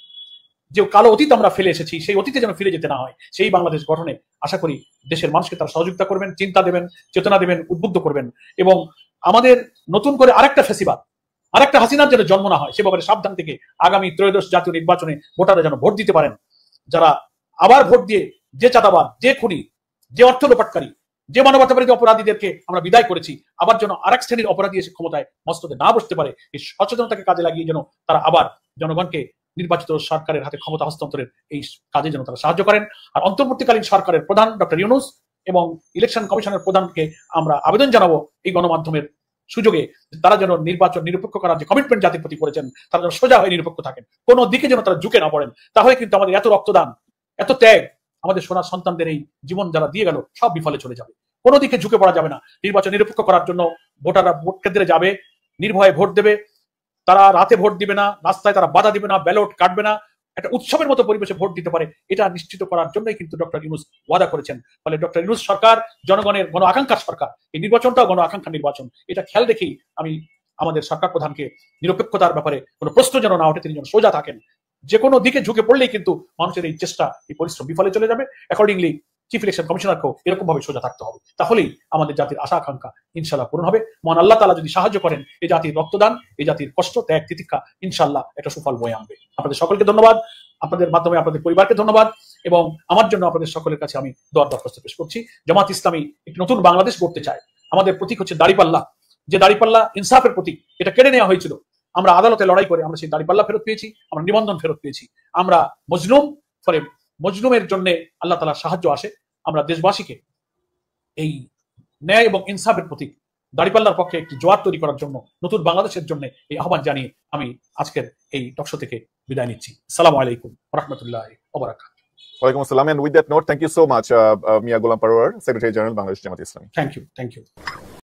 যে কালো অতীত আমরা ফেলে এসেছি সেই অতীতে যেন ফিরে যেতে না হয়, সেই বাংলাদেশ গঠনে আশা করি দেশের মানুষকে তারা সহযোগিতা করবেন, চিন্তা দেবেন, চেতনা দেবেন, উদ্বুদ্ধ করবেন। এবং আমাদের নতুন করে আরেকটা ফ্যাসিবাদ, আরেকটা হাসিনার যেন জন্ম না হয় সে ব্যাপারে সাবধান থেকে আগামী ত্রয়োদশ জাতীয় নির্বাচনে ভোটাররা যেন ভোট দিতে পারেন। যারা আবার ভোট দিয়ে যে চাঁদাবাদ, যে খুনি, যে অর্থ লোপাটকারী, যে মানবতাবিরোধী অপরাধীদেরকে আমরা বিদায় করেছি, আবার যেন আরেক শ্রেণীর অপরাধী এসে ক্ষমতায় মস্তকে না বসতে পারে, এই সচেতনতাকে কাজে লাগিয়ে যেন তারা আবার জনগণকে নির্বাচিত সরকারের হাতে ক্ষমতা হস্তান্তরের এই কাজে যেন তারা সাহায্য করেন। আর অন্তর্বর্তীকালীন সরকারের প্রধান ডক্টর ইউনূস এবং ইলেকশন কমিশনের প্রধানকে আমরা আবেদন জানাবো এই গণমাধ্যমের সুযোগে, তারা যেন নির্বাচন নিরপেক্ষ করার যে কমিটমেন্ট জাতির প্রতি করেছেন, তারা যেন সোজা হয়ে নিরপেক্ষ থাকেন, কোনো দিকে যেন তারা ঝুঁকে না পড়েন। তাহলে কিন্তু আমাদের এত রক্তদান, এত ত্যাগ, আমাদের সোনার সন্তানদের এই জীবন যারা দিয়ে গেল সব বিফলে চলে যাবে। কোনো দিকে ঝুঁকে পড়া যাবে না। নির্বাচন নিরপেক্ষ করার জন্য ভোটাররা ভোট কেন্দ্রে যাবে, নির্ভয়ে ভোট দেবে। তারা রাতে ভোট দিবে না, রাস্তায় তারা বাধা দিবে না, ব্যালট কাটবে না, একটা উৎসবের মতো পরিবেশে ভোট দিতে পারে, এটা নিশ্চিত করার জন্যই কিন্তু ডক্টর ইউনূস ওয়াদা করেছেন। ফলে ডক্টর ইউনূস সরকার জনগণের গণ আকাঙ্ক্ষার সরকার, এই নির্বাচনটাও গণ আকাঙ্ক্ষা নির্বাচন। এটা খেয়াল রেখেই আমি আমাদের সরকার প্রধানকে নিরপেক্ষতার ব্যাপারে কোনো প্রশ্ন যেন না ওঠে, তিনি যেন সোজা থাকেন। যে কোনো দিকে ঝুঁকে পড়লেই কিন্তু মানুষের এই চেষ্টা, এই পরিশ্রম বিফলে চলে যাবে। অ্যাকর্ডিংলি চিফ ইলেকশন কমিশনারকেও এরকম ভাবে সোজা থাকতে হবে, তাহলেই আমাদের জাতির আশা আকাঙ্ক্ষা ইনশাল্লাহ পূরণ হবে। মহান আল্লাহ তাআলা যদি সাহায্য করেন, এই জাতির রক্তদান, এই জাতির কষ্ট, ত্যাগ, তিতিক্ষা ইনশাল্লাহ একটা সুফল বয়ে আনবে। আপনাদের সকলকে ধন্যবাদ, আপনাদের মাধ্যমে আপনাদের পরিবারকে ধন্যবাদ, এবং আমার জন্য আপনাদের সকলের কাছে আমি দোয়ার দরখাস্ত পেশ করছি। জামাত ইসলামী একটি নতুন বাংলাদেশ গড়তে চায়। আমাদের প্রতীক হচ্ছে দাড়িপাল্লা, যে দাড়িপাল্লা ইনসাফের প্রতীক, এটা কেড়ে নেওয়া হয়েছিল। আমরা আদালতে লড়াই করে আমরা সেই দাড়িপাল্লা ফেরত পেয়েছি, আমরা নিবন্ধন ফেরত পেয়েছি। আমরা মজলুম, ফলে মজলুমের জন্য আল্লাহ তাআলার সাহায্য আসে। আমরা দেশবাসীকে এই ন্যায় এবং ইনসাফের প্রতীক দাড়িপাল্লার পক্ষে একটি জোয়ার তৈরি করার জন্য, নতুন বাংলাদেশের জন্য এই আহ্বান জানিয়ে আমি আজকের এই টকশো থেকে বিদায় নিচ্ছি। আসসালামু আলাইকুম ওয়া রাহমাতুল্লাহি ওয়া বারাকাতুহু। ওয়ালাইকুম আসসালাম, and with that note, thank you so much, Mia Ghulam Parwar, Secretary General, Bangladesh Jamaat Islami. Thank you.